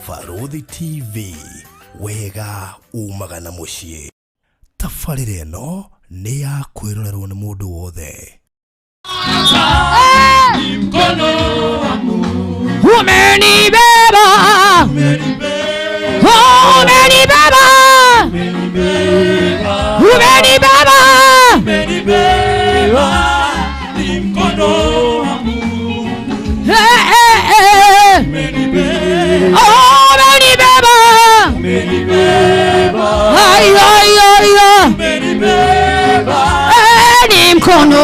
Baruthi TV, wega umagana muciĩ. Tabarĩra ĩno nĩ ya kwĩrorerwo nĩ mũndũ wothe. Umenibeba, umenibeba, umenibeba, umenibeba, ni mkono wa Mungu. Umenibeba, umenibeba, ay ay ay, umenibeba, ni mkono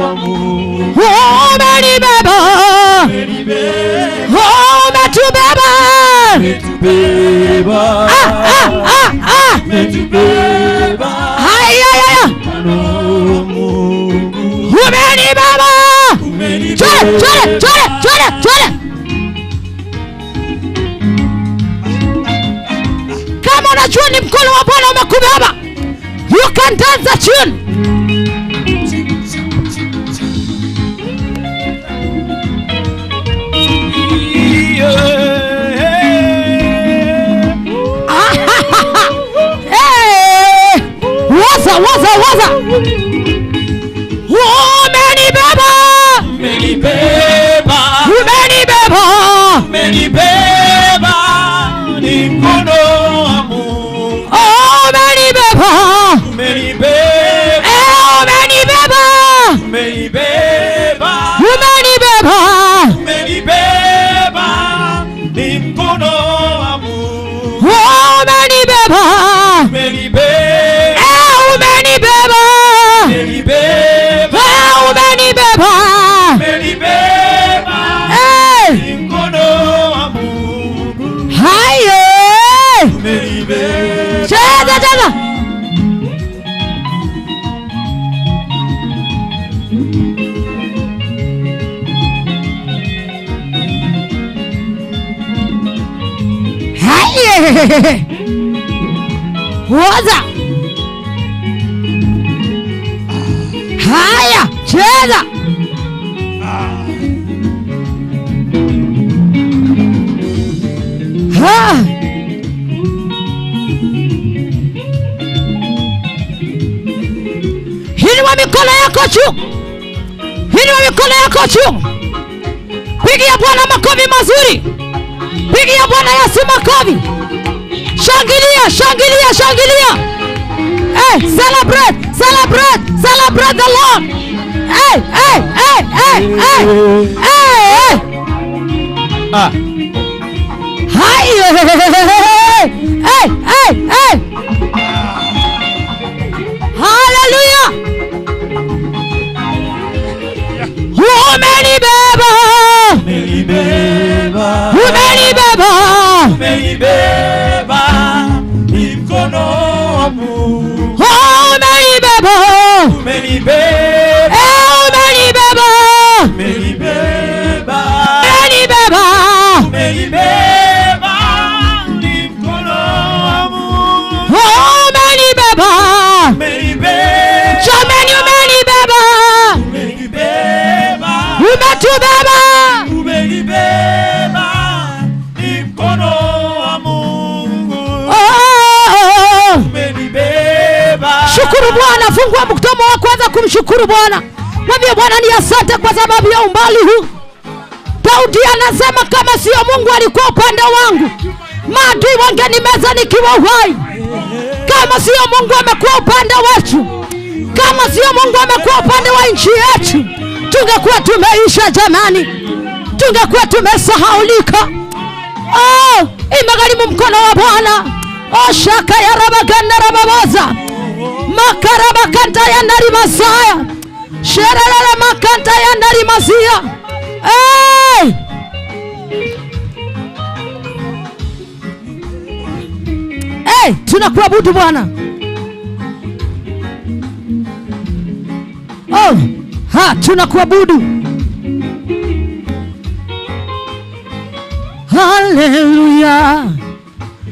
wa Mungu. Umenibeba, umenibeba, umetubeba, umetubeba, umetubeba, ay ay ay, umenibeba, chole. Kama unajua ni mkono wa Bwana umekubeba, you can dance the tune. Waza. Umenibeba, umenibeba, umenibeba, umenibeba, ni mkono wa Mungu. Umenibeba, umenibeba, umenibeba, umenibeba, umenibeba, umenibeba, ni mkono wa Mungu. Umenibeba, umenibeba, waza. Haya, cheza. Inua mikono yako juu. Inua mikono yako juu. Pigia Bwana makofi mazuri. Pigia Bwana Yesu makofi. Shangilia. Hey, celebrate the Lord. Hey. Hey. Hallelujah. Umenibeba, ni mkono wa Mungu. Umenibeba, umenibeba, umenibeba, umenibeba, umenibeba, ni mkono wa Mungu. Umenibeba, umenibeba, jamani, umenibeba, umenibeba, umetubeba, umenibeba, ni mkono wa Mungu. Umenibeba. Shukuru Bwana, fungua mkutano wa kwanza kumshukuru Bwana. Mwambie Bwana ni asante kwa sababu ya umbali huu. Daudi anasema kama sio Mungu alikuwa upande wangu, maadui wangenimeza nikiwa uhai. Kama sio Mungu amekuwa upande wetu, kama sio Mungu amekuwa upande wa nchi yetu, tungekuwa tumeisha jamani, tungekuwa tumesahaulika. Imegharimu mkono wa Bwana. Shaka ya rabaganda rababaza, makarabakanta ya ndari masaya, sherelele makanta ya ndari masia. Tunakuabudu Bwana. Tunakuabudu. Hallelujah.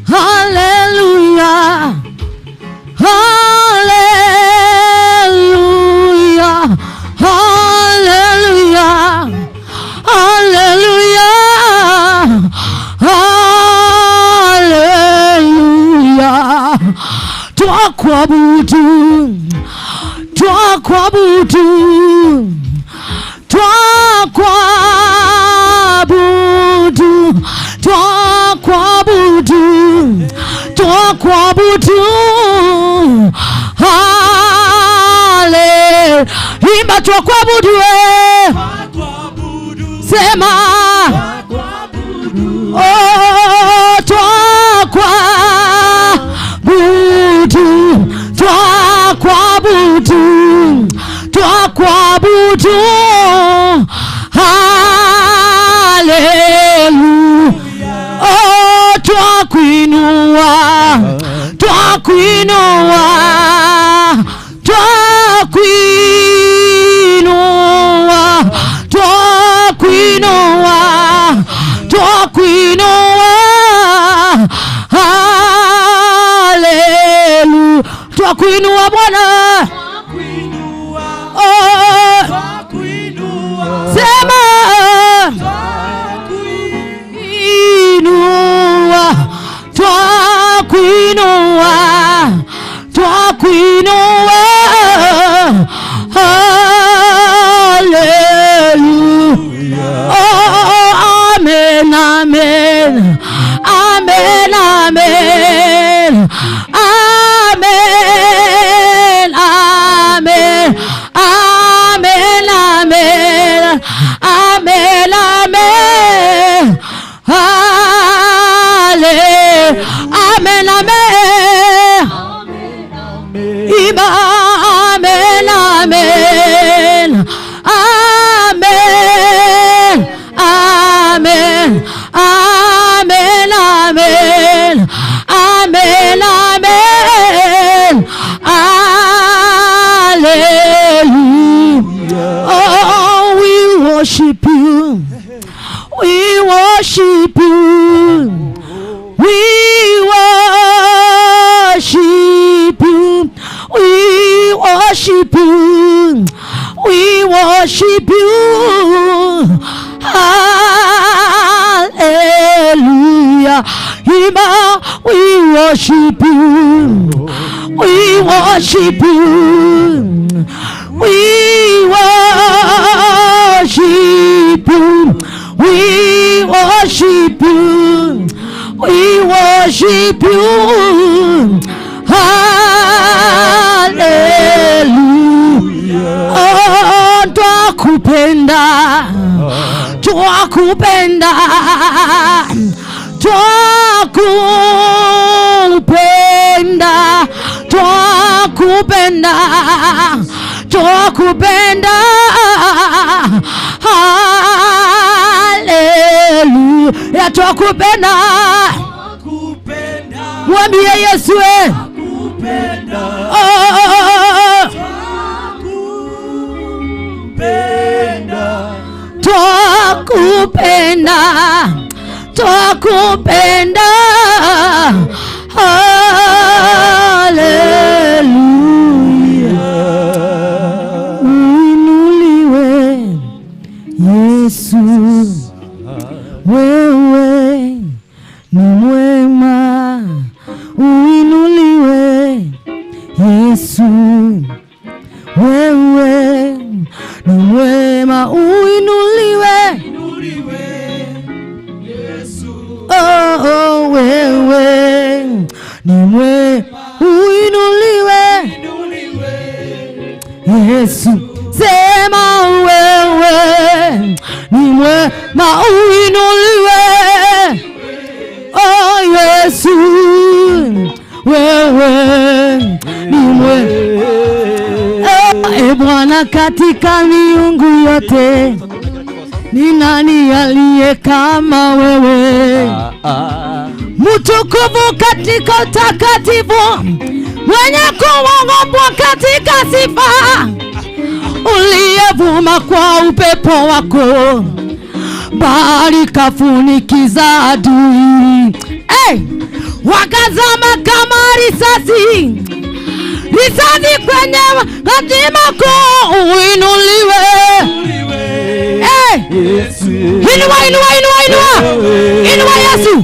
Hallelujah. Hallelujah. Hallelujah. Hallelujah. twakuabudu sema oh twakuabudu hallelujah oh twakuinua hallelujah twakuinua Bwana sema twakuinua hallelujah oh amen amen amen amen amen amen amen amen amen amen amen amen Iba amen amen amen amen amen amen amen amen hallelujah oh we worship you we worship you we worship you we worship you we worship you hallelujah Ima we worship you we worship you we worship you we worship you we worship you hallelujah oh twakupenda twakupenda twakupenda twakupenda twakupenda hallelujah twakupenda mwambie Yesu twakupenda twakupenda twakupenda hallelujah uinuliwe Yesu wewe ni mwema uinuliwe Yesu wewe ni mwema uinuliwe Yesu oh wewe ni mwema uinuliwe Yesu sema wewe ni mwema uinuliwe oh Yesu wewe ni mwema Bwana katika miungu yote ni nani aliye kama wewe mtukufu katika utakatifu mwenye kuogopwa katika sifa uliyevuma kwa upepo wako bahari kafunikiza adui wakazama kama risasi kwenye hatima kuu uinuliwe inua Yesu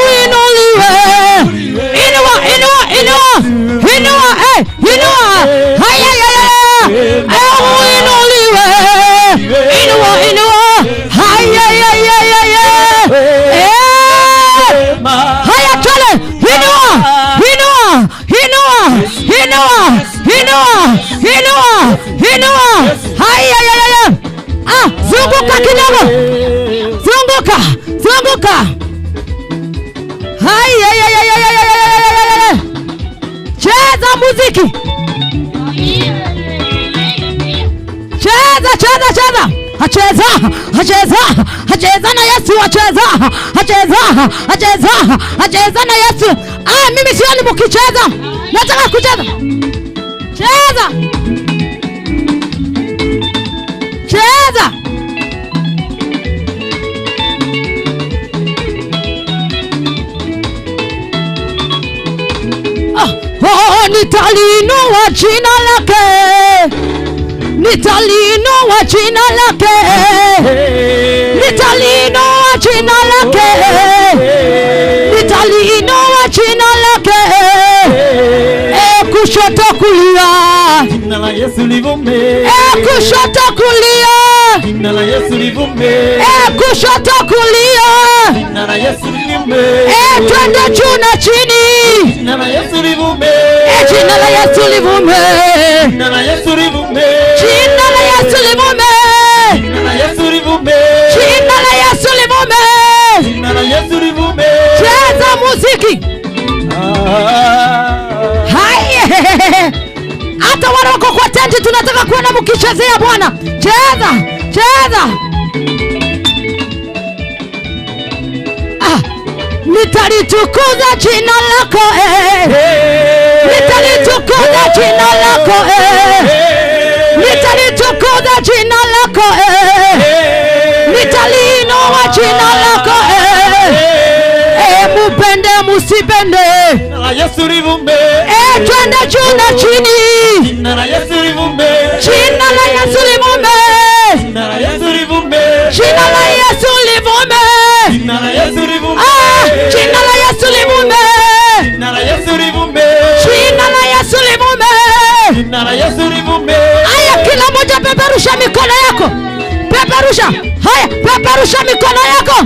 uinuliwe inua uinuliwe haya tole inua Zunguka kidogo. Zunguka. Zunguka. Hai. Cheza muziki. Cheza. Acheza na Yesu, acheza na Yesu. Mimi sioni mkicheza. Nataka kucheza. Cheza. Nitalinua jina lake. Nitalinua jina lake. Nitalinua jina lake. Nitalinua jina lake. Kushoto kulia. Jina la Yesu livume. Kushoto kulia. Jina la Yesu livume. Kushoto kulia. Jina la Yesu livume. Twende juu na chini. Jina la Yesu livume. Jina la Yesu livume. Jina la Yesu livume. Jina la Yesu livume. Jina la Yesu livume. Jina la Yesu livume. Jina la Yesu livume. Cheza muziki. Hai. Hata wale wako kwa tenti tunataka kuona mkichezea Bwana. Cheza. Nitalitukuza jina lako. Nitalitukuza jina lako. Nitalitukuza jina lako. Nitaliinua jina lako. Mupende musipende. Jina la Yesu livume. Twende juu na chini. Jina la Yesu livume. Jina la Yesu livume. Jina la Yesu livume. Jina la Yesu livume. Jina la Yesu livume. Jina la Yesu livume. Jina la Yesu livume. Jina la Yesu livume. Jina la Yesu livume. Haya, kila mmoja peperusha mikono yako. Peperusha. Haya, peperusha mikono yako.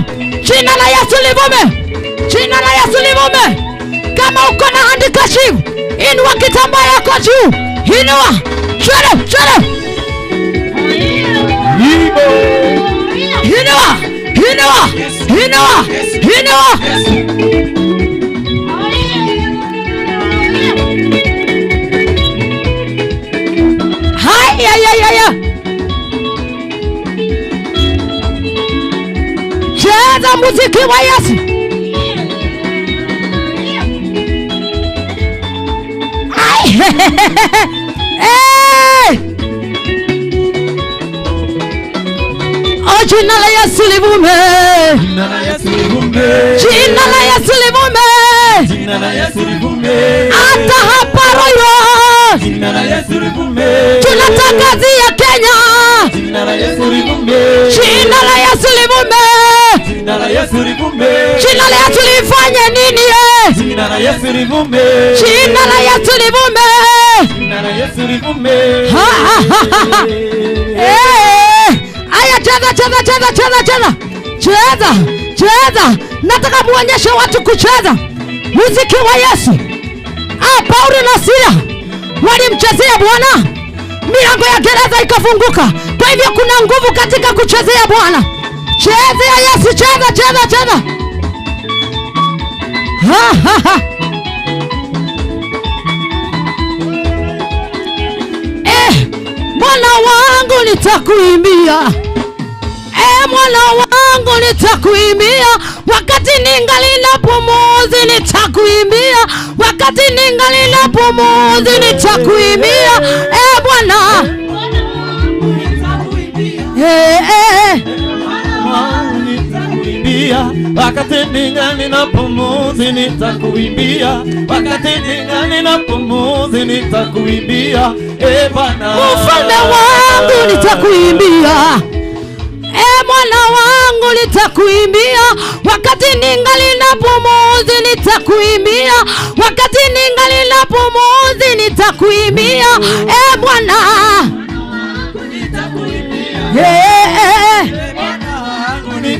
Jina la Yesu livume. Jina la Yesu livume. Kama uko na handkerchief, inua kitambaa yako juu. Inua. Chele. Inua. Haya. Cheza muziki wa Yesu. Jina la Yesu livume. Jina la Yesu livume. Jina la Yesu livume. Jina la Yesu livume. Hata hapa Royo. Jina la Yesu livume. Tunatangazia Kenya. Jina la Yesu livume. Jina la Yesu livume. Jina la Yesu livume. Jina la Yesu lifanye nini? Jina la Yesu livume. Jina la Yesu livume. Jina la Yesu livume. Aya, cheza. Nataka muonyeshe watu kucheza muziki wa Yesu. Paulo na Sila walimchezea Bwana, milango ya gereza ikafunguka. Kwa hivyo kuna nguvu katika kuchezea Bwana. Chezea Yesu, cheza. Mwana wangu nitakuimbia. Mwana wangu nitakuimbia. Wakati ningali na pumuzi nitakuimbia. Wakati ningali na pumuzi nitakuimbia. Bwana. Wakati ningali na pumuzi nitakuimbia. Wakati ningali na pumuzi nitakuimbia. Bwana. Mfalme wangu nitakuimbia. Mwana wangu nitakuimbia. Wakati ningali na pumuzi nitakuimbia. Wakati ningali na pumuzi nitakuimbia. Bwana.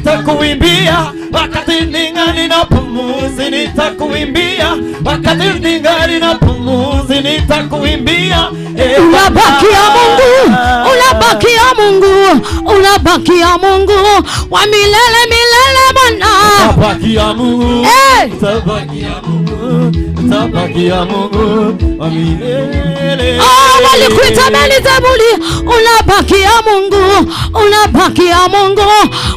nitakuimbia, wakati ningali na pumuzi nitakuimbia, wakati ningali na pumuzi nitakuimbia. Unabakia Mungu, unabakia Mungu, unabakia Mungu wa milele milele Bwana. Utabakia Mungu, utabakia Mungu, utabakia Mungu wa milele. Walikuita Belizebuli, unabakia Mungu, unabakia Mungu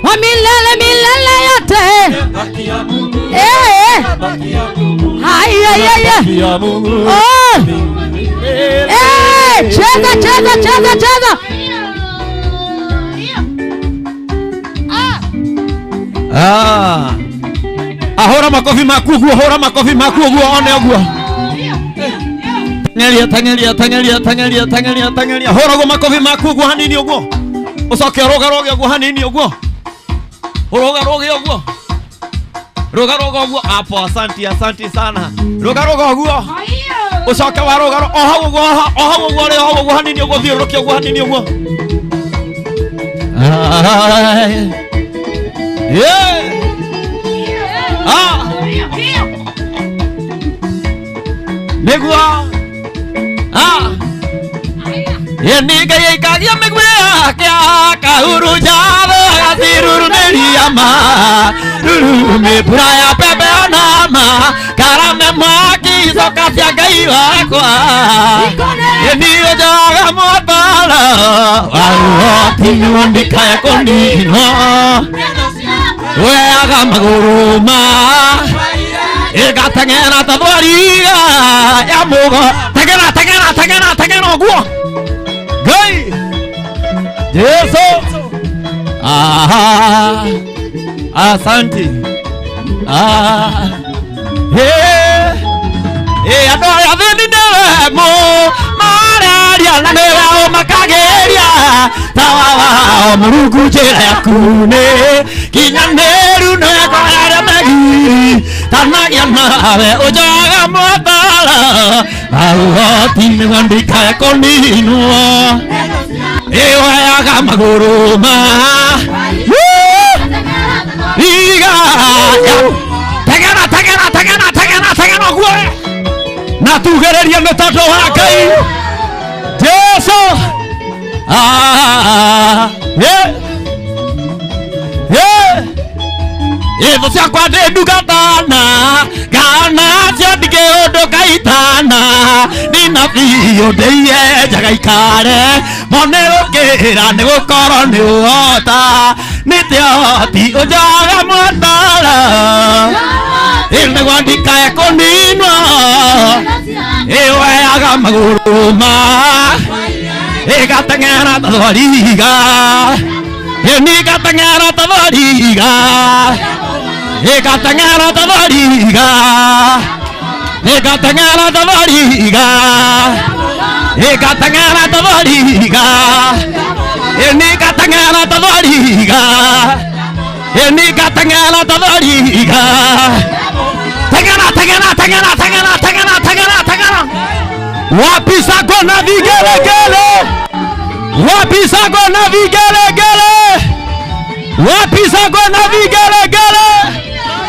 wa milele milele yote. Utabakia Mungu, utabakia Mungu, utabakia Mungu. Cheza cheza cheza cheza. Ahora makofi makugu, ahora makofi makugu, one ogwo. Tangelia tangelia tangelia tangelia tangelia tangelia. Ahora go makofi makugu hanini ogwo. Usoke roga roga ogwo hanini ogwo. Roga roga ogwo. Roga roga ogwo. Hapo asante asante sana. Roga roga ogwo. Usoke wa roga roga. Oha ogwo oha ogwo le oha ogwo hanini ogwo thirurukia ogwo hanini ogwo. Yeah. Negua. Yeniga yikagia megwea kya kahuru java gatiruru neliama. Ruru me puraya pepe onama. Karame mwaki soka fya gai wakwa. Yeniga jaga mwatala. Wawati wandika ya kondino. Weaga maguruma. Ega tangena tadwariga ya mugo. Tangena tangena tangena tangena ogwo. Gai Yesu. Asante. Adoya vendinemo Mararia na nera makageria tawawa murugu jera yakune kinyaneru no yakaya magi tanagia nawe ojaga motala awati ngandika yakonino ewa maguruma iga tagana tagana tagana tagana tagana gwe na tugereria metoto wa Ngai Yesu. Evo cia kwande ndugatana kana cia ndige undu kaitana nina biu ndeiye njagaikare mone ukira ni gukoro ni uota nitioti ujaga mwatara ine gwandika ekoninwa eweaga maguruma egatengera tadwariga enigatengera tadwariga egatengera tadwariga egatengera tadwariga egatengera tadwariga enigatengera tadwariga enigatengera tadwariga tengera tengera tengera tengera tengera tengera tengera. Wapi sako na vigelegele, wapi sako na vigelegele, wapi sako na vigelegele.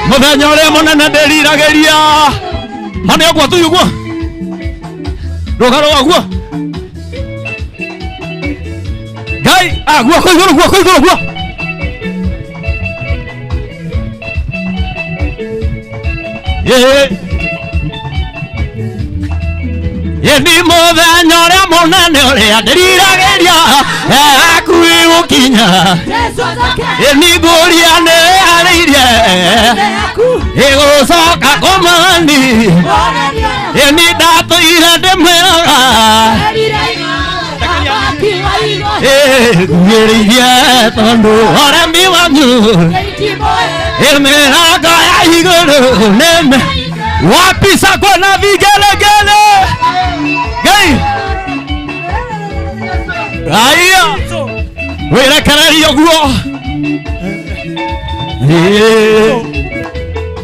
Muthenya uria munene ndiriragiria hani ogwo tu ugwo rugaro ogwo Ngai agwo ko iguru gwo ko iguru gwo Yeni muthenya uria munene uria ndiriragiria akuwi gukinya yeni nguria ni ariire igucoka kumani yeni ndatuire ndimwiraga nguiririe tondu uremi wanyu imirango ya iguru nime wapi sako na vigelegele Ngai aya wirekereria guo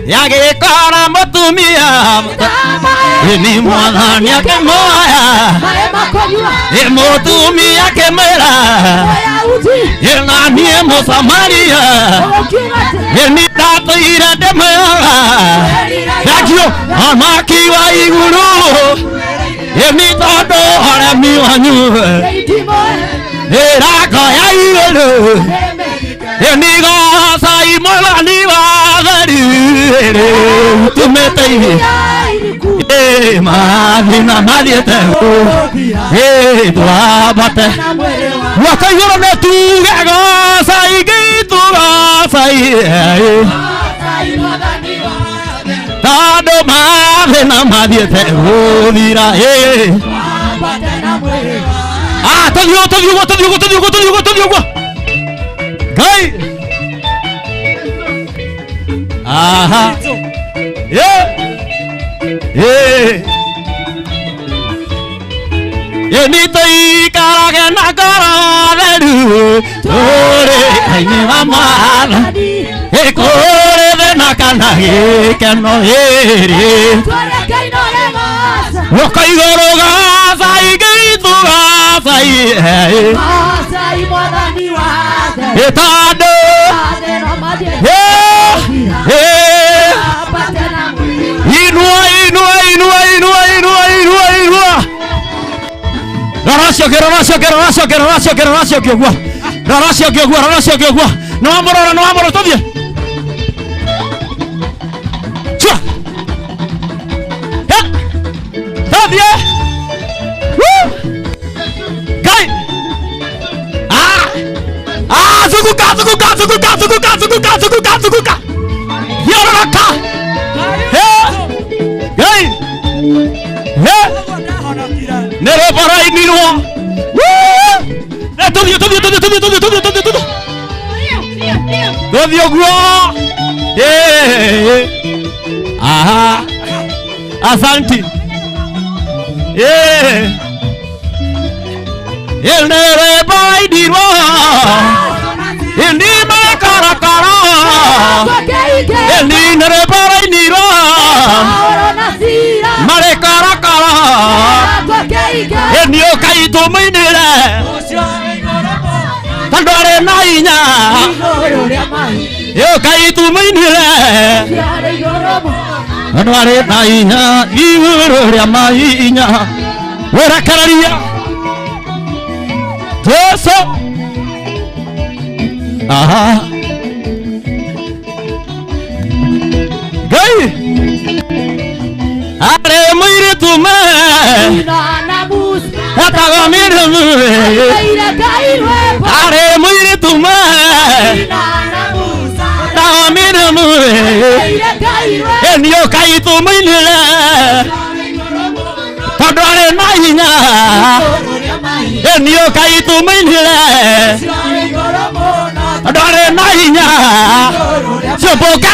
yagikora mutumia ni mwathani akimoya mutumi akimera na nie Musamaria ni tatuire ndemera yakio amaki wa iguru ni tondu aremi wanyu irakoya iguru ni gocai mwathani wa theri utumite mathina mathiete twambate guoko iguru ni tuge gocai gitu gocai tondu mathina mathiete guthira tuthio Ngai aha nitoikarage na ngoro theru tũrĩ kaini wa mwana kũrĩ thĩna kana gĩkeno guoko igũrũ gacai gitu gacai tondũ Raracio kiogua no amoro todie chua todie Gai zuguka yoraka Gai nere parai nirwo todie guo aha asanti nere parai nirwo ni makarakara ni nere parai nirwo mare karakara ni okai tumainire tandore na inya okai tumainire tandore na inya iguru ria mainya werakararia Yesu aha Gai are muire tume atago mire are muire tume atago mire enio kai tumainire tandore na inya enio kai tumainire tandore na inya Soboka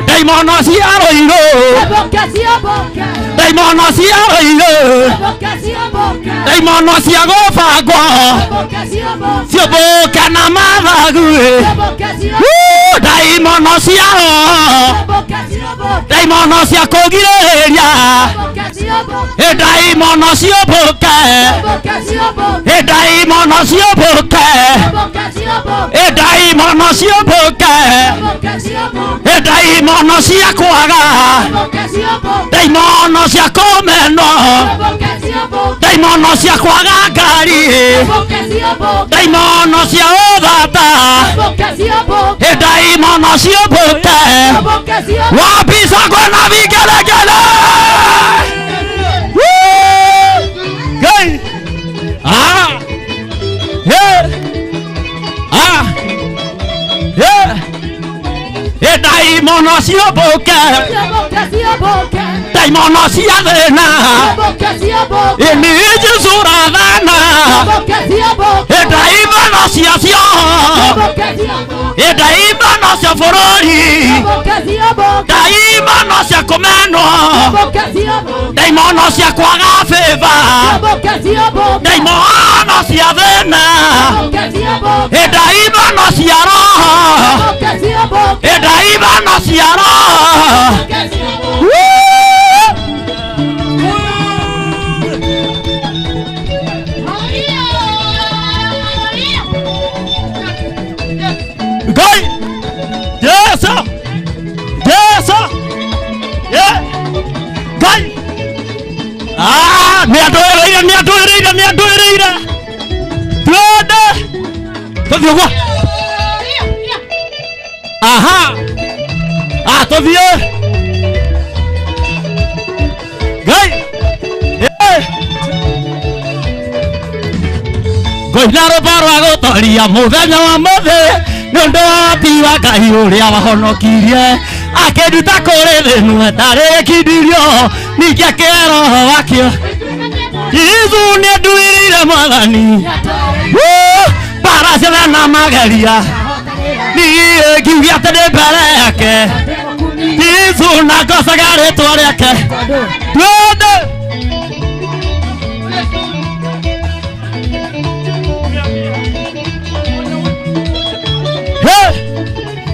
Daimono siaroiro Daimono siaroiro Daimono siagofagwa Soboka na mavagu Daimono siaro Daimono siakogireria Daimono sioboka Daimono sioboka Daimono sioboka Daimono siakwaga Daimono siakomeno Daimono siakwaga ngari Daimono siaothata Daimono sioboka Wabisagwa na vigelegele Gai Daimono sioboka Daimono siathena Ini Jesu rathana Daimono siacio Daimono sia bururi Daimono sia kumeno Daimono sia kwaga favor Daimono sia thena Daimono sia roho Daimono sia roho Gai. Yes sir. Yes sir. Yeah. Gai. Ah, ni adoereire. Tuende. Tuvie kwa. Aha. Ah, tuvie. Gai. Goinaro barwa gotoria muthenya wa muthe nundu wa tiwa Ngai uria wahonokirie akenduta kuri thinu etari kindirio ningi akeroho wakio Yesu ni nduirire mwathani bara ciothe na mageria niĩ ngiugia atĩ nĩ mbere yake Yesu na ngocaga rĩtwa rĩake twende.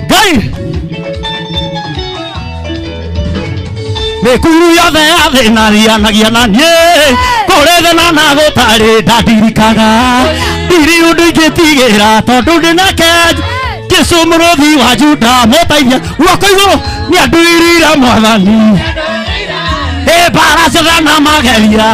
Ngai mĩkuru yothe ya thĩna rianagia na niĩ kũrĩ thĩna na gũtarĩ ndandirikaga ndiri ũndũ ingĩtigĩra tondũ ndĩ nake Jesũ mũrũthi wa Juda mũteithia guoko igũrũ nĩ anduĩrĩire mwathani mbara ciothe na mageria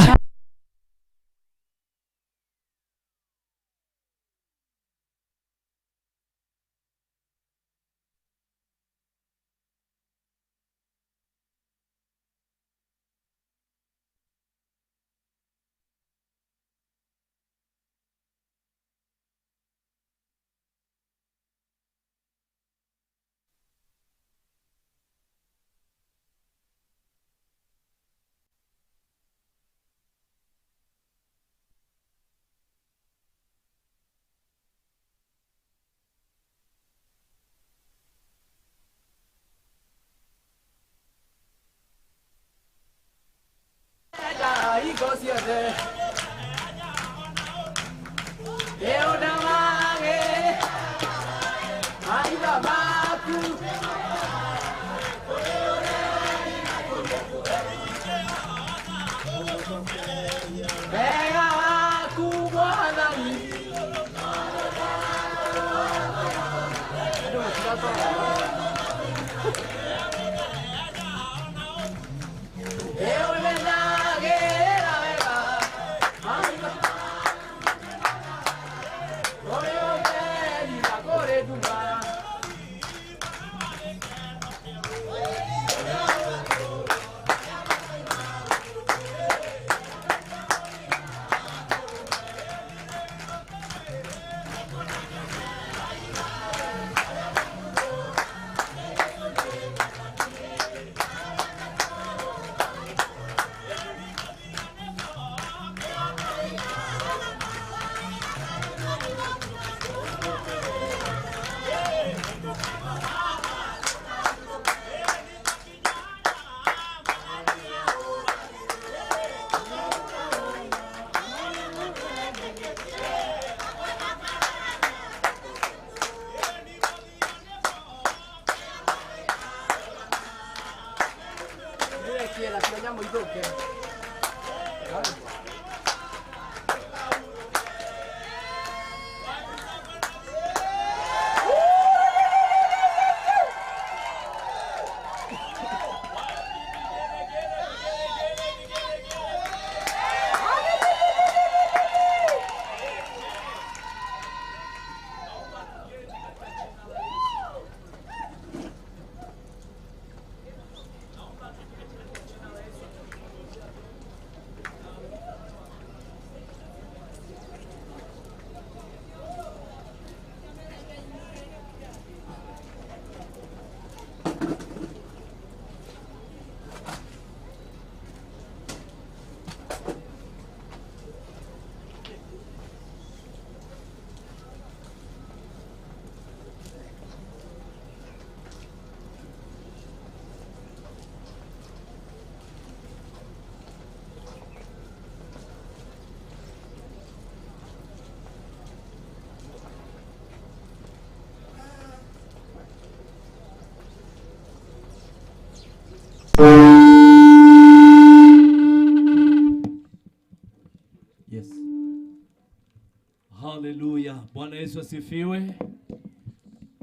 Haleluya. Bwana Yesu asifiwe.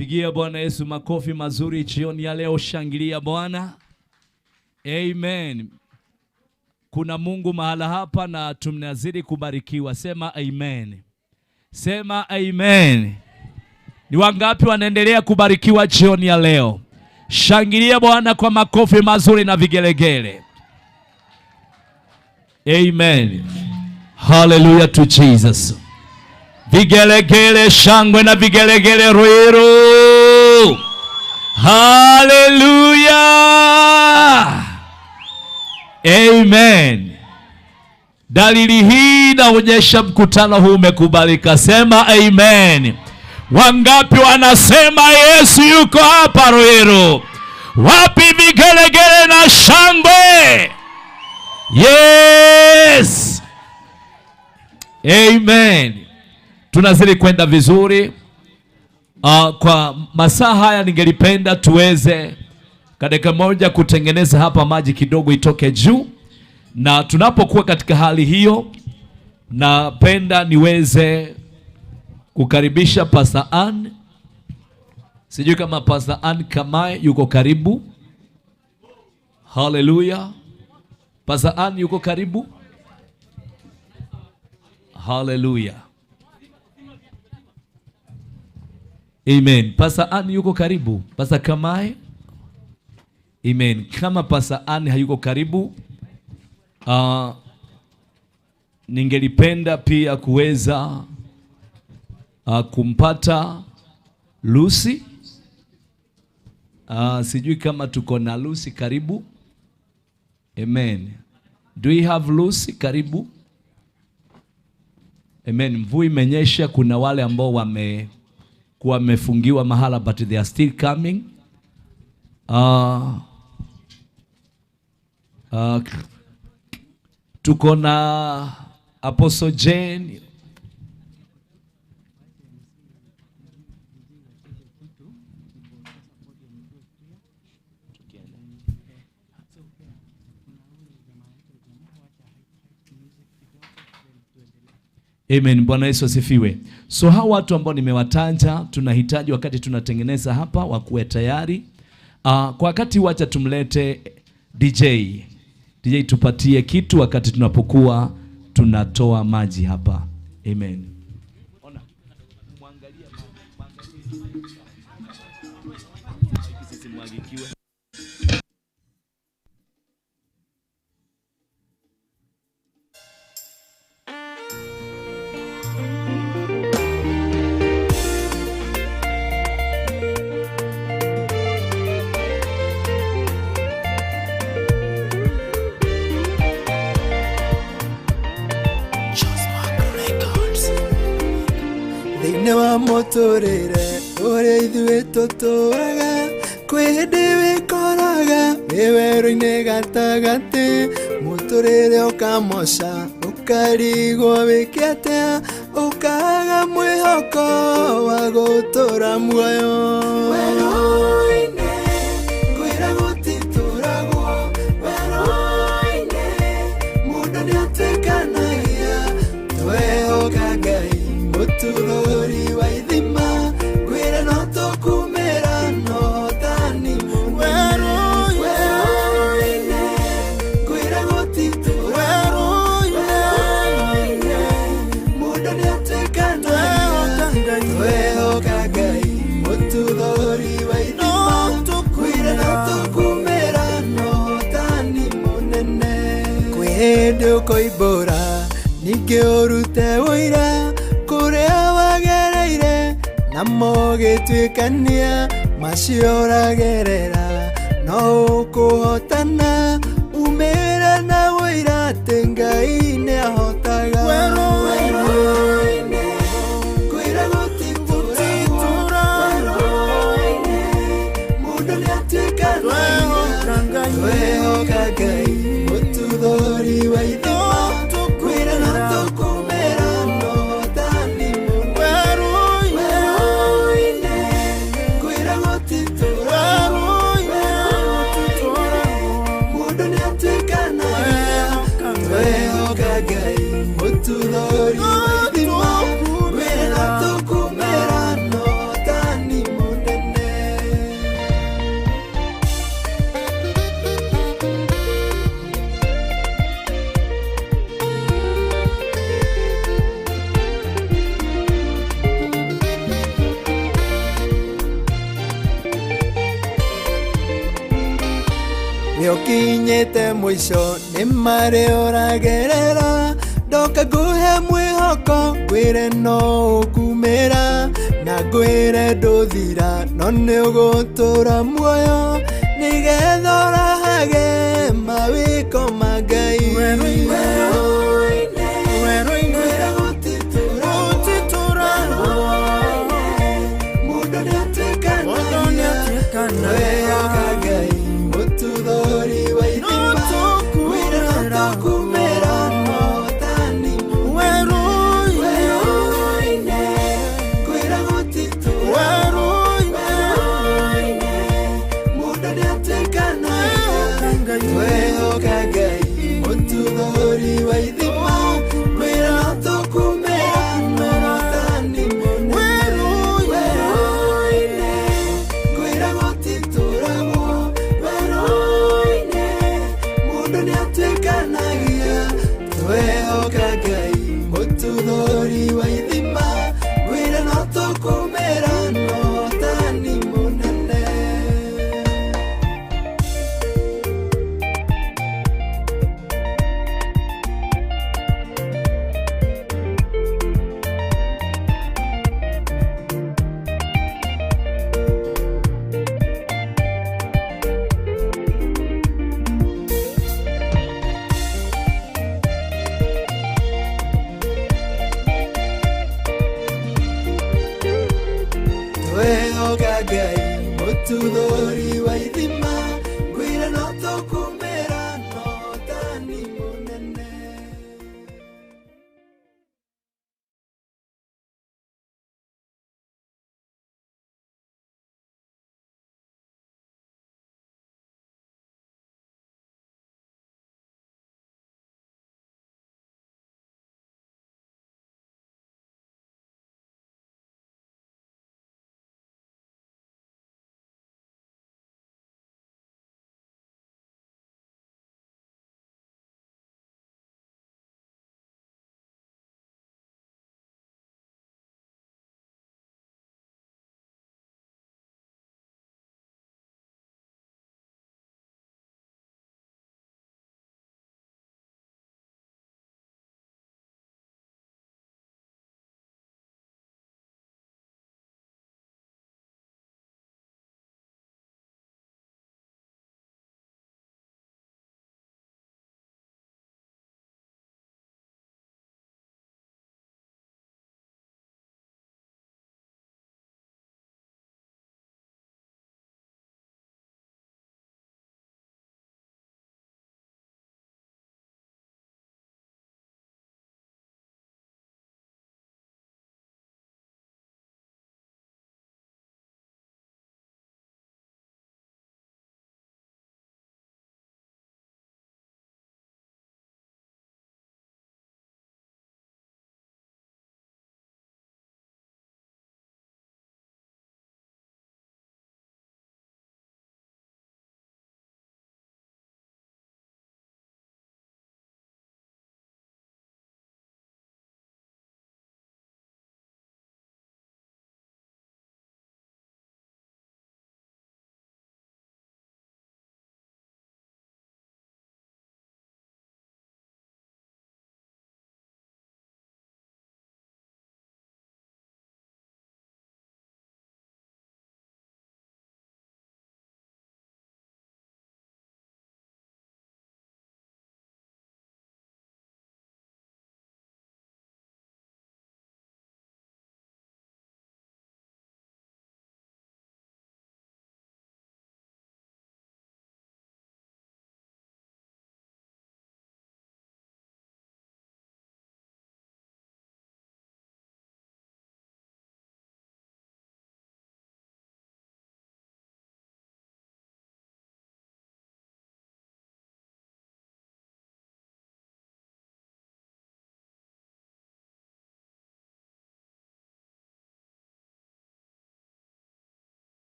Pigia Bwana Yesu makofi mazuri jioni ya leo, shangilia Bwana. Amen. Kuna Mungu mahala hapa na tunazidi kubarikiwa. Sema amen. Sema amen. Ni wangapi wanaendelea kubarikiwa jioni ya leo? Shangilia Bwana kwa makofi mazuri na vigelegele. Amen. Hallelujah to Jesus. Vigelegele, shangwe na vigelegele Ruiru. Hallelujah. Amen. Dalili hii inaonyesha mkutano huu umekubalika. Sema amen. Wangapi wanasema Yesu yuko hapa Ruiru? Wapi vigelegele na shangwe? Yes. Amen. Tunazidi kwenda vizuri. Kwa masaa haya ningelipenda tuweze katika moja kutengeneza hapa maji kidogo itoke juu. Na tunapokuwa katika hali hiyo, napenda niweze kukaribisha Pastor Ann. Sijui kama Pastor Ann Kamae yuko karibu. Hallelujah. Pastor Ann yuko karibu. Hallelujah. Amen. Pastor Ann yuko karibu. Pastor Kamae. Amen. Kama Pastor Ann hayuko karibu, ningelipenda pia kuweza kumpata Lucy. Sijui kama tuko na Lucy karibu. Amen. Do we have Lucy karibu? Amen. Mvua imenyesha, kuna wale ambao wamefungiwa mahala, but they are still coming. Tuko na Apostle Jane. Amen. Bwana Yesu asifiwe. So hawa watu ambao nimewataja, tunahitaji wakati tunatengeneza hapa wakuwe tayari. Kwa wakati wacha tumlete DJ. DJ tupatie kitu wakati tunapokuwa tunatoa maji hapa. Amen. Ona, muangalia Newa motorere ore idwe totoraga kwede koraga beweroine gatagate motorere okamosha ukarigo bekete ukaga mwihoko wagotora mwayo weroine kwera gotiturago weroine muda nyatekanaia tweo kagai moturi waidima kwera no tokumera no tani weroine kwera gotiturago weroine muda nyatekanaia tweo kagai moturi waidima kwera no tokumera no tani monene kwede koibora nikiorute oira kurea wagereire namo gitwikania macioragerera no kuhotana umera na oira tengai ne ahotaga weroine kwira gotiturago weroine muda nyatekanaia tweo kagai motudori waidima kwira no tokumera no tani weroine kwira gotiturago muda nyatekanaia tweo kagai motudori nĩũkinyĩte mũico nĩ marĩ ũragerera ndoka ngũhe mwĩhoko ngwĩre no ũkumĩra na ngwĩre ndũthira no nĩũgũtũra muoyo nĩgetha ũrahage mawĩko ma Ngai Mututhori wa ithima ngwĩra no tũkũmĩra no tani mũnene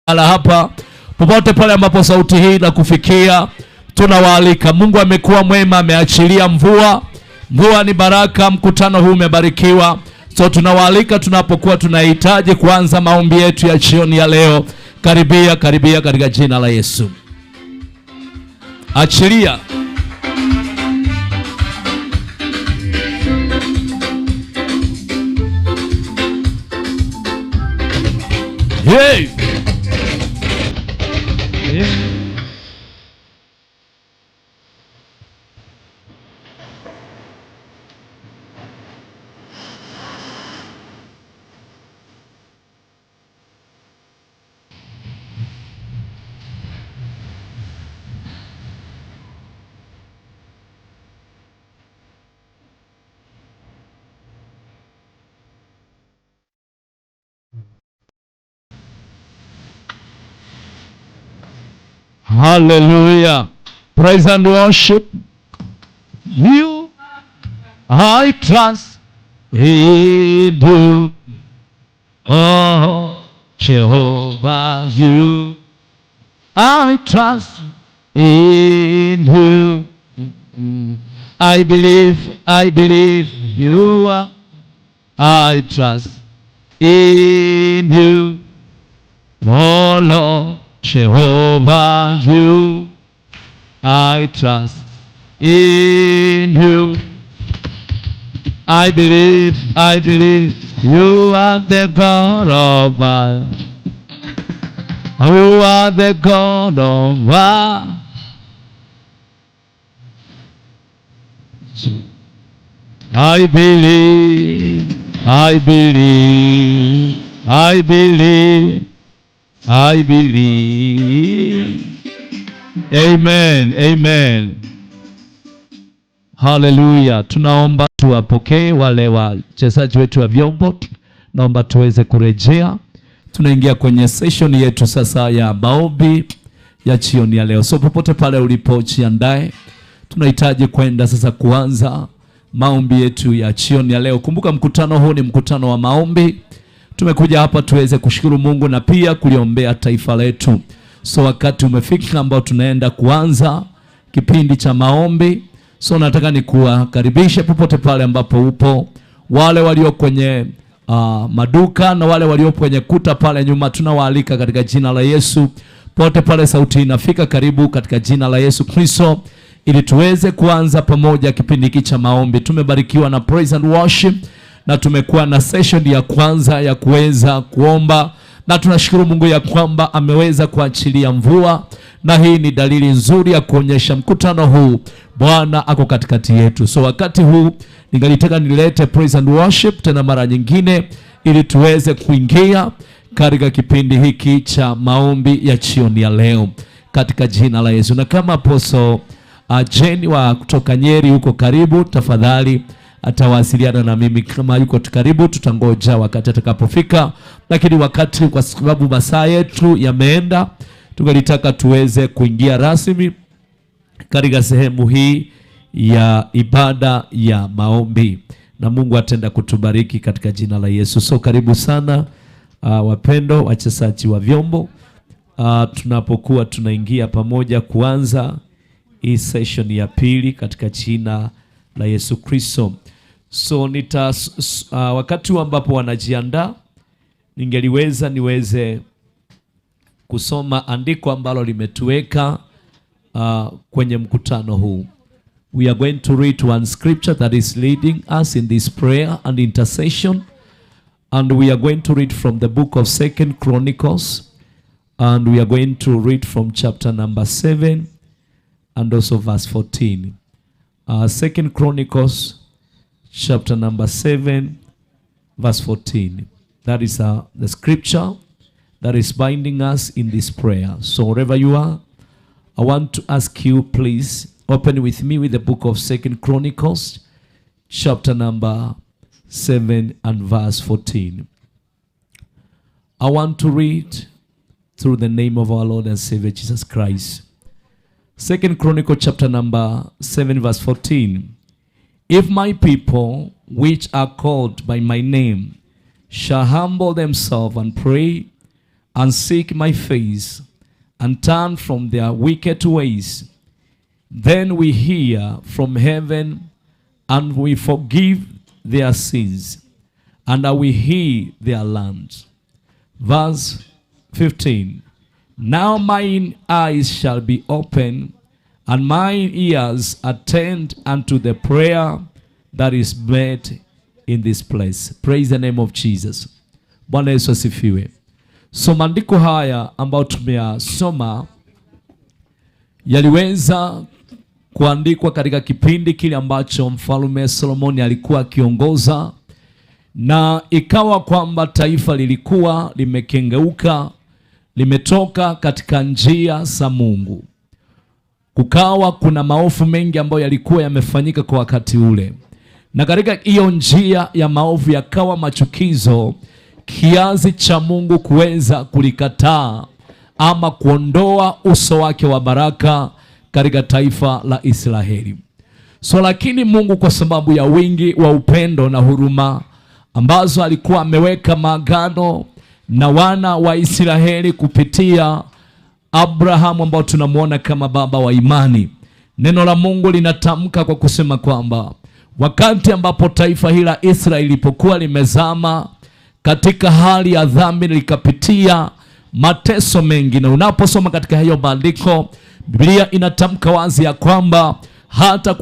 ala hapa, popote pale ambapo sauti hii na kufikia, tunawaalika. Mungu amekuwa mwema, ameachilia mvua. Mvua ni baraka, mkutano huu umebarikiwa. So tunawaalika tunapokuwa tunahitaji kuanza maombi yetu ya jioni ya leo. Karibia katika jina la Yesu. Achilia. Hey. Hallelujah. Praise and worship. You I trust in you. Oh, Jehovah, you I trust in you. I believe you are. I trust in you. Oh Lord, Jehovah, you I trust in you. I believe you are the God of my. You are the God of my. I believe. Amen. Hallelujah. Tunaomba tuwapokee wale wachezaji wetu wa vyombo. Naomba tuweze kurejea. Tunaingia kwenye session yetu sasa ya maombi ya jioni ya leo. So popote pale ulipo, jiandae. Tunahitaji kwenda sasa kuanza maombi yetu ya jioni ya leo. Kumbuka mkutano huu ni mkutano wa maombi. Tumekuja hapa tuweze kushukuru Mungu na pia kuliombea taifa letu. So wakati umefika ambao tunaenda kuanza kipindi cha maombi. So nataka nikukaribishe popote pale ambapo upo. Wale walio kwenye maduka na wale walio kwenye kuta pale nyuma, tunawaalika katika jina la Yesu. Popote pale sauti inafika, karibu katika jina la Yesu Kristo, ili tuweze kuanza pamoja kipindi hiki cha maombi. Tumebarikiwa na praise and worship na tumekuwa na session ya kwanza ya kuweza kuomba, na tunashukuru Mungu ya kwamba ameweza kuachilia mvua, na hii ni dalili nzuri ya kuonyesha mkutano huu Bwana ako katikati yetu. So wakati huu ningalitaka nilete praise and worship tena mara nyingine, ili tuweze kuingia katika kipindi hiki cha maombi ya jioni ya leo katika jina la Yesu. Na kama Apostle Jeni wa kutoka Nyeri huko karibu, tafadhali atawasiliana na mimi kama yuko karibu. Tutangoja wakati atakapofika, lakini wakati, kwa sababu masaa yetu yameenda, tungetaka tuweze kuingia rasmi katika sehemu hii ya ibada ya maombi, na Mungu atenda kutubariki katika jina la Yesu. So karibu sana wapendo wachezaji wa vyombo, tunapokuwa tunaingia pamoja kuanza hii session ya pili katika jina la Yesu Kristo. So wakati ambapo wanajiandaa, ningeliweza niweze kusoma andiko ambalo limetuweka kwenye mkutano huu. We are going to read one scripture that is leading us in this prayer and intercession, and we are going to read from the book of 2 Chronicles, and we are going to read from chapter number 7 and also verse 14. 2 Chronicles chapter number 7 verse 14. That is the scripture that is binding us in this prayer. So wherever you are, I want to ask you, please open with me with the book of 2 Chronicles chapter number 7 and verse 14. I want to read through the name of our Lord and Savior Jesus Christ. 2 Chronicles chapter number 7 verse 14. If my people, which are called by my name, shall humble themselves and pray and seek my face and turn from their wicked ways, then we hear from heaven and we forgive their sins and I will heal their land. Verse 15. Now mine eyes shall be open and mine ears attend unto the prayer that is made in this place. Praise the name of Jesus. Bwana Yesu asifiwe. So maandiko haya ambayo tumeyasoma yaliweza kuandikwa katika kipindi kile ambacho Mfalme Solomoni alikuwa akiongoza, na ikawa kwamba taifa lilikuwa limekengeuka, limetoka katika njia za Mungu. Kukawa kuna maovu mengi ambayo yalikuwa yamefanyika kwa wakati ule, na katika hiyo njia ya maovu yakawa machukizo kiasi cha Mungu kuweza kulikataa ama kuondoa uso wake wa baraka katika taifa la Israeli. So lakini Mungu kwa sababu ya wingi wa upendo na huruma ambazo alikuwa ameweka maagano na wana wa Israeli kupitia Abrahamu ambao tunamuona kama baba wa imani, neno la Mungu linatamka kwa kusema kwamba wakati ambapo taifa hili la Israeli lilipokuwa limezama katika hali ya dhambi, likapitia mateso mengi, na unaposoma katika hiyo maandiko, Biblia inatamka wazi ya kwamba hata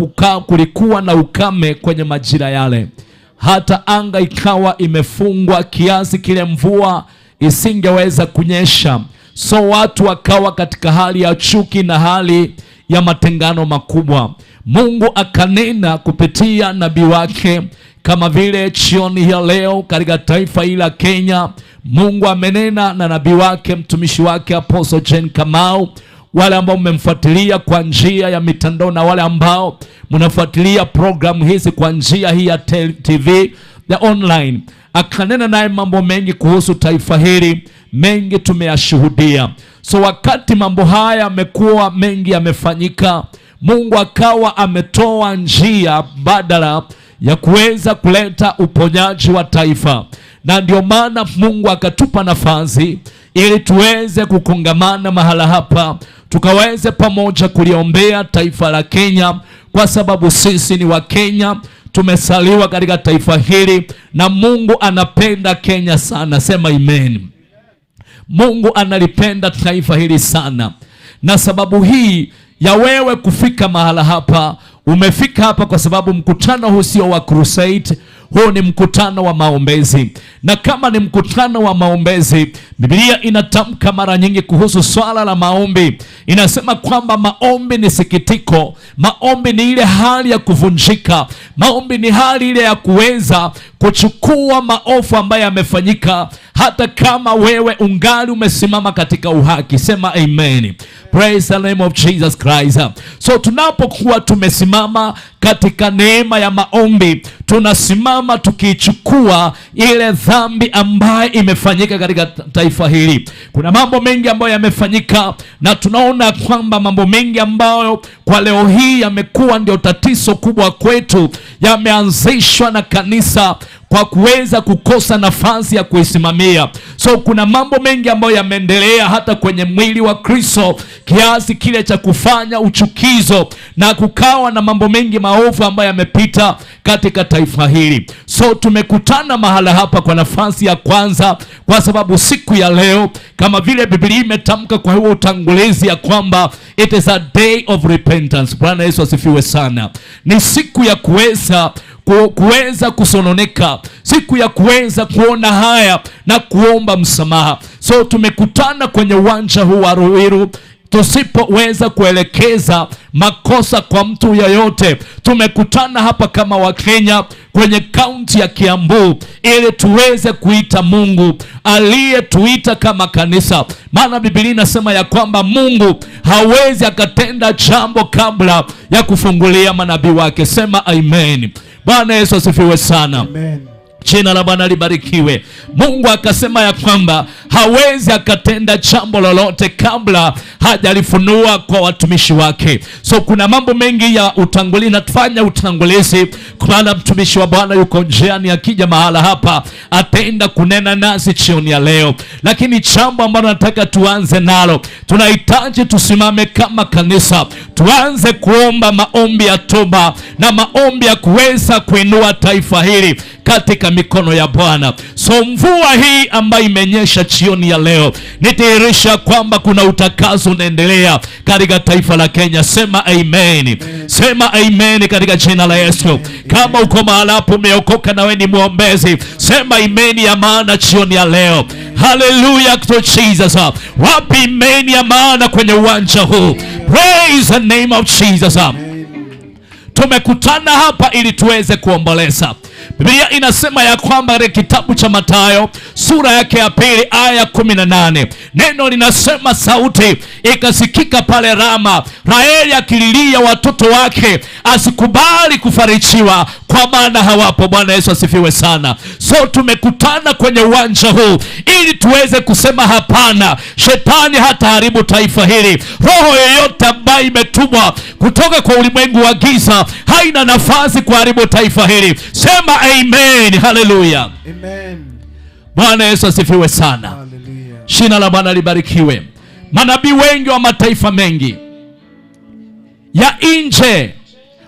kulikuwa na ukame kwenye majira yale, hata anga ikawa imefungwa kiasi kile mvua isingeweza kunyesha. So watu wakawa katika hali ya chuki na hali ya matengano makubwa. Mungu akanena kupitia nabii wake, kama vile jioni ya leo katika taifa hili la Kenya, Mungu amenena na nabii wake, mtumishi wake Apostle Jane Kamau. Wale ambao mmemfuatilia kwa njia ya mitandao na wale ambao mnafuatilia programu hizi kwa njia hii ya TV the online, akanena naye mambo mengi kuhusu taifa hili, mengi tumeyashuhudia. So wakati mambo haya yamekuwa mengi yamefanyika, Mungu akawa ametoa njia badala ya kuweza kuleta uponyaji wa taifa, na ndio maana Mungu akatupa nafasi ili tuweze kukongamana mahala hapa, tukaweze pamoja kuliombea taifa la Kenya, kwa sababu sisi ni wa Kenya, tumesaliwa katika taifa hili, na Mungu anapenda Kenya sana. Sema amen. Mungu analipenda taifa hili sana, na sababu hii ya wewe kufika mahala hapa, umefika hapa kwa sababu mkutano huu sio wa crusade, huu ni mkutano wa maombezi. Na kama ni mkutano wa maombezi, Biblia inatamka mara nyingi kuhusu swala la maombi. Inasema kwamba maombi ni sikitiko, maombi ni ile hali ya kuvunjika, maombi ni hali ile ya kuweza kuchukua maovu ambayo yamefanyika, hata kama wewe ungali umesimama katika uhaki. Sema amen. Praise the name of Jesus Christ. So tunapokuwa tumesimama katika neema ya maombi, tunasimama tukichukua ile dhambi ambayo imefanyika katika taifa hili. Kuna mambo mengi ambayo yamefanyika, na tunaona kwamba mambo mengi ambayo kwa leo hii yamekuwa ndio tatizo kubwa kwetu, yameanzishwa na kanisa kwa kuweza kukosa nafasi ya kuisimamia. So kuna mambo mengi ambayo yameendelea hata kwenye mwili wa Kristo, kiasi kile cha kufanya uchukizo, na kukawa na mambo mengi maovu ambayo yamepita katika taifa hili. So tumekutana mahala hapa kwa nafasi ya kwanza, kwa sababu siku ya leo, kama vile Biblia imetamka kwa huo utangulizi ya kwamba it is a day of repentance. Bwana Yesu asifiwe sana. Ni siku ya kuweza kusononeka, siku ya kuweza kuona haya na kuomba msamaha. So tumekutana kwenye uwanja huu wa Ruiru, tusipoweza kuelekeza makosa kwa mtu yeyote. Tumekutana hapa kama Wakenya kwenye kaunti ya Kiambu, ili tuweze kuita Mungu aliyetuita kama kanisa. Maana Biblia inasema ya kwamba Mungu hawezi akatenda jambo kabla ya kufungulia manabii wake. Sema amen. Bwana Yesu asifiwe sana. Amen. Jina la Bwana libarikiwe. Mungu akasema ya kwamba hawezi akatenda jambo lolote kabla hajalifunua kwa watumishi wake. So kuna mambo mengi ya utangulizi, natufanya utangulizi kwa maana mtumishi wa Bwana yuko njiani, akija mahala hapa ataenda kunena nasi jioni ya leo. Lakini jambo ambalo nataka tuanze nalo, tunahitaji tusimame kama kanisa, tuanze kuomba maombi ya toba na maombi ya kuweza kuinua taifa hili katika mikono ya Bwana. So mvua hii ambayo imenyesha jioni ya leo nitihirisha kwamba kuna utakaso unaendelea katika taifa la Kenya. Sema amen. Sema amen katika jina la Yesu. Kama uko mahali hapo umeokoka na wewe ni muombezi, sema amen ya maana jioni ya leo. Hallelujah to Jesus. Wapi amen ya maana kwenye uwanja huu? Praise the name of Jesus. Tumekutana hapa ili tuweze kuomboleza. Biblia inasema ya kwamba katika kitabu cha Mathayo sura yake ya 2 aya 18, neno linasema sauti ikasikika pale Rama, Raheli akililia watoto wake, asikubali kufarijiwa kwa maana hawapo. Bwana Yesu asifiwe sana. So tumekutana kwenye uwanja huu ili tuweze kusema hapana, shetani hataharibu taifa hili. Roho yoyote ambayo imetumwa kutoka kwa ulimwengu wa giza haina nafasi kuharibu taifa hili. Sema amen. Hallelujah. Amen. Bwana Yesu asifiwe sana. Hallelujah. Jina la Bwana libarikiwe. Manabii wengi wa mataifa mengi ya nje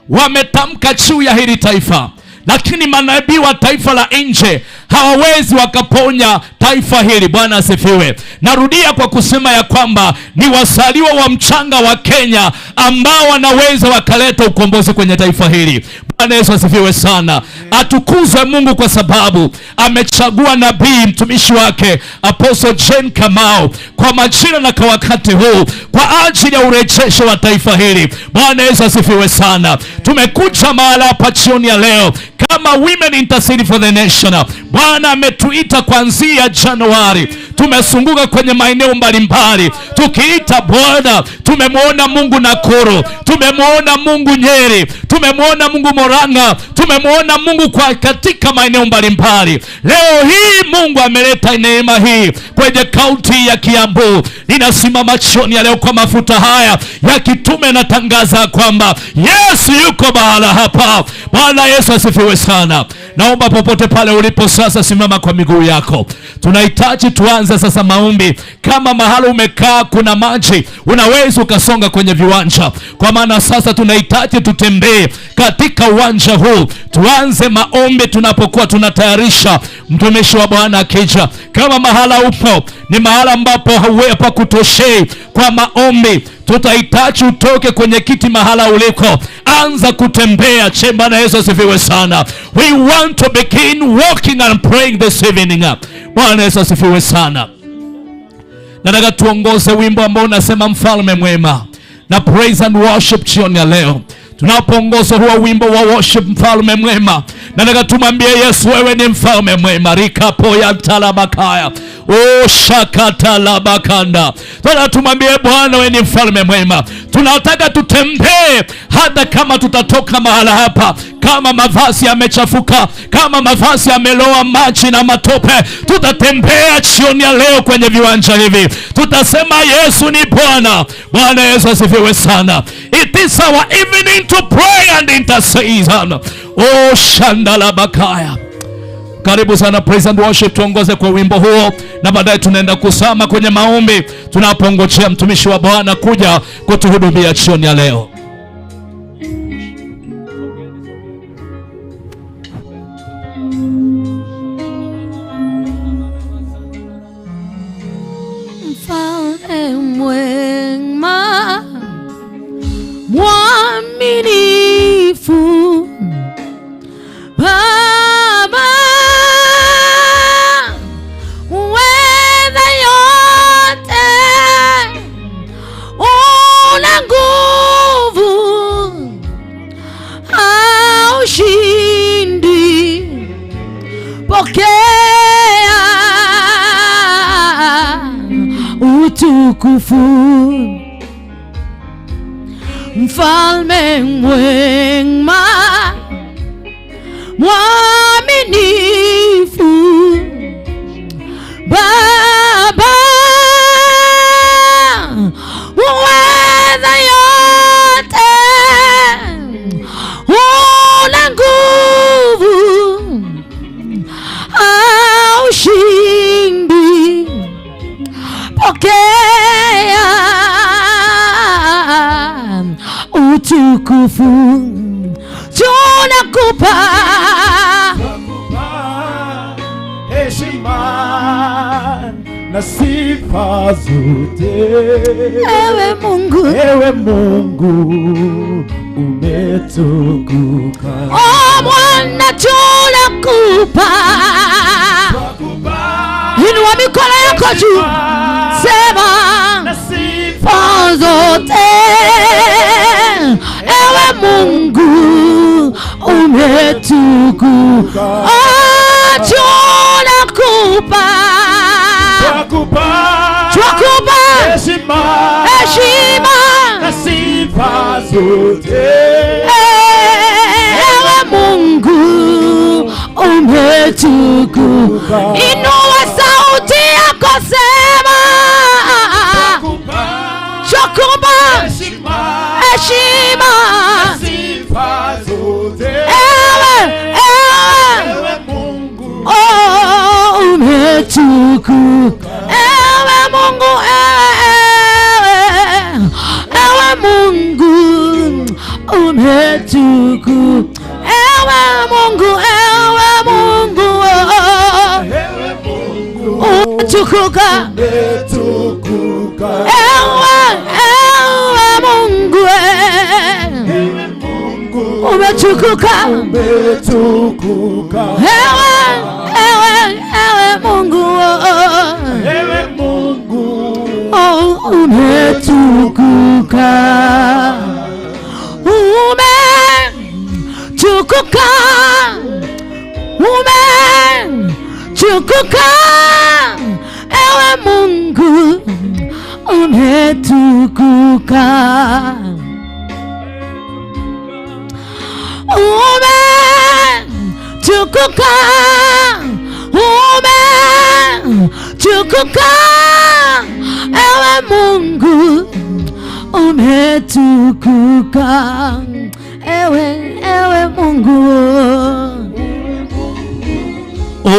wametamka juu ya hili taifa, lakini manabii wa taifa la nje hawawezi wakaponya taifa hili. Bwana asifiwe. Narudia kwa kusema ya kwamba ni wasaliwa wa mchanga wa Kenya ambao wanaweza wakaleta ukombozi kwenye taifa hili. Bwana Yesu asifiwe sana. Atukuzwe Mungu kwa sababu amechagua nabii mtumishi wake Apostle Jane Kamau kwa majira na kwa wakati huu kwa ajili ya urejesho wa taifa hili. Bwana Yesu asifiwe sana. Tumekuja mahali hapa jioni ya leo kama Women Intercede for the Nation. Bwana ametuita kuanzia Januari, tumesunguka kwenye maeneo mbalimbali tukiita Bwana. Tumemwona Mungu Nakuru, tumemwona Mungu Nyeri, tumemwona Mungu Murang'a, tumemwona Mungu kwa katika maeneo mbalimbali. Leo hii Mungu ameleta neema hii kwenye kaunti ya Kiambu. Ninasimama jioni ya leo kwa mafuta haya ya kitume, natangaza kwamba Yesu yuko mahala hapa. Bwana Yesu asifiwe sana. Naomba popote pale ulipo sasa simama kwa miguu yako. Tunahitaji tuanze sasa maombi. Kama mahali umekaa kuna maji, unaweza ukasonga kwenye viwanja, kwa maana sasa tunahitaji tutembee katika uwanja huu. Tuanze maombi tunapokuwa tunatayarisha mtumishi wa Bwana akija. Kama mahala upo ni mahala ambapo hauwepa kutoshei kwa maombi, tutahitaji utoke kwenye kiti mahala uliko, anza kutembea. Chemba na Yesu asifiwe sana. We want to begin walking and praying this evening. Bwana Yesu asifiwe sana. Nataka tuongoze wimbo ambao unasema mfalme mwema, na praise and worship jioni ya leo. Tunapoongoza huo wimbo wa worship mfalme mwema, nataka tumwambie Yesu wewe ni mfalme mwema. Rikapo ya talabakaya o shakata labakanda. Tunataka tumwambie Bwana wewe ni mfalme mwema. Tunataka tutembee hata kama tutatoka mahala hapa kama mavazi yamechafuka, kama mavazi yameloa maji na matope, tutatembea jioni ya leo kwenye viwanja hivi, tutasema Yesu ni Bwana. Bwana Yesu asifiwe sana. It is our evening to pray and intercede. Oh shandala bakaya. Karibu sana praise and worship, tuongoze kwa wimbo huo na baadaye tunaenda kusama kwenye maombi tunapongojea mtumishi wa Bwana kuja kutuhudumia jioni ya leo. Mfalme mwema, mwaminifu, Baba uweza yote, una nguvu, haushindi, pokea utukufu. Mfalme mwema, mwaminifu, utukufu tunakupa, heshima na sifa zote. ewe Mungu, Ewe Mungu umetukuka. oh Bwana tunakupa. Inua mikono yako juu, sema sifa zote. Ewe Mungu umetukuka, oh tunakupa, twakupa heshima na sifa zote. ewe Mungu umetukuka. Inua sauti yako, sema twakupa heshima ewe Mungu, oh umetukuka. Ewe Mungu, ewe Mungu umetukuka. Ewe Mungu, umetukuka. Ewe Mungu umetukuka. Ewe Mungu umetukuka. Umetukuka. Ewe Mungu umetukuka. Umetukuka. Umetukuka. Ewe Mungu umetukuka. Ewe Mungu.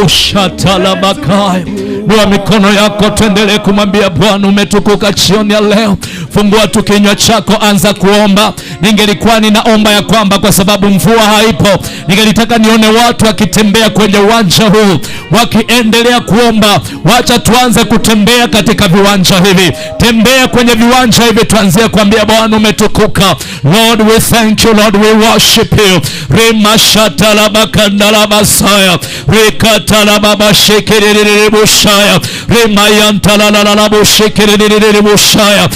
Ushatalabakaya. Nua mikono yako, tuendelee kumwambia Bwana umetukuka jioni ya leo. Fungua tu kinywa chako, anza kuomba. Ningelikuwa ninaomba ya kwamba kwa sababu mvua haipo, ningelitaka nione watu wakitembea kwenye uwanja huu wakiendelea kuomba. Wacha tuanze kutembea katika viwanja hivi. Tembea kwenye viwanja hivi, tuanzie kuambia Bwana umetukuka. Lord we thank you, Lord we worship you. Rimashatalabakandalabasaya rikatalababashekererereboshaya rimayantalalalaboshekeririreboshaya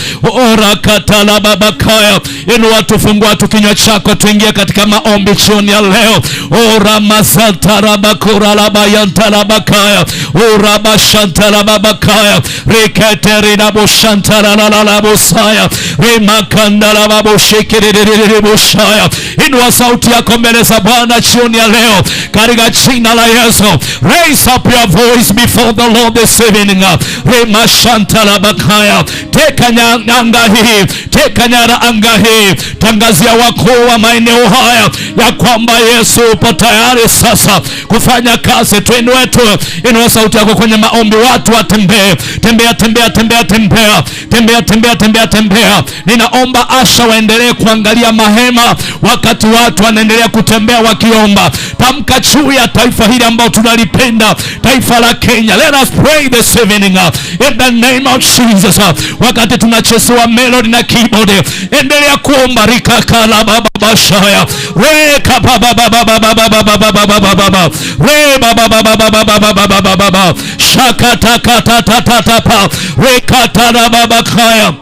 orakatalababakaya. Inua tufungua tu kinywa chako, tuingie katika maombi jioni ya leo. Oramasatarabakuralabayantalabakaya orabashantalababakaya riketerinaboshantalalalabosaya rimakandalababoshekererereboshaya. Inua sauti yako mbele za Bwana jioni ya leo katika jina la Yesu. Raise up your voice before the Lord this evening. Rimashantalabakaya. Teka anga hii, teka nyara anga hii. Tangazia wakuu wa maeneo haya ya kwamba Yesu upo tayari sasa kufanya kazi. Tuinue tu, inua sauti yako kwenye maombi. Watu watembee, tembea tembea tembea tembea tembea tembea tembea tembea. Ninaomba Asha waendelee kuangalia mahema wakati watu wanaendelea kutembea wakiomba. Tamka juu ya taifa hili ambao tunalipenda, taifa la Kenya. Let us pray this evening in the name of Jesus. Wakati tunachezwa melody na keyboard, endelea kuomba. Rikakala baba bashaya reka baba baba baba baba baba baba re baba baba baba baba baba shakata kata tata tapa rekata baba kaya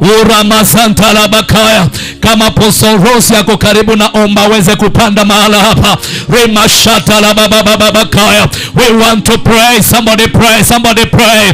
Uramazantalabakaya. Kama Apostle Rose yako karibu, na omba aweze kupanda mahala hapa. Remashatalabababakaya. We want to pray. Somebody pray. Somebody pray.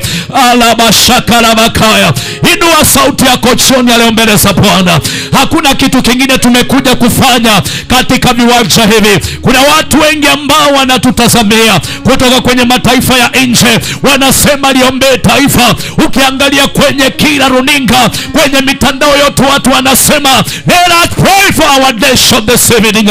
Alabashakalabakaya. Inua sauti yako jioni ya leo mbele za Bwana. Hakuna kitu kingine tumekuja kufanya katika viwanja hivi. Kuna watu wengi ambao wanatutazamia kutoka kwenye mataifa ya nje, wanasema liombee taifa. Ukiangalia kwenye kila runinga kwenye mitandao yote watu wanasema let us pray for our nation this evening.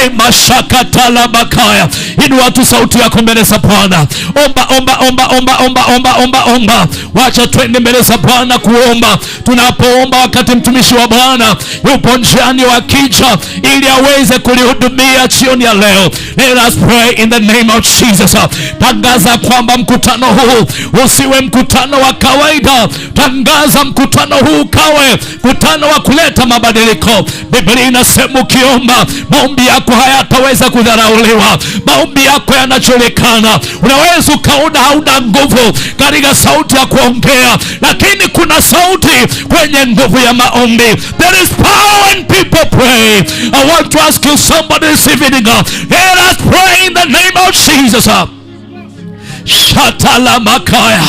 Remashakatala bakaya. Inua tu sauti yako mbele za Bwana. Omba, omba, omba, omba, omba, omba, omba, omba. Wacha twende mbele za Bwana kuomba. Tunapoomba wakati mtumishi wa Bwana yupo njiani wakija ili aweze kulihudumia jioni ya leo. Let us pray in the name of Jesus. Tangaza kwamba mkutano huu usiwe mkutano wa kawaida. Tangaza mkutano huu kawe mkutano wa kuleta mabadiliko. Biblia inasema ukiomba maombi yako hayataweza kudharauliwa. Maombi yako yanajulikana. Unaweza ukaona hauna nguvu katika sauti ya kuongea, lakini kuna sauti kwenye nguvu ya maombi. There is power when people pray. I want to ask you somebody this evening. Let us pray in the name of Jesus. Shatala makaya.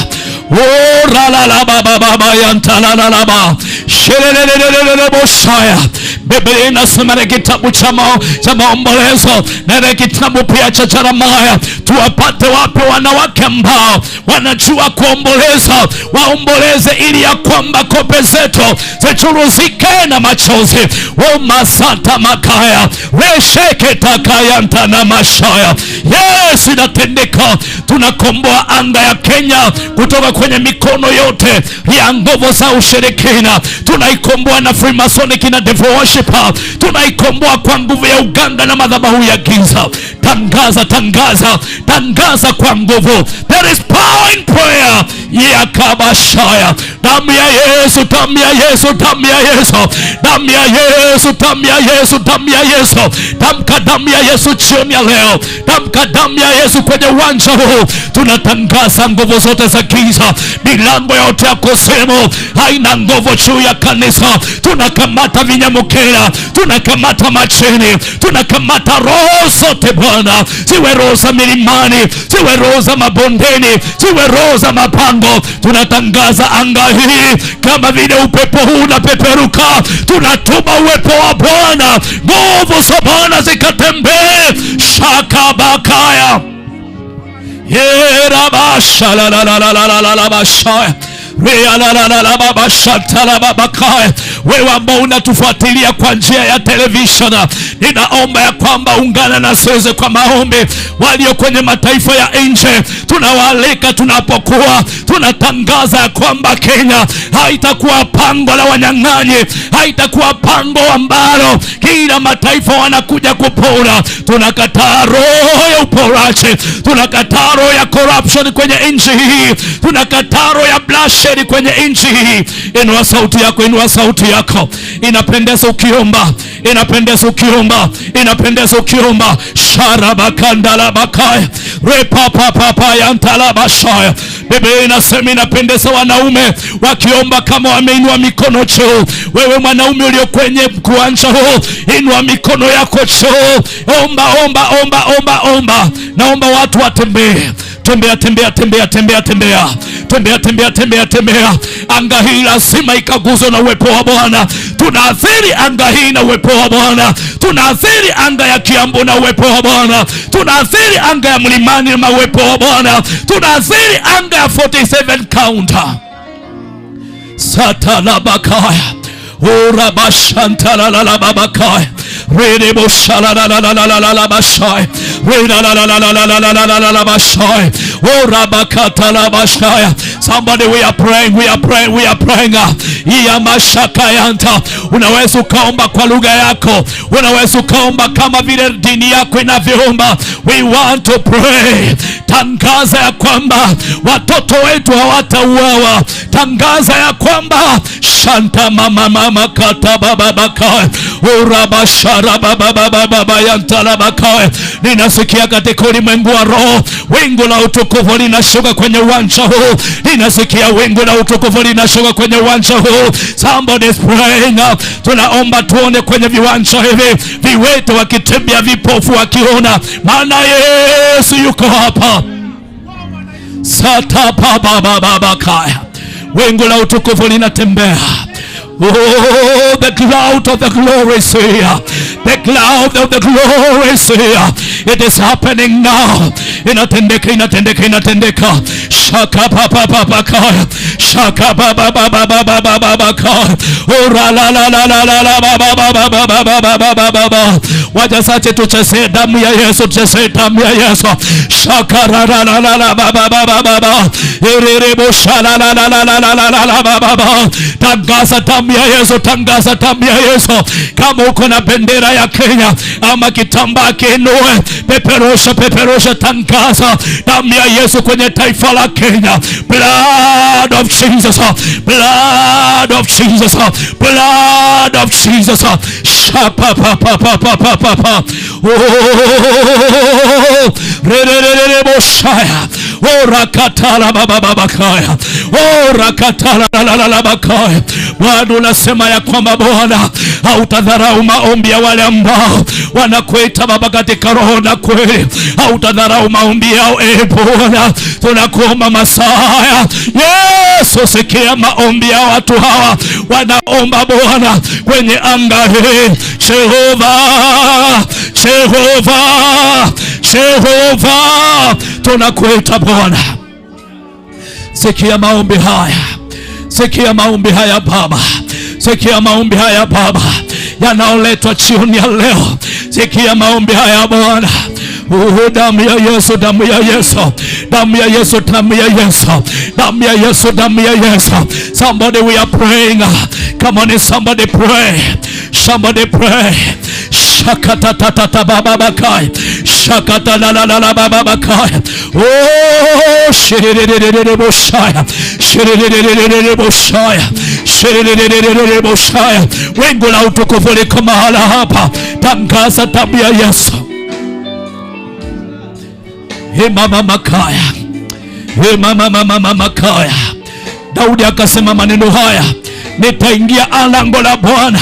Oh rala baba baba yantala la ba. Shelelelelelele bosaya. Biblia inasema na kitabu cha maombolezo na kitabu pia cha Yeremia, tuwapate wapi wanawake ambao wanajua kuomboleza, waomboleze ili ya kwamba kope zetu zichuruzike na machozi. O masata makaya resheke takaya ntana mashaya. Yes, inatendeka. Tunakomboa anga ya Kenya kutoka kwenye mikono yote ya nguvu za ushirikina. Tunaikomboa na Freemasonic na devil worship. Tunaikomboa kwa nguvu ya uganga na madhabahu ya giza. Tangaza, tangaza, tangaza kwa nguvu. There is power in prayer. Yakabashaya. Damu ya Yesu, damu ya Yesu, damu ya Yesu, damu ya Yesu, damu ya Yesu, damu ya Yesu. Tamka damu ya Yesu jioni ya leo. Tamka damu ya Yesu kwenye uwanja huu. Tunatangaza nguvu zote za giza. Milango yote ya kuzimu haina nguvu juu ya kanisa. Tunakamata vinyamukera, tunakamata machini, tunakamata roho zote Bwana. Ziwe roho za milimani, ziwe roho za mabondeni, ziwe roho za mapango. Tunatangaza anga hii kama vile upepo huu unapeperuka. Tunatuma uwepo wa Bwana, nguvu za Bwana zikatembee. Shakabakaya yerabasha la la la la la la la basha. Wewe ambao unatufuatilia kwa njia ya television, ninaomba ya kwamba ungana na sisi kwa maombi. Walio kwenye mataifa ya nje tunawaalika, tunapokuwa tunatangaza ya kwamba Kenya haitakuwa pango la wanyang'anyi, haitakuwa pango ambalo kila mataifa wanakuja kupora. Tunakataa roho ya uporaji, tunakataa roho ya corruption kwenye nchi hii, tunakataa roho ya bloodshed kwenye nchi hii. Inua sauti yako, inua sauti yako. Inapendeza ukiomba, inapendeza ukiomba, inapendeza ukiomba. Sharabakandala bakaya repapapapa yantalabashaya. Biblia inasema inapendeza wanaume wakiomba kama wameinua mikono juu. Wewe mwanaume ulio kwenye kuanza huu, inua mikono yako juu. Omba, omba, omba, omba, omba. Naomba watu watembee. Tembea, tembea, tembea, tembea, tembea. Tembea, tembea, tembea, tembea. Anga hii lazima ikaguzwe na uwepo wa Bwana. Tunaathiri anga hii na uwepo wa Bwana. Tunaathiri anga ya Kiambu na uwepo wa Bwana. Tunaathiri anga ya Mlimani na uwepo wa Bwana. Tunaathiri anga ya 47 counter. Satalabakaya. Ora bashantala la la babakaya. Rede boshala la la la la la la bashaya. Reda la la la la la la la la la la bashaya. Ora bakata la bashaya. Somebody, we are praying, we are praying, we are praying. Iya mashaka yanta. Unaweza ukaomba kwa lugha yako. Unaweza ukaomba kama vile dini yako inavyoomba. We want to pray. Tangaza ya kwamba watoto wetu hawatauawa. Tangaza ya kwamba shanta mama mama kata baba baka urabashara baba baba baba yantala baka. Ninasikia katika ulimwengu wa roho wingu la utukufu linashuka kwenye uwanja huu. Ninasikia wingu la utukufu linashuka kwenye uwanja huu. Somebody is praying. Tunaomba tuone kwenye viwanja hivi viwete wakitembea, vipofu wakiona, maana Yesu yuko hapa. Sata baba baba bakaya. Wingu la utukufu linatembea. Oh, the cloud of the glory is here. The cloud of the glory is here. It is happening now. Inatendeka, inatendeka, inatendeka. Shaka papa papa kaya. shaka baba baba baba baba ka ora la la la la la la baba baba baba baba baba. Wajasache tucheze damu ya Yesu, tucheze damu ya Yesu. Shaka la la la la la baba baba baba ererebo shala la la la la la la la baba. Tangaza damu ya Yesu, tangaza damu ya Yesu. Kama uko na bendera ya Kenya ama kitambaa kiinue, peperusha peperusha, tangaza damu ya Yesu kwenye taifa la Kenya. Blood of Jesus, blood of Jesus, blood of Jesus. Shapa pa pa pa pa pa pa pa. Oh, re re re re boshaya. Oh, rakatala baba baba kaya. Oh, rakatala la la la bakaya. Bwana unasema ya kwamba Bwana hautadharau maombi ya wale ambao wanakuita Baba katika roho na kweli. Hautadharau maombi yao Bwana. Tunakuomba masaa Yesu, sikia maombi ya watu hawa wanaomba Bwana kwenye anga hii. Jehova, Jehova, Jehova, tunakuita Bwana. Sikia maombi haya, sikia maombi haya Baba, sikia maombi haya Baba yanaoletwa jioni ya leo. Sikia maombi haya Bwana. Damu ya Yesu, damu ya Yesu, damu ya Yesu, damu ya Yesu, damu ya Yesu, damu ya Yesu. Somebody, we are praying. Come on, somebody pray. Somebody pray. Shakata tata baba bakai. Shakata la la la la baba bakai. Oh, shirerererere boshaya. Shirerererere boshaya. Shirerererere boshaya. Wingu la utukufu liko mahala hapa. Tangaza damu ya Yesu. Mama makaya. Mama makaya. Daudi akasema maneno haya, nitaingia lango la Bwana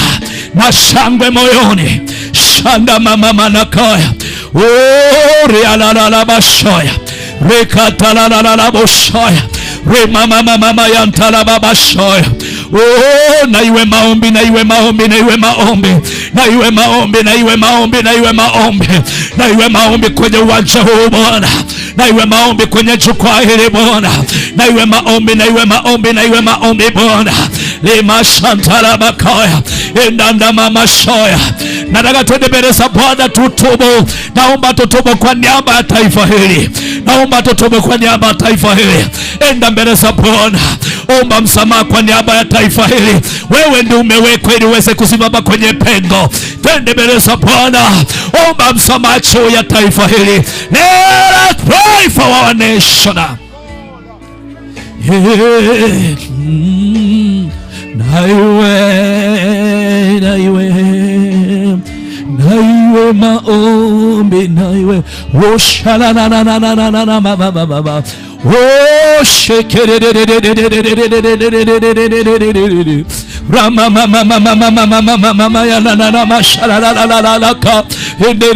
na shangwe moyoni. Shanda mama manakaya. Oh, ria la la la bashaya. Rekata la la la la boshaya. Re mama mama yantala baba shaya. Oh, na iwe maombi, na iwe maombi, na iwe maombi, na iwe maombi, na iwe maombi, na iwe maombi, na iwe maombi kwenye uwanja huu Bwana, na iwe maombi kwenye jukwaa hili Bwana, na iwe maombi, na iwe maombi, na iwe maombi Bwana. Lima shantala bakaya endanda mama shoya. Nataka tuende mbele za Bwana tutubu. Naomba tutubu kwa niaba ya taifa hili, naomba tutubu kwa niaba ya taifa hili. Enda mbele za Bwana, omba msamaha kwa niaba ya taifa hili. Wewe ndio umewekwa ili uweze kusimama kwenye pengo. Twende mbele za Bwana, omba msamaha juu ya taifa hili. Let us pray for our nation. Naiwe maombi, naiwe oshala na na na na na na na baba baba. Oh, shekere Rama mama mama mama mama mama ya na na na mashala la la la la ka ende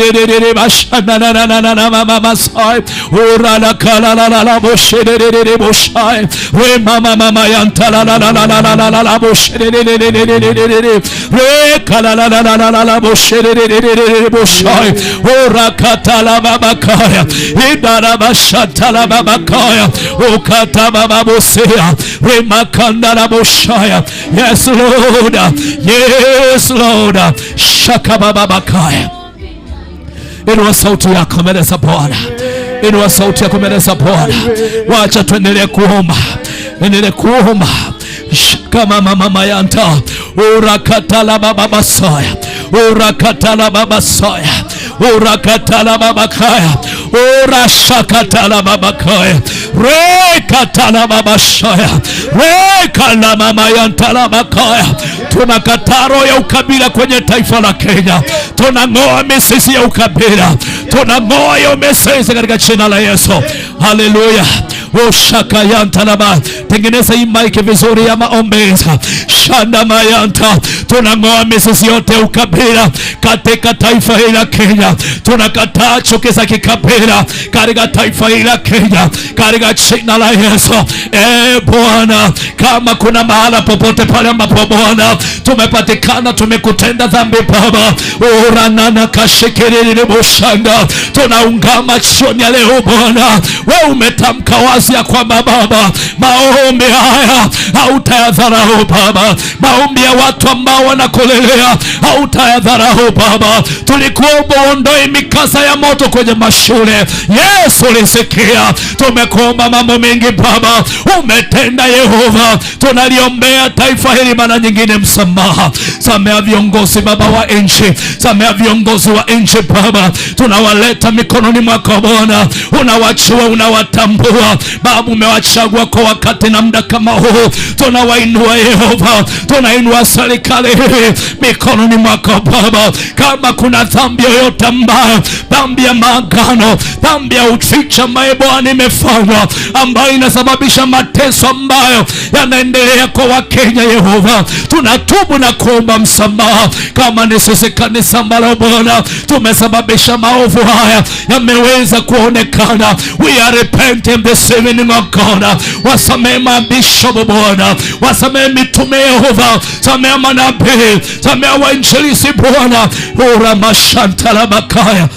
bashana na na na na na mama masai ora la kala la la la boshere boshai we mama mama ya ntala la la la la la la la boshere re kala la la la la la boshere boshai ora katala baba kaya idara bashatala baba kaya ukata baba bosea re makanda la boshaya. Yes Lord, yes Lord. Shaka baba bakaya. Inua sauti yako mbele za Bwana, inua sauti yako mbele za Bwana. Wacha tuendelee kuomba, endelee kuomba. Shaka mama mama yanta urakatala baba basaya, urakatala baba saya, urakatala baba kaya, urashakatala baba kaya, rekatala baba saya, rekala mama yantala bakaya. Tunakataa roho ya ukabila kwenye taifa la Kenya. Tunang'oa mizizi ya ukabila, tunang'oa hiyo mizizi katika jina la Yesu. Haleluya. Shaka yanta laba. Tengeneza hii mic vizuri ya maombezi. Shanda mayanta. Tunang'oa mizizi yote ya ukabila katika taifa hili la Kenya. Tunakataa chuki za kikabila katika taifa hili la Kenya, katika jina la Yesu. Bwana, kama kuna mahala popote pale ambapo Bwana tumepatikana tumekutenda dhambi Baba, uranana kashikirili boshanga, tunaungama jioni ya leo Bwana. Wewe umetamka wazi ya kwamba Baba, maombi haya hautayadharau Baba. Maombi ya watu ambao wanakulelea hautayadharau Baba. Tulikuomba uondoe mikasa ya moto kwenye mashule, Yesu ulisikia. Tumekuomba mambo mengi Baba, umetenda Yehova. Tunaliombea taifa hili mara nyingine msamaha. Samea viongozi Baba wa nchi, samea viongozi wa nchi Baba, tunawaleta mikononi mwako Bwana. Unawachua, unawatambua Baba, umewachagua kwa wakati na muda kama huu. Tunawainua Yehova, tunainua serikali hii mikononi mwako Baba. Kama kuna dhambi yoyote mbaya, dhambi ya maagano, dhambi ya uchicha ambayo Bwana imefanywa, ambayo inasababisha mateso ambayo yanaendelea kwa Wakenya Yehova, tunatubu na kuomba msamaha. Kama ni sisi kanisa ambalo Bwana tumesababisha maovu haya yameweza kuonekana, we are repenting this evening of God. Wasamehe mabishop Bwana, wasamehe mitume Yehova, samehe manabii, samehe wainjilisti Bwana. Ura mashantala bakaya.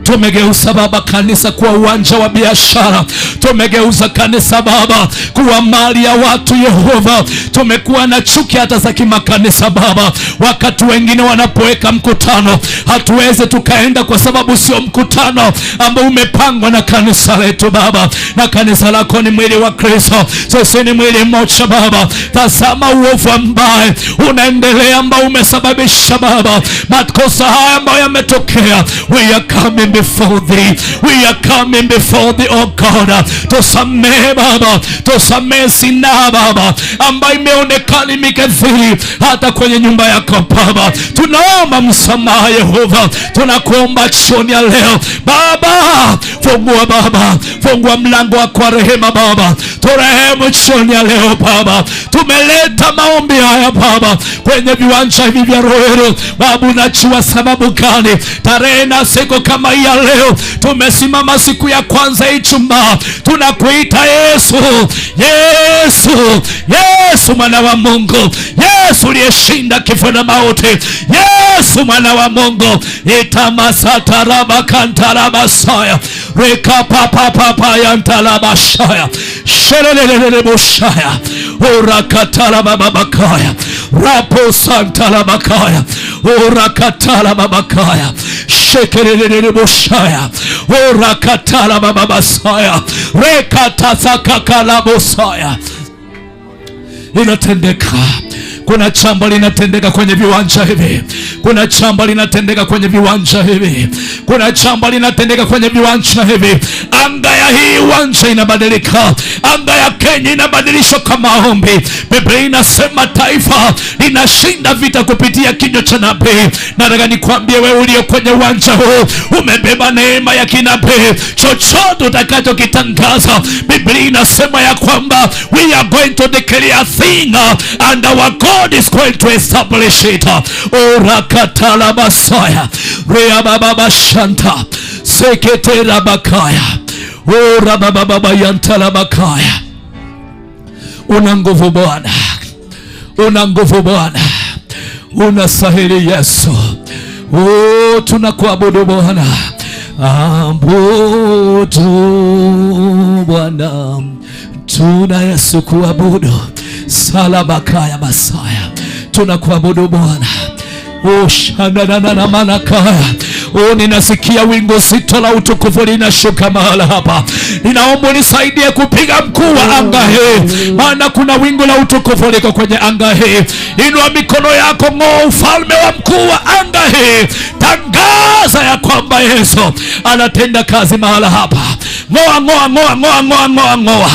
Tumegeuza Baba kanisa kuwa uwanja wa biashara. Tumegeuza kanisa Baba kuwa mali ya watu Yehova. Tumekuwa na chuki hata za kimakanisa Baba. Wakati wengine wanapoweka mkutano, hatuwezi tukaenda kwa sababu sio mkutano ambao umepangwa na kanisa letu Baba. Na kanisa lako ni mwili wa Kristo, sisi ni mwili mmoja Baba. Tazama uovu ambaye unaendelea, ambao umesababisha Baba makosa haya ambayo yametokea. We are coming before thee, we are coming before thee, oh God. Tusamehe Baba, tusamehe sina Baba ambayo imeonekana imekithiri hata kwenye nyumba yako Baba. Tunaomba msamaha Yehova, tunakuomba jioni ya leo Baba, fungua Baba, fungua mlango wako wa rehema Baba, turehemu jioni ya leo Baba. Tumeleta maombi haya Baba kwenye viwanja hivi vya Rohero Baba. Unajua sababu gani tarehe na siku kama hii ya leo tumesimama siku ya kwanza Ijumaa. Tunakuita Yesu, Yesu, Yesu mwana wa Mungu, Yesu uliyeshinda kifo na mauti, Yesu mwana wa Mungu. Itamasatarabakantarabasaya reka papa papa yantalabashaya shelelelele boshaya urakatarababakaya rapo santalabakaya urakatarababakaya shekelelele boshaya urakatarababasaya rekatasakakalabosaya. Inatendeka. Kuna jambo linatendeka kwenye viwanja hivi. Kuna jambo linatendeka kwenye viwanja hivi. Kuna jambo linatendeka kwenye viwanja hivi. Anga ya hii uwanja inabadilika. Anga ya Kenya inabadilishwa kama maombi. Biblia inasema taifa linashinda vita kupitia kinywa cha nabii. Nataka nikwambie wewe ulio kwenye uwanja huu, umebeba neema ya kinabii. Chochote utakachokitangaza, Biblia inasema ya kwamba we are going to declare a thing and our God is going to establish it. Urakatala basaya rea baba bashanta seketera bakaya ora baba baba yantala bakaya. Una nguvu Bwana, una nguvu Bwana, unastahili Yesu. Tunakuabudu Bwana, abudu Bwana, tuna Yesu kuabudu. Salabakaya basaya, tunakuabudu Bwana. Shanana manakaya. Ninasikia wingu zito la utukufu linashuka mahala hapa. Ninaomba nisaidie kupiga mkuu wa anga hii, maana kuna wingu la utukufu liko kwenye anga hii. Inua mikono yako, ng'oa ufalme wa mkuu wa anga hii. Tangaza ya kwamba Yesu anatenda kazi mahala hapa. Ng'oa, ng'oa, ng'oa, ng'oa, ng'oa, ng'oa, ng'oa.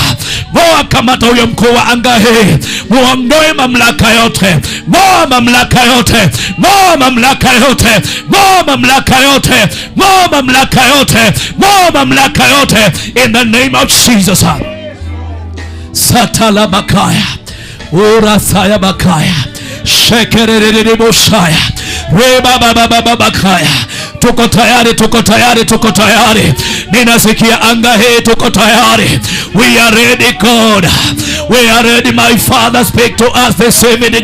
Ng'oa kamata huyo mkuu wa anga hii. Muondoe mamlaka yote. Ng'oa mamlaka yote. Ng'oa mamlaka yote. Ng'oa mamlaka yote. Ng'oa mamlaka yote. Ng'oa mamlaka yote. In the name of Jesus. Satala bakaya. Urasaya bakaya. Shekerere boshaya. Reba baba baba bakaya. Tuko tayari, tuko tayari, tuko tayari. Ninasikia anga hii, tuko tayari. We are ready God. We are ready my Father, speak to us this evening.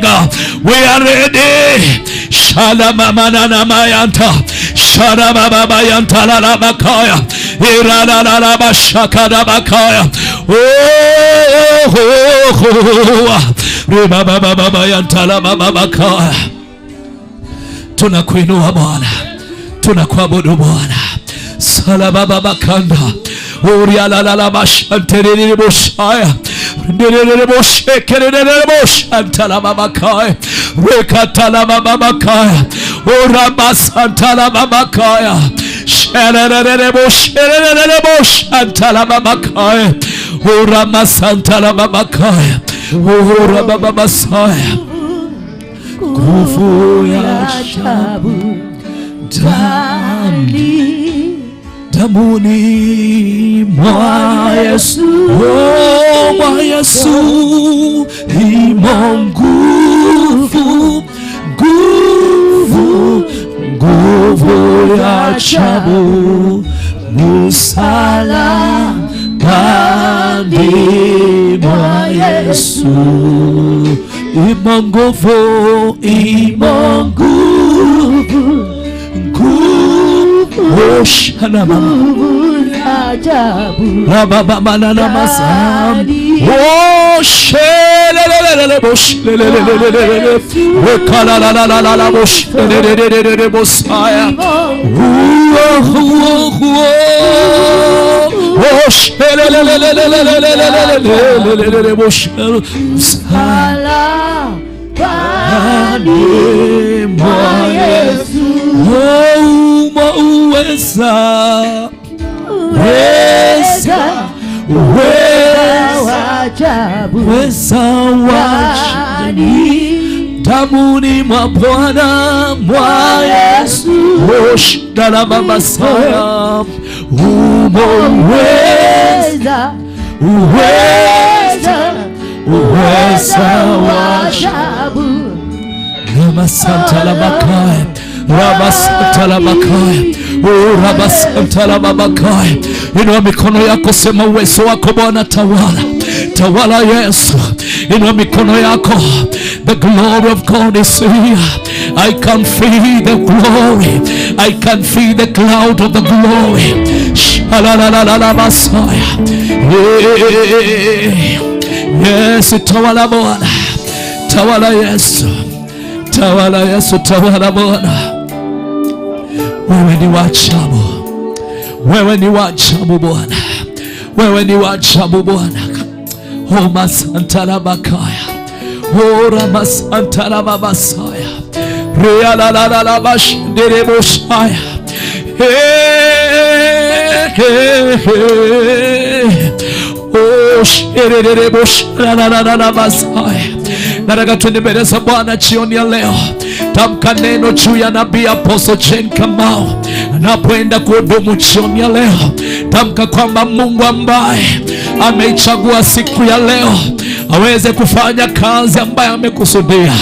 We are ready. Shalama manana mayanta. Shalama baba yanta la bakaya. Irana la bashaka la bakaya. Tunakuinua Bwana, tunakuabudu Bwana. Salababa bakanda Uria la la la bashanterere boshaya nderere boshekerere boshantala babakaya rekatala babakaya ora basantala babakaya sherere boshantala babakaya ora masantala babakaya ora babasaya nguvu ya ajabu damuni mwa Yesu, oh mwa Yesu, imo nguvu, nguvu, nguvu ya ajabu, msalabani mwa Yesu, imo nguvu, imo nguvu, Oshana mama Raba mama na masam Oshelelelele boshelelelele Rekala la la la la la boshelelelele bosaya Oshelelelele boshelelele Bani mwa Yesu, uweza, weza, weza wajani, damuni mwa Bwana mwa Yesu, oshdala mamasaya, umoweza, uweza, uweza wajabu Rama Santa la Bakaya Rama Santa la Bakaya Rama Santa la Bakaya. Inua mikono yako, sema uwezo wako Bwana tawala. Tawala Yesu. Inua mikono yako. The glory of God is here. I can feel the glory. I can feel the cloud of the glory. Shalalala Messiah. Yes, tawala Bwana. Tawala Yesu. Tawala Yesu, tawala Bwana. Wewe ni wa ajabu. Wewe ni wa ajabu Bwana. Wewe ni wa ajabu Bwana. Oh masanta la bakaya. Oh ramasanta la babasaya. Rea la la la la bashindere boshaya. Oh sherere boshaya la la la la basaya. Nataka tuende mbele za Bwana jioni ya leo. Tamka neno juu ya nabii Apostle Jane Kamau anapoenda kuhudumu jioni ya leo. Tamka kwamba Mungu ambaye ameichagua siku ya leo aweze kufanya kazi ambayo amekusudia.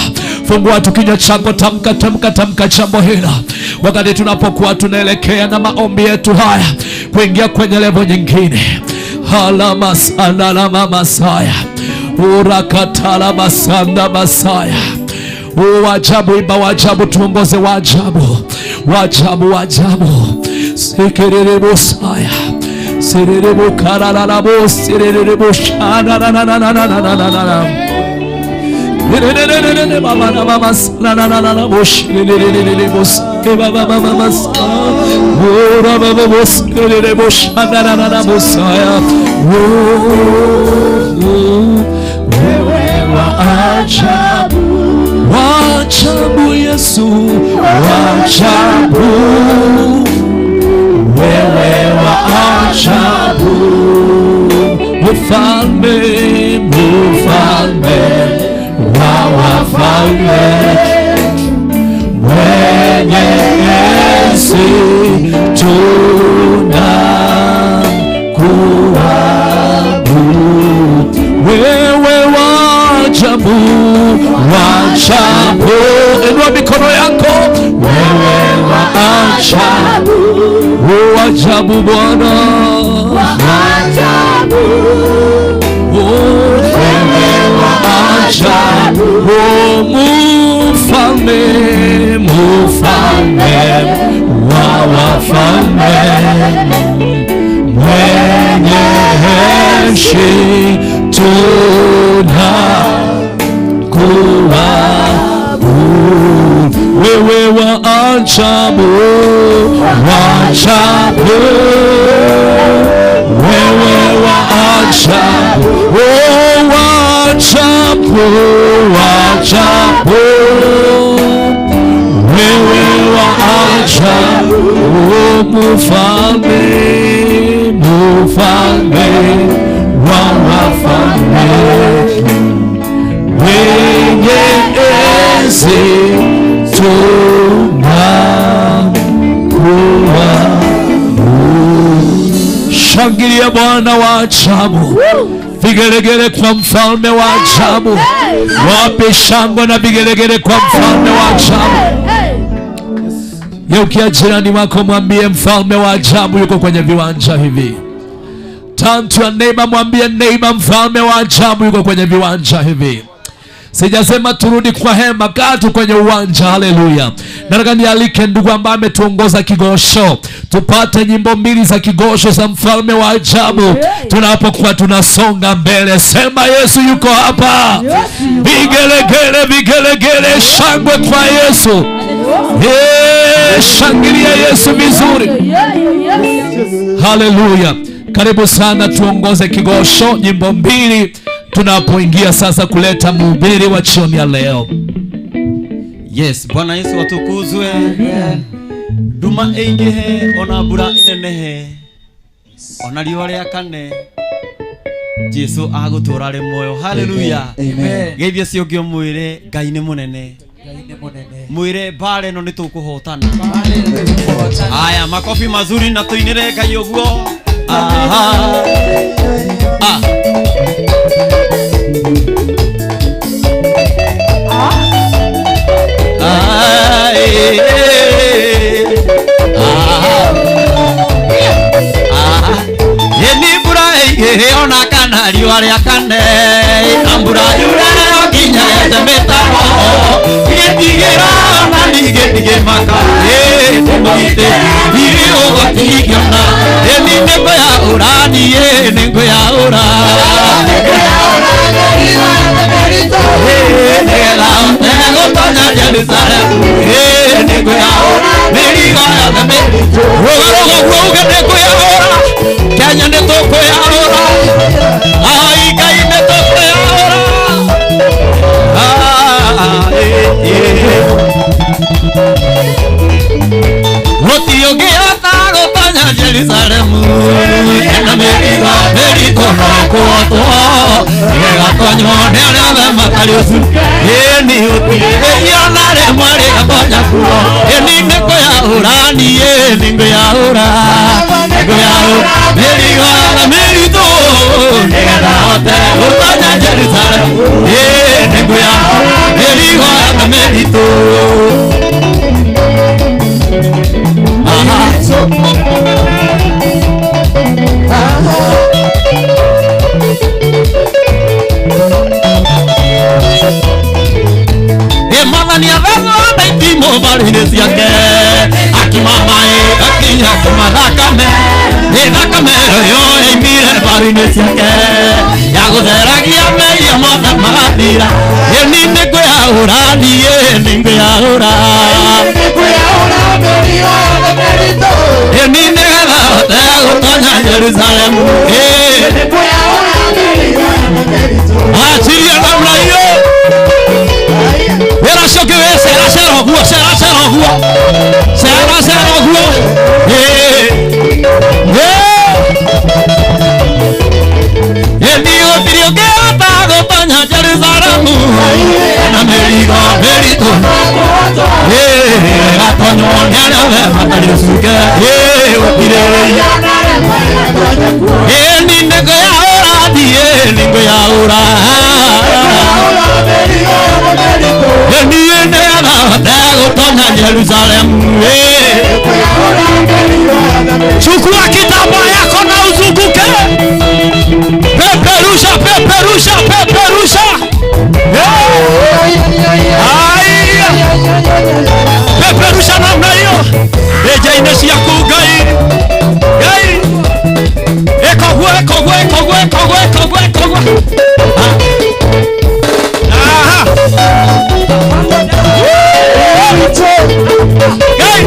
Fungua tu kinywa chako, tamka jambo hilo wakati tunapokuwa tunaelekea na maombi yetu haya kuingia kwenye level nyingine. Halama sana mama saya urakatala masanda masaya. Wajabu, iba wajabu, tuongoze wajabu, wajabu, wajabu. Sikiriribu saya, siriribu karalalabu, siriribu shana na na na na na na na na na. Niririririri mama na mama na na na na na bush, niririririribu baba mama mama sa. Ora baba bus, niriribu shana na na na busaya. Wewe wa ajabu, wajabu Yesu, wajabu. Wewe wa ajabu, mfalme, mfalme wa wafalme, mwenye enzi tunakuabudu. Wewe wajabu, wajabu. Inua mikono yako. Wewe wajabu, wajabu Bwana, wajabu. Wewe wajabu, mfalme, mfalme wa wafalme, mwenye enzi ajabu, wa ajabu, wewe wa ajabu, oh wa ajabu, wa ajabu, wewe wa ajabu, oh mfalme, mfalme wa wafalme, wenye enzi shangilia Bwana wa ajabu, vigelegele kwa mfalme wa ajabu, wape shangwe na vigelegele kwa mfalme wa ajabu. Geukia jirani wako mwambie mfalme wa ajabu yuko kwenye viwanja hivi. Turn to your neighbor, mwambie neighbor, mfalme wa ajabu yuko kwenye viwanja hivi. Sijasema turudi kwa hema, kaa tu kwenye uwanja. Haleluya. Nataka nialike ndugu ambaye ametuongoza kigosho, tupate nyimbo mbili za kigosho za mfalme wa ajabu tunapokuwa tunasonga mbele. Sema Yesu yuko hapa. Vigelegele, vigelegele, shangwe kwa Yesu. Shangilia Yesu vizuri. Haleluya. Karibu sana, tuongoze kigosho nyimbo mbili tunapoingia sasa kuleta mhubiri wa jioni ya leo. Yes, Bwana Yesu atukuzwe. Duma eingehe ona mbura inenehe ona riũa rĩakane, Jesu agũtũra rĩ muoyo. Haleluya. Geithia cio ngĩo mwĩre Ngai nĩ mũnene, mwĩre mbara ĩno nĩ tũkũhotana. Aya, makofi mazuri na tuinĩre Ngai ũguo. Ona kana riũa rĩakane, ambura yure nginya yetemetaro, gĩtigĩra na nĩgĩtigĩmaka, tũmũgite iriũgũtigiona, ĩni nĩngũyaũra, niĩ nĩngũyaũra, nĩgetha hote gũtonya Jerusalemu, nĩngũyaũra mĩrigo yothe mĩritũ, rũgarũgo guo uge nĩngũyaũra, Kenya nĩtũkwĩyaũra, Ngai nĩtũkwĩyaũra. Gũtirĩ ũngĩhota gũtonya Jerusalemu, ena mĩrigo mĩritũ no kũhotwo, ĩgatonywo nĩ arĩa othe matarĩ ũcuke, ĩni gũtirĩ ona rĩmwe rĩgatonya kuo, ĩni nĩngũyaũra, niĩ nĩngũyaũra, nĩngũyaũra mĩrigo yothe mĩritũ, nĩgetha hote gũtonya Jerusalemu, nĩngũyaũra mĩrigo yothe mĩritũ. Mwathani athethwo ithimo mbarĩ-inĩ ciake, akimamaĩ akinya kũmathakame, thakame ĩyo yaumire mbarĩ-inĩ ciake, ya gũtheragia mehia mothe magathira, ĩni nĩngũyaũra, niĩ nĩngũyaũra, ĩni nĩgetha hote gũtonya Jerusalemu, aciria namna hiyo. Era só que vê, será rogua, será rogua, será rogua. Dio pidió que atago paña Jerusalemu, na merigo merito, atoño nyana ve matari suke, opire, ningo ya ora, ningo ya ora. Niende atago paña Jerusalemu, chukua kitambaa yako na uzunguke. Peperusha, peperusha, peperusha. Peperusha namna hiyo. Eja inesia kugai. Gai. Ekogwe, ekogwe, ekogwe, ekogwe, ekogwe, ekogwe. Aha. Gai.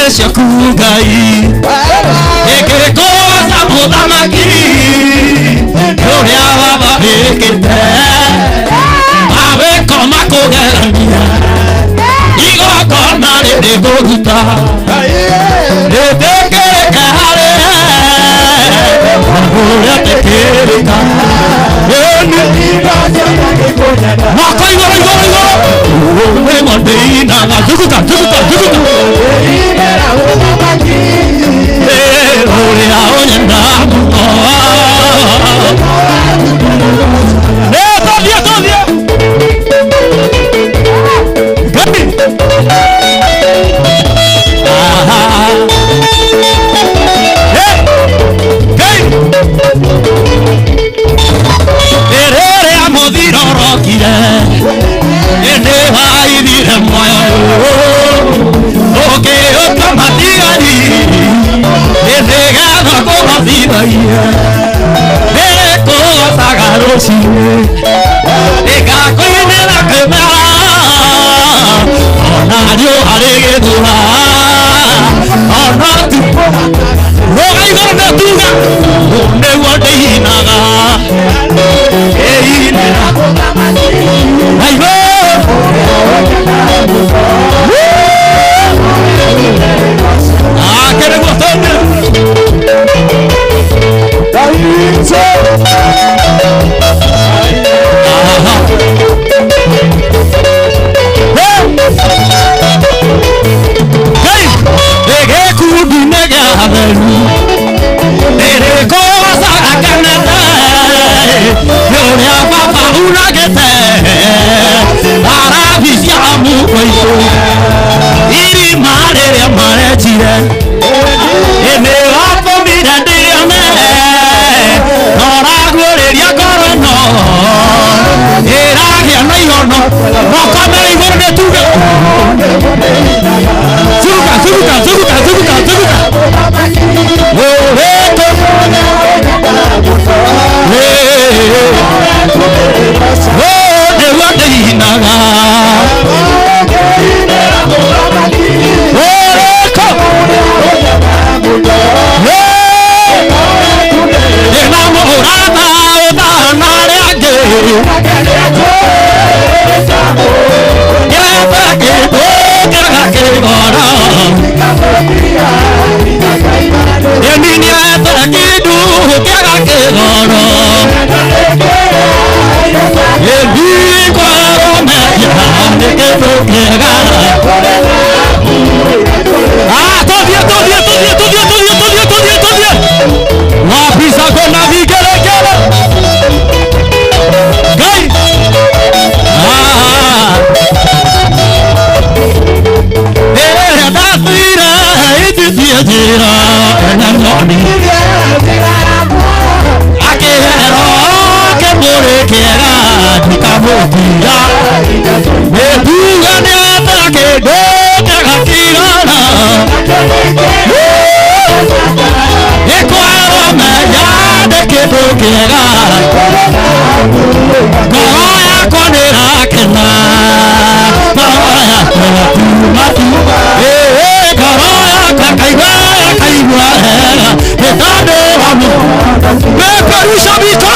neshakugai ekirikoza muthamaki uria wabarikite awekoma kugerania igokona riri guruta ritikirika haria uria tikirika moko igoro igoro igoro wimondinaga zuguta zuguta zuguta uria unyenda muno todhia todhia erere amuthiro rokire ende vaithire moyo ukiuka matigari ende gatho kumathithagia nikugocaga rucini igakwinira kimera ona riũa rĩgĩthũa ona tupo roga igũrũ natuga nĩguo ndĩinaga ĩinĩra aigo ake nĩguo tũnĩ egĩkundi-inĩ gĩa atheru nĩrĩkũgocaga kanene ũrĩa baba unagĩte arabi cia mũkũitũ irima rĩrĩa marenjire nĩwatũmire ndĩone noraguũrĩria ngoro ĩno ĩragĩa na ihono moko me igũrũ nĩtuge zuguta zuguta zuguta zuguta zuguta nĩguo ndĩinaga ĩna mũrata ũthana rĩangĩ gĩetha kĩndũ kĩaga kĩgoro ĩniniete kĩndũ kĩaga kĩgoro ĩndikwĩrũmeria nĩ kĩndũ kĩega tũthiĩ tũthiĩ tũthiĩ tũthiĩ tũthiĩ tũthiĩ tũthiĩ tũthiĩ wapisa kona vigelegele Ngai ndathire ititie njĩra enamoni akĩhero kĩmũrĩ kĩega ndikamũtira nĩnduga nĩetera kĩndũ kĩega kĩigana gĩkwarwo menya nĩ kĩndũ kĩega ngoro yakwa nĩrakena ngoro yakwa tumatuga ngoro yakwa kaigua wega nĩ tondũ wa mĩperuca bitũ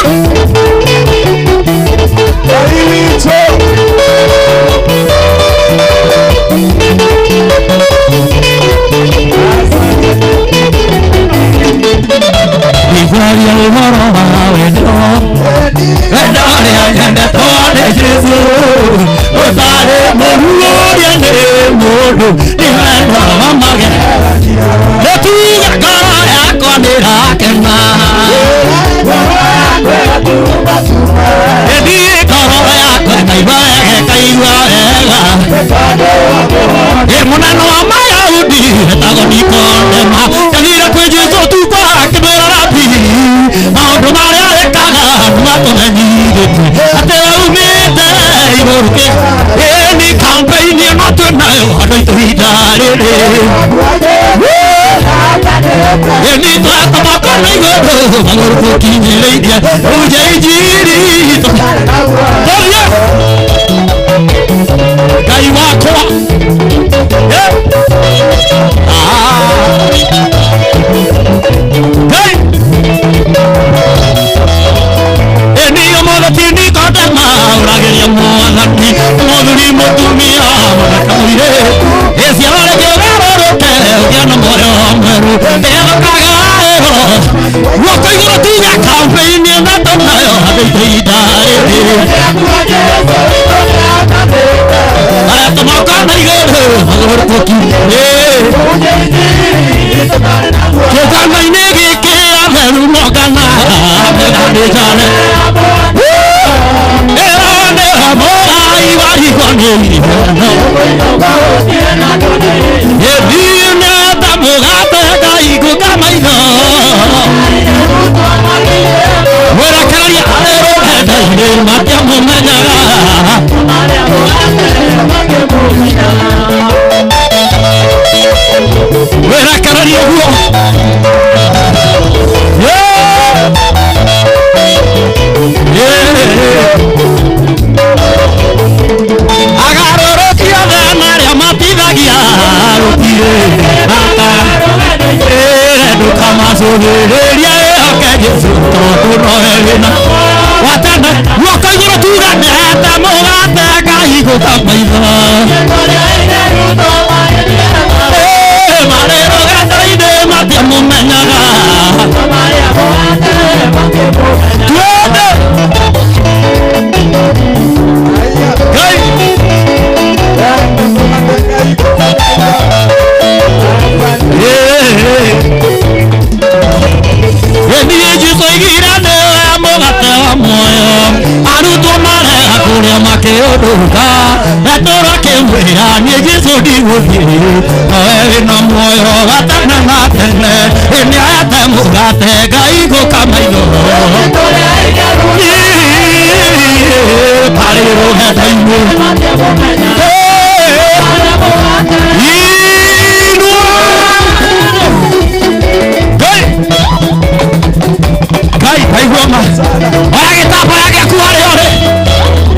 igwaria ũhoro wa wendo wendo ũrĩa nyendetwo nĩ Jesũ ũtarĩ mũruo ũrĩa nĩ mũndũ nĩ wendo wa magegania nĩtuga ngoro yakwa nĩrakena ĩthiĩ ngoro yakwa ĩkaigua wega mũnene wa Mayahudi etagwo Nikodema yathire kwĩ Jesũ tukwa akĩmwĩra rabi maũndũ marĩa ekaga nĩmatũmenyithĩtie atĩ aumĩte igũrũ ĩni kampeini ĩno twĩnayo andũ aitũ ihinda rĩrĩ ĩni twatũmaka na igũrũ magũrũ tũkinyĩrĩirie uje injiri tũthiĩ Ngai wakwa mutumia mwanakamuire esiarore kegaroroke ugiana moyo mweru ebakagaero wokoigoro tuga kampeini endatonayo abeiteidare ayatomokana igoro agortoki ketana inegeke ameru mogana meganejane erane amora iwari kwani yedine tamugate daigo kamaino wera kari alero dai matya mumenyaga wera kari ugo agarorokia maria mativagia rutire ata ndukamasuhiria ehoke Jesu tondu noerina watana wokoigoro tuga nete mugate Ngai gukamaitho marero gataine matia mumenyaga tuende Eniye Jesu igirane mugate wa moyo arutwo marega kuria makiunduka etoro kimwira nie Jesu ndiguthii nowe na moyo gatana na tene eniate mugate Ngai gukamaitho pari rugenda-ini Ngai kaiguama oya gĩtamba gĩaku harĩa ũrĩ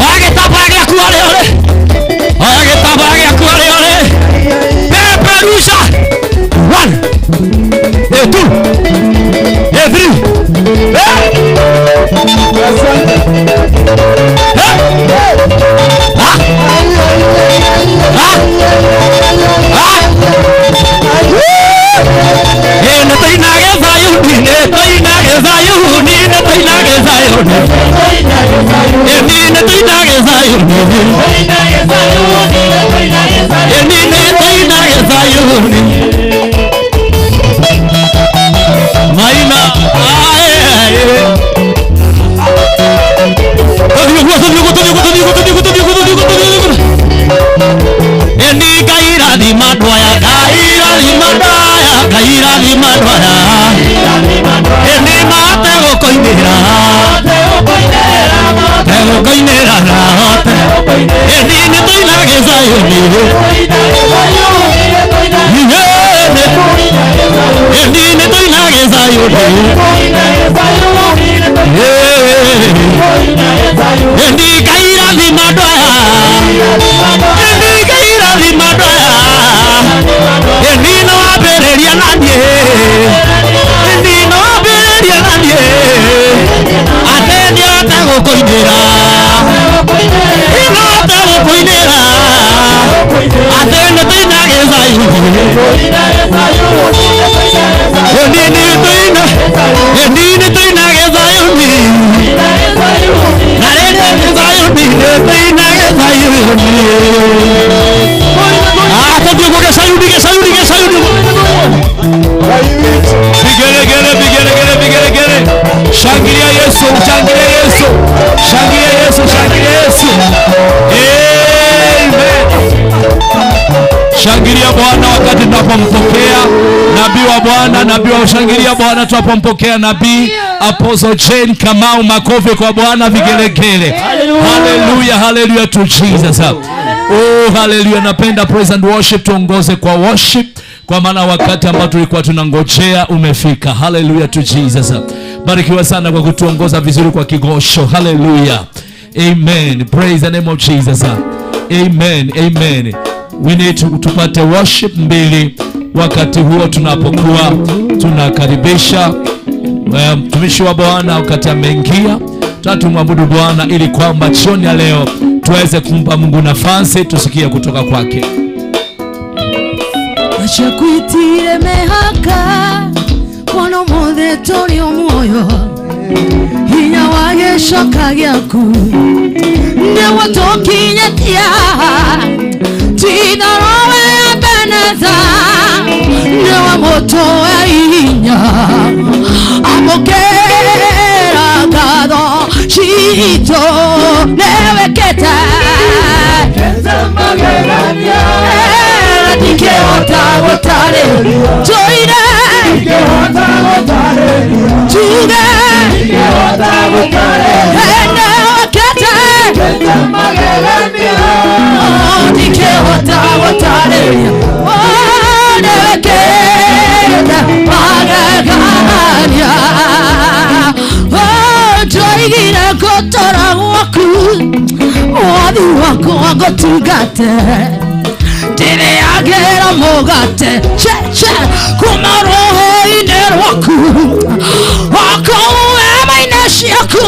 oya gĩtamba gĩaku harĩa ũrĩ oya gĩtamba gĩaku harĩa ũrĩ peperusha 1 2 Shangilia Yesu, shangilia Yesu, shangilia Yesu, shangilia Yesu. Amen. Shangilia Bwana wakati tunapompokea nabii wa Bwana, nabii wa ushangilia Bwana tunapompokea nabii Apostle Jane Kamau. Makofi kwa Bwana, vigelegele. Hallelujah, hallelujah to Jesus. Oh, hallelujah. Napenda praise and worship tuongoze kwa worship, kwa maana wakati ambao tulikuwa tunangojea umefika. Hallelujah to Jesus. Barikiwa sana kwa kutuongoza vizuri kwa kigosho. Hallelujah. Amen. Praise the name of Jesus. Amen. Amen. We need to tupate worship mbili wakati huo tunapokuwa tunakaribisha mtumishi wa Bwana wakati ameingia. Tumwabudu Bwana ili kwamba jioni ya leo tuweze kumpa Mungu nafasi tusikie kutoka kwake. Acha kuitire mehaka kono mothe tori omuoyo hinya wageshoka gyaku newo tokinyetia tidorowe abeneza newo moto wa hinya amokera gado shito newekete Dike otagotare Joine Dike otagotare Juge Dike otagotare Ene wakete Kete magelenia Dike otagotare One wakete magelenia Joigire kotora waku Wadi wako wagotugate Dine agera mogate Che kumaroho inerwaku Wako ema ineshiaku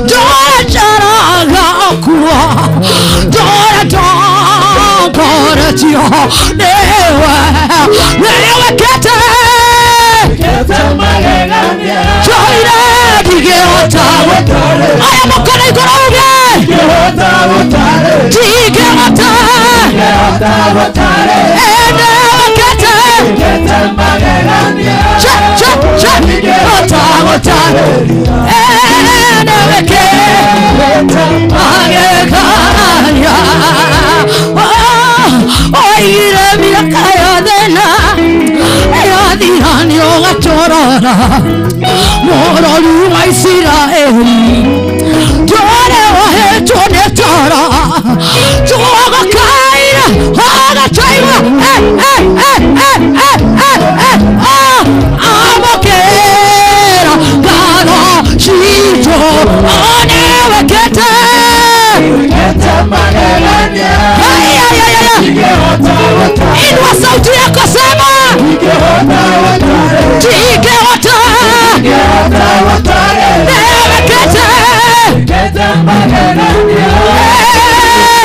Dora jaraga akua Dora tio Newe kete Kete magelania Choire dige otawotare Aya mokana ikoroge Dige otawotare Dige otawotare Ene wakete Kete magelania Che otawotare Ene wakete magelania Oire miaka yadena Yadihani ogatorora Morolu wa Israeli Tore waheto netara Tuoga kaira Haga chaiwa Amokera Gano shito Onewe kete Kete magelania Inua sauti yako sema Tige otawotare Newe kete Kete magelania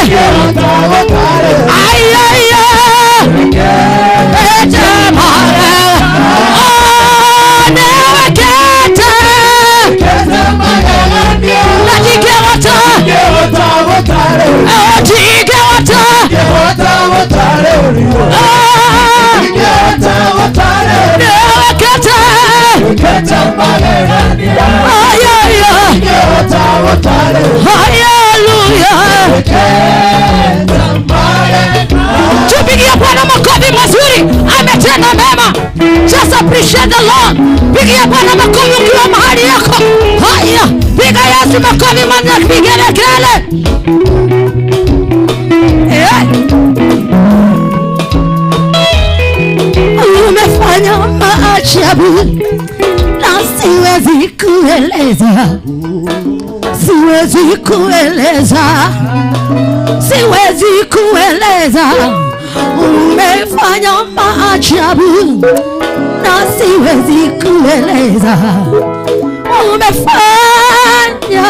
Tige otawotare Ayaya Kete magelania Newe kete Kete magelania Tige otawotare Tige otawotare Tige otawotare Newe kete Kete magelania Ayaya Tige otawotare Hallelujah Tupigie Bwana makofi mazuri, ametenda mema. Just appreciate the Lord. Pigia Bwana makofi ukiwa mahali yako. Haya, piga Yesu makofi mazuri, piga kelele. Umefanya maajabu na siwezi kueleza. Siwezi kueleza umefanya maajabu na siwezi kueleza umefanya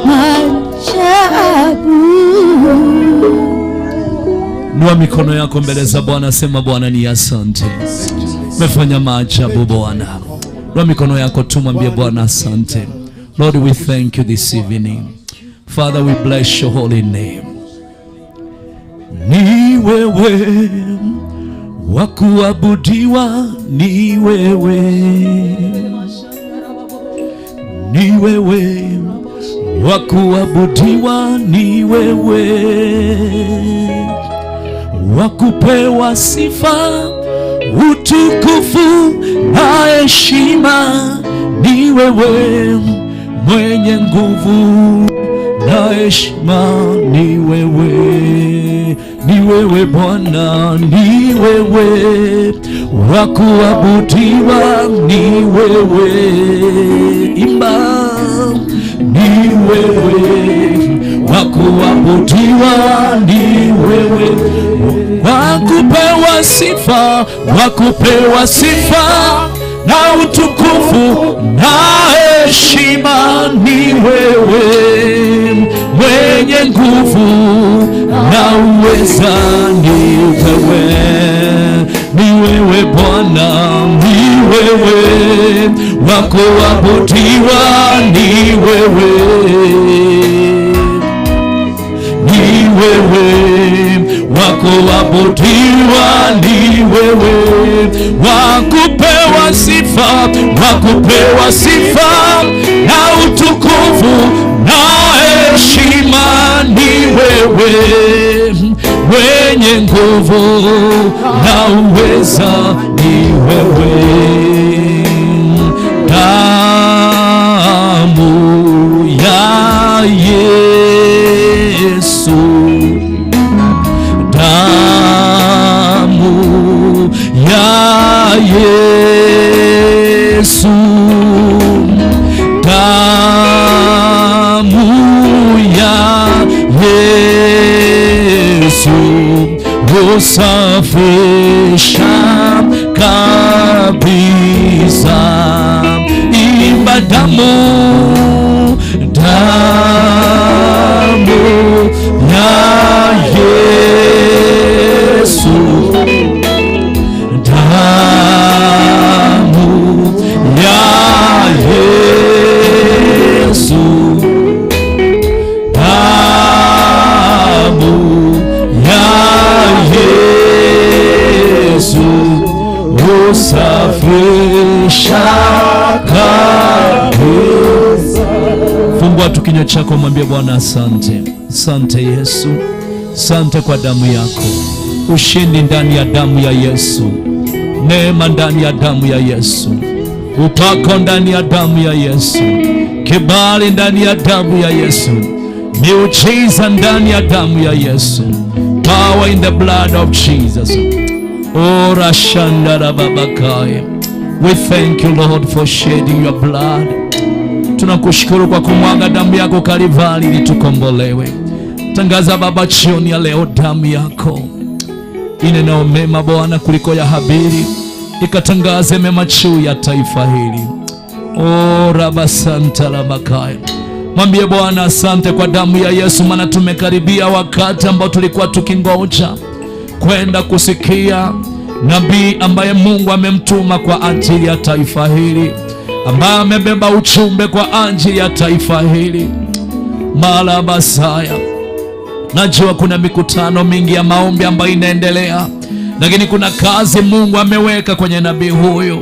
maajabu. Nua mikono yako mbele za Bwana, sema Bwana ni asante, umefanya maajabu Bwana. Nua mikono yako tumwambie Bwana asante. Lord, we thank you this evening. Father, we bless your holy name. Ni wewe wa kuabudiwa, ni wewe. Ni wewe wa kuabudiwa, ni wewe wa kupewa sifa, utukufu na heshima. Ni wewe mwenye nguvu na heshima, ni wewe Bwana, ni wewe wa kuabudiwa, ni wewe. Imba, ni wewe wa kuabudiwa, ni wewe wa kupewa sifa, na utukufu na heshima. Ni wewe mwenye nguvu na uweza ni wewe, ni wewe Bwana, ni wewe wako wabudiwa, ni wewe, ni wewe wako wabudiwa, ni wewe wakupewa sifa, wakupewa sifa na utukufu na heshima, ni wewe mwenye nguvu na uweza, ni wewe. Damu ya Yesu, damu ya Yesu, damu ya Yesu husafisha kabisa. Imba damu, damu ya Yesu, damu ya Yesu, damu ya Yesu husafisha kabisa. Fungua tu kinywa chako, mwambie Bwana asante. Asante Yesu, asante kwa damu yako, ushindi ndani ya damu ya Yesu, neema ndani ya damu ya Yesu, upako ndani ya damu ya Yesu, kibali ndani ya damu ya Yesu, miujiza ndani ya damu ya Yesu. Power in the blood of Jesus. Ora shandara babakaya. We thank you Lord for shedding your blood. Tunakushukuru kwa kumwaga damu yako Kalvari ili tukombolewe. Tangaza Baba jioni ya leo damu yako ineneo mema Bwana kuliko ya Habili, ikatangaze mema juu ya taifa hili. Ora basanta la makaya. Mwambie Bwana asante kwa damu ya Yesu, maana tumekaribia wakati ambao tulikuwa tukingoja kwenda kusikia nabii ambaye Mungu amemtuma kwa ajili ya taifa hili, ambaye amebeba ujumbe kwa ajili ya taifa hili. Mala basaya. Najua kuna mikutano mingi ya maombi ambayo inaendelea, lakini kuna kazi Mungu ameweka kwenye nabii huyu,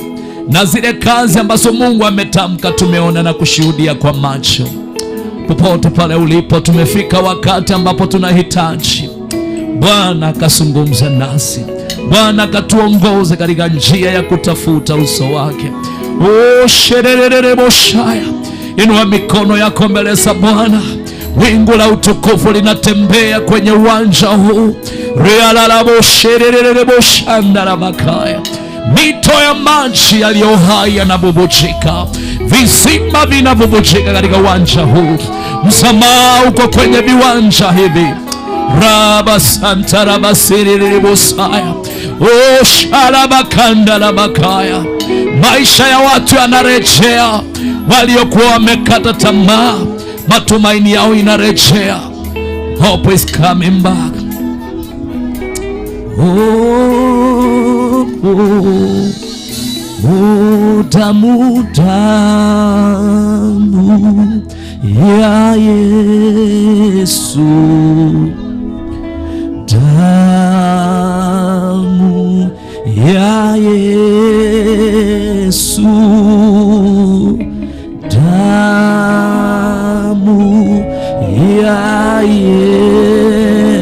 na zile kazi ambazo Mungu ametamka tumeona na kushuhudia kwa macho. Popote pale ulipo, tumefika wakati ambapo tunahitaji Bwana akazungumze nasi, Bwana akatuongoze katika njia ya kutafuta uso wake. Shererereboshaya. Inua mikono yako mbele za Bwana. Wingu la utukufu linatembea kwenye uwanja huu. Makaya. Mito ya maji yaliyo hai yanabubujika, visima vinabubujika katika uwanja huu. Msamaha uko kwenye viwanja hivi. Raba santa raba siriri bosaya. Shalabakanda la makaya. Maisha ya watu yanarejea, waliokuwa wamekata tamaa matumaini yao inarejea. Hope is coming back. Damu ya Yesu, damu ya Yesu, damu ya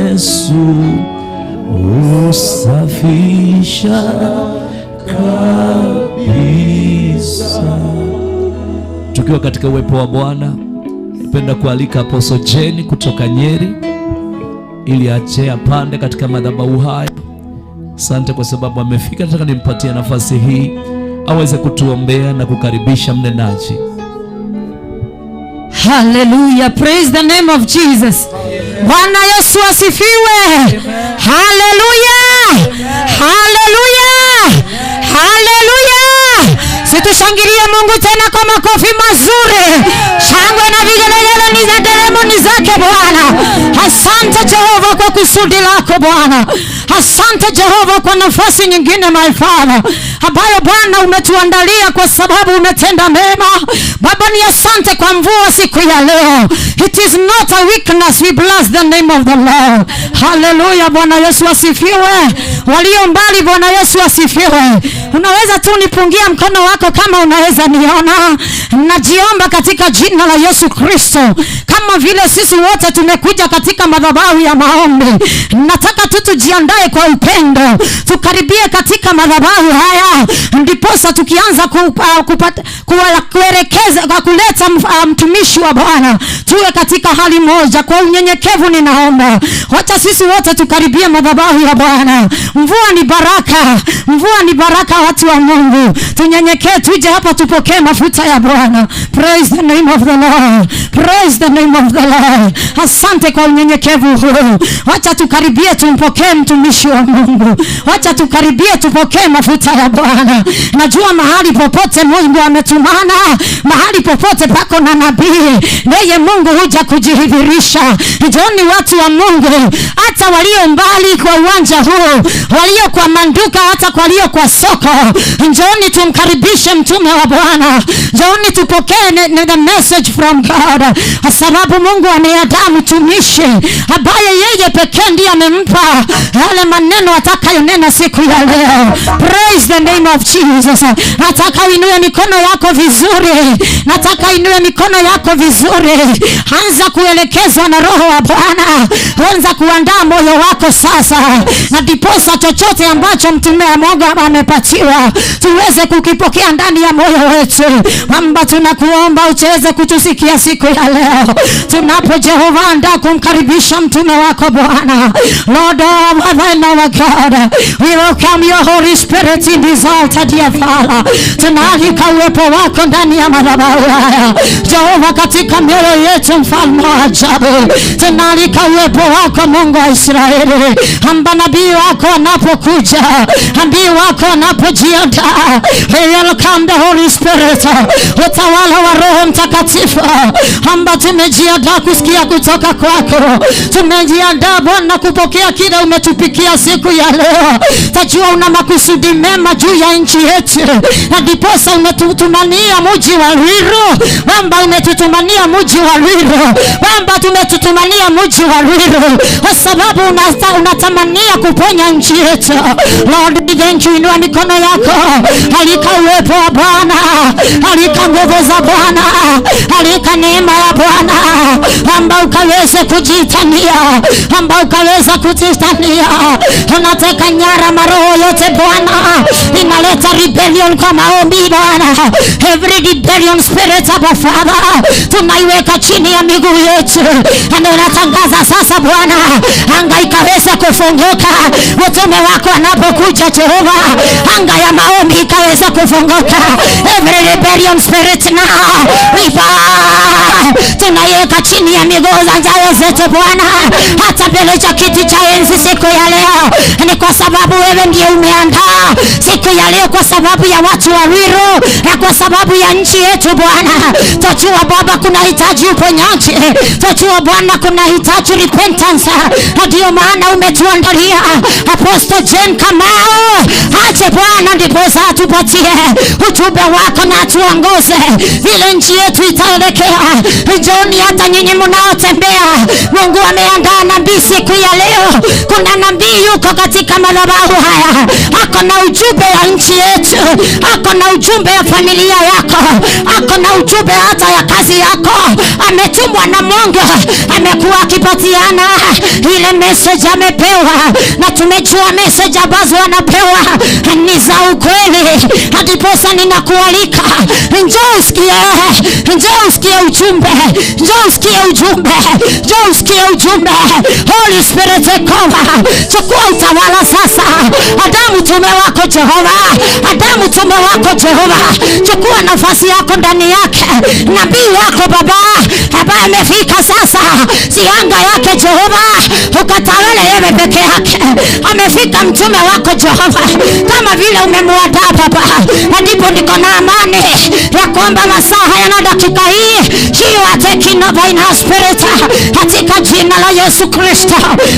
Yesu usafisha kabisa. Tukiwa katika uwepo wa Bwana, napenda kualika Apostle Jenny kutoka Nyeri ili aje apande katika madhabahu haya. Asante kwa sababu amefika. Nataka nimpatie nafasi hii aweze kutuombea na kukaribisha mnenaji. Hallelujah, praise the name of Jesus. Bwana Yesu asifiwe. Hallelujah, hallelujah, hallelujah. Situshangilie Mungu tena kwa makofi mazuri. Shangwe na vigelegele ni za nderemo ni zake Bwana. Asante Jehova kwa kusudi lako Bwana. Asante Jehova kwa nafasi nyingine my Father ambayo Bwana umetuandalia kwa sababu umetenda mema. Baba ni asante kwa mvua siku ya leo. It is not a weakness, we bless the name of the Lord. Hallelujah. Bwana Yesu asifiwe. Walio mbali Bwana Yesu asifiwe. Unaweza tu nipungia mkono wako kama unaweza niona. Najiomba katika jina la Yesu Kristo, kama vile sisi wote tumekuja katika madhabahu ya maombi, nataka tu tujiandae kwa upendo, tukaribie katika madhabahu haya, ndiposa tukianza kuelekeza kwa kuleta mtumishi wa Bwana, tuwe katika hali moja. Kwa unyenyekevu ninaomba wacha sisi wote tukaribie madhabahu ya Bwana. Mvua ni baraka, mvua ni baraka watu wa Mungu. Tunyenyekee tuje hapa tupokee mafuta ya Bwana. Praise the name of the Lord. Praise the name of the Lord. Asante kwa unyenyekevu huu. Wacha tukaribie tumpokee mtumishi wa Mungu. Wacha tukaribie tupokee mafuta ya Bwana. Najua mahali popote Mungu ametumana, mahali popote pako na nabii, yeye Mungu huja kujidhihirisha. Njooni watu wa Mungu, hata walio mbali kwa uwanja huu, walio kwa manduka, hata walio kwa soko, njooni tumkaribishe mtume wa Bwana. Njooni tupokee the message from God, kwa sababu Mungu ameandaa mtumishi ambaye yeye pekee ndiye amempa yale maneno atakayonena siku ya leo. Praise the name of Jesus. Nataka uinue mikono yako vizuri, nataka uinue mikono yako vizuri. Anza kuelekezwa na Roho wa Bwana, anza kuandaa moyo wako sasa, na diposa chochote ambacho mtume wa Mungu amepatiwa tuweze kukipokea ndani ya moyo wetu. Mamba tunakuomba ucheze kutusikia siku ya leo, tunapo Jehova andaa kumkaribisha mtume wako Bwana. Lord our God, we welcome your Holy Spirit in this altar, dear Father. Tunaalika uwepo wako ndani ya madhabahu haya Jehova, katika mioyo yetu, mfalme wa ajabu. Tunaalika uwepo wako Mungu wa Israeli, amba nabii wako anapokuja, nabii wako anapojiandaa. We welcome the Holy Spirit, utawala wa Roho Mtakatifu, amba tumejiandaa kusikia kutoka kwako. Tumejiandaa Bwana kupokea kile umetupikia siku ya leo. Tajua una makusudi mema juu ya nchi yetu, na diposa umetutumania mji wa Ruiru. Baba umetutumania mji wa Ruiru, Baba tumetutumania mji wa Ruiru kwa sababu unatamania kuponya nchi yetu. Lord, thank you. Inua mikono yako, alika uwepo wa Bwana, alika nguvu za Bwana, alika neema ya Bwana, amba ukaweze kujitania, amba ukaweza kujitania. Tunateka nyara maroho yote Bwana inaleta rebellion kwa maombi Bwana. Every rebellion spirit of our Father tunaiweka chini ya miguu yetu, na tunatangaza sasa Bwana, anga ikaweza kufunguka. Mtume wako anapokuja Jehova, anga ya maombi ikaweza kufunguka. Every rebellion spirit now tunaiweka chini ya miguu za nyayo zetu Bwana, hata mbele cha kiti cha enzi siku ya leo. Ni kwa sababu wewe ndiye umeandaa siku ya leo, kwa sababu ya watu wa Ruiru na kwa sababu ya nchi yetu Bwana. Tajua Baba kuna hitaji uponyaji, tajua Bwana kuna hitaji repentance, na ndio maana umetuandalia Apostle Jane Kamau aje Bwana, ndipo atupatie ujumbe wako na tuongoze vile nchi yetu itaelekea. Njooni hata nyinyi mnaotembea, Mungu ameandaa nabii siku ya leo. Kuna nabii yuko katika madhabahu haya, ako na ujumbe ya nchi yetu, ako na ujumbe ya familia yako, ako na ujumbe hata ya kazi yako. Ametumwa na Mungu, amekuwa akipatiana ile message amepewa, na tumejua message ambazo anapewa ni za ukweli. Hadiposa ninakualika, njoo usikie, njoo usikie ujumbe, njoo usikie ujumbe, njoo usikie ujumbe. Holy Spirit take over, chukua utawala. tawala sasa. Adamu mtume wako Jehova, Adamu mtume wako Jehova, chukua nafasi yako ndani yake. Nabii wako Baba ambaye amefika sasa, si anga yake Jehova, ukatawale yeye peke yake. Amefika mtume wako Jehova, kama vile umemwandaa Baba, na ndipo niko na amani ya kwamba masaa haya na dakika hii you are taking over in our spirit. Katika jina la Yesu Kristo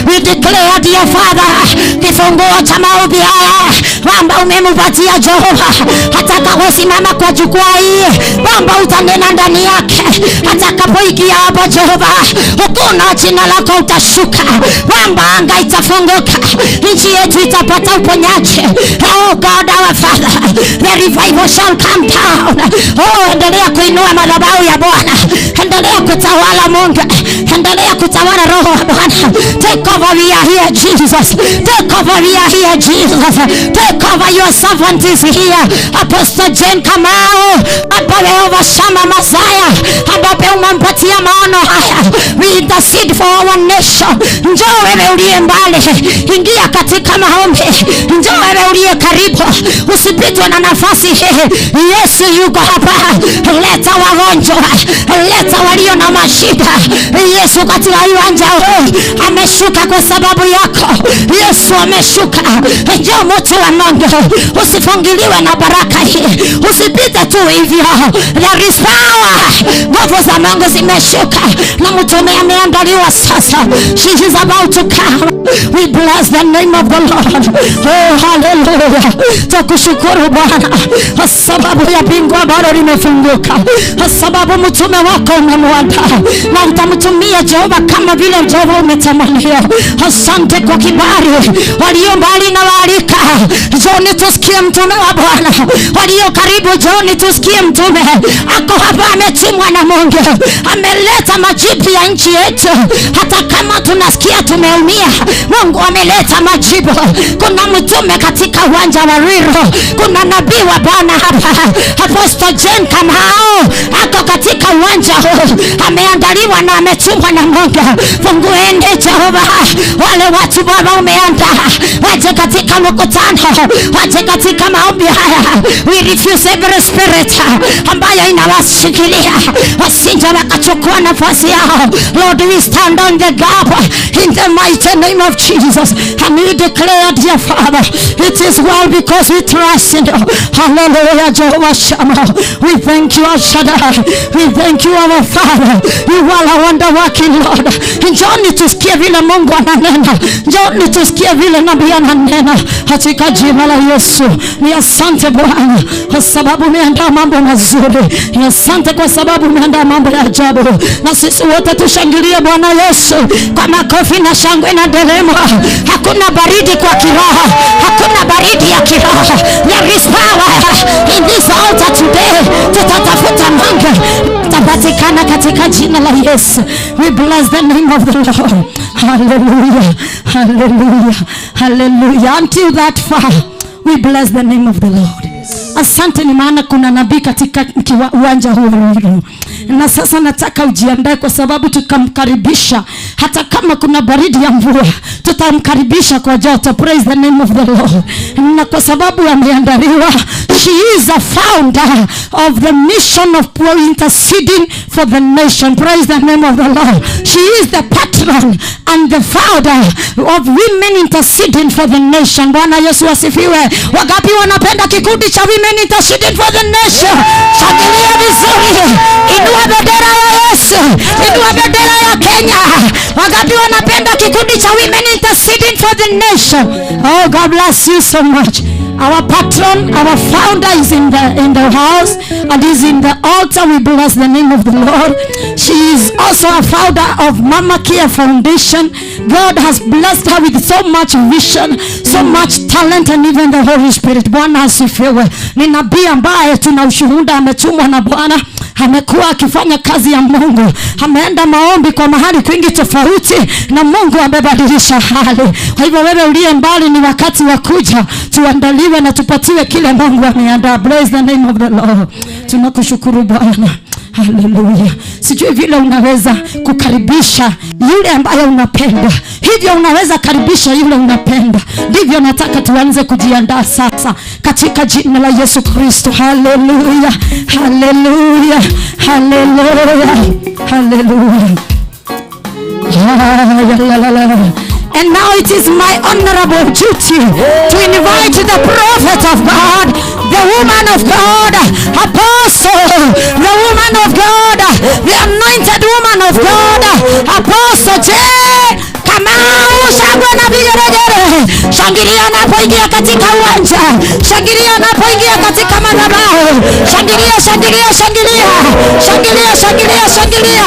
we declare dear Father, kifunguo cha maombi haya kwamba umempatia Jehova, atakaposimama kwa jukwaa hii kwamba utanena ndani yake. Atakapoingia hapa Jehova, hakuna jina lako utashuka, kwamba anga itafunguka, nchi yetu itapata uponyaji. Oh God our Father, the revival shall come down. Oh, endelea kuinua madhabahu ya Bwana, endelea kutawala Mungu, endelea kutawala Roho wa Bwana. Take over, we are here Jesus. Take over, we are here Jesus. Take over, your servant is here. Apostle Jane Kamau, ambaye overshama Masaya, ambaye umempatia maono haya. We intercede for our nation. Njoo wewe uliye mbali, ingia katika maombi. Njoo wewe uliye karibu, usipitwe na nafasi hii. Yesu yuko hapa. Leta wagonjwa, leta walio na mashida. Yesu katika uwanja huu ameshuka kwa sababu yako. Yesu ameshuka. Njoo mtu wa Mungu, usifungiliwe na baraka hii, usipite tu hivyo. There is power. Nguvu za Mungu zimeshuka na mtume ameandaliwa sasa. She is about to come. We bless the name of the Lord. Oh hallelujah. Tukushukuru Bwana kwa sababu ya bingu ambalo limefunguka, kwa sababu mtume wako umemwandaa na utamtumia Jehova kama vile Jehova umetamania. Asante kwa kibali. Walio mbali na walika, John tusikie mtume wa Bwana. Walio karibu, John tusikie mtume ako hapa, ametumwa na Mungu, ameleta majibu ya nchi yetu. Hata kama tunasikia tumeumia, Mungu ameleta majibu. Kuna mtume katika uwanja wa Riro, kuna nabii wa Bwana hapa. Apostle Jane Kamau ako katika uwanja huu, ameandaliwa na ametumwa na Mungu. Fungueni Jehova wale watu Baba umeandaa, waje katika mkutano, waje katika maombi haya. We refuse every spirit ambayo inawashikilia wasije wakachukua nafasi yao. Lord, we stand on the gap in the mighty name of Jesus, and we declare dear Father, it is well because we trust in you. Hallelujah. Jehovah Shammah, we thank you El Shaddai, we thank you our Father. You are a wonder working Lord. Njoni tusikie vile Mungu ananena, njoni tusikie vile nabii ananena katika jina la Yesu. Ni asante Bwana kwa sababu umeandaa mambo mazuri, ni asante kwa sababu umeandaa mambo ya ajabu, na sisi wote tushangilie Bwana Yesu kwa makofi na shangwe na nderemo. Hakuna baridi kwa kiroho, hakuna baridi ya kiroho. There is power in this altar today. Tutatafuta Mungu, tutapatikana katika jina la Yesu. We bless the name of the Lord. Hallelujah, hallelujah, hallelujah. Until that far, we bless the name of the Lord. Asante, ni maana kuna nabii katika uwanja huu. Na sasa nataka ujiandae kwa sababu tukamkaribisha. Hata kama kuna baridi ya mvua, tutamkaribisha kwa joto. Praise the name of the Lord. Na kwa sababu ameandaliwa, she is a founder of the mission of interceding for the nation. Praise the name of the Lord. She is the patron and the founder of women interceding for the nation. Bwana Yesu asifiwe. Wangapi wanapenda kikundi cha women interceding for the nation? Shangilia vizuri. Inua bendera ya Yesu, inua bendera ya Kenya. Wangapi wanapenda kikundi cha women interceding for the nation? Oh, God bless you so much. Our patron, our founder is in the house and is in the altar. We bless the name of the Lord. She is also a founder of Mama Care Foundation. God has blessed her with so much vision, so much talent, and even the Holy Spirit. Bwana asifiwe. Ni nabii ambaye tuna ushuhuda, ametumwa na Bwana, amekuwa akifanya kazi ya Mungu, ameenda maombi kwa mahali kwingi tofauti, na Mungu amebadilisha hali. Kwa hivyo wewe uliye mbali, ni wakati wa kuja tuandaliwe na tupatiwe kile Mungu ameandaa. Praise the name of the Lord. Tunakushukuru Bwana. Haleluya. Sijui vile unaweza kukaribisha yule ambaye unapenda. Hivyo unaweza karibisha yule unapenda. Ndivyo nataka tuanze kujiandaa sasa katika jina la Yesu Kristo. Haleluya. Haleluya. Haleluya. Haleluya. And now it is my honorable duty to invite the prophet of God, the woman of God, apostle, the woman of God, the anointed woman of God, Apostle J. Kamau Shangwe na vigeregere. Shangilia anapoingia katika uwanja, shangilia anapoingia katika madhabahu, shangilia, shangilia, shangilia, shangilia, shangilia, shangilia.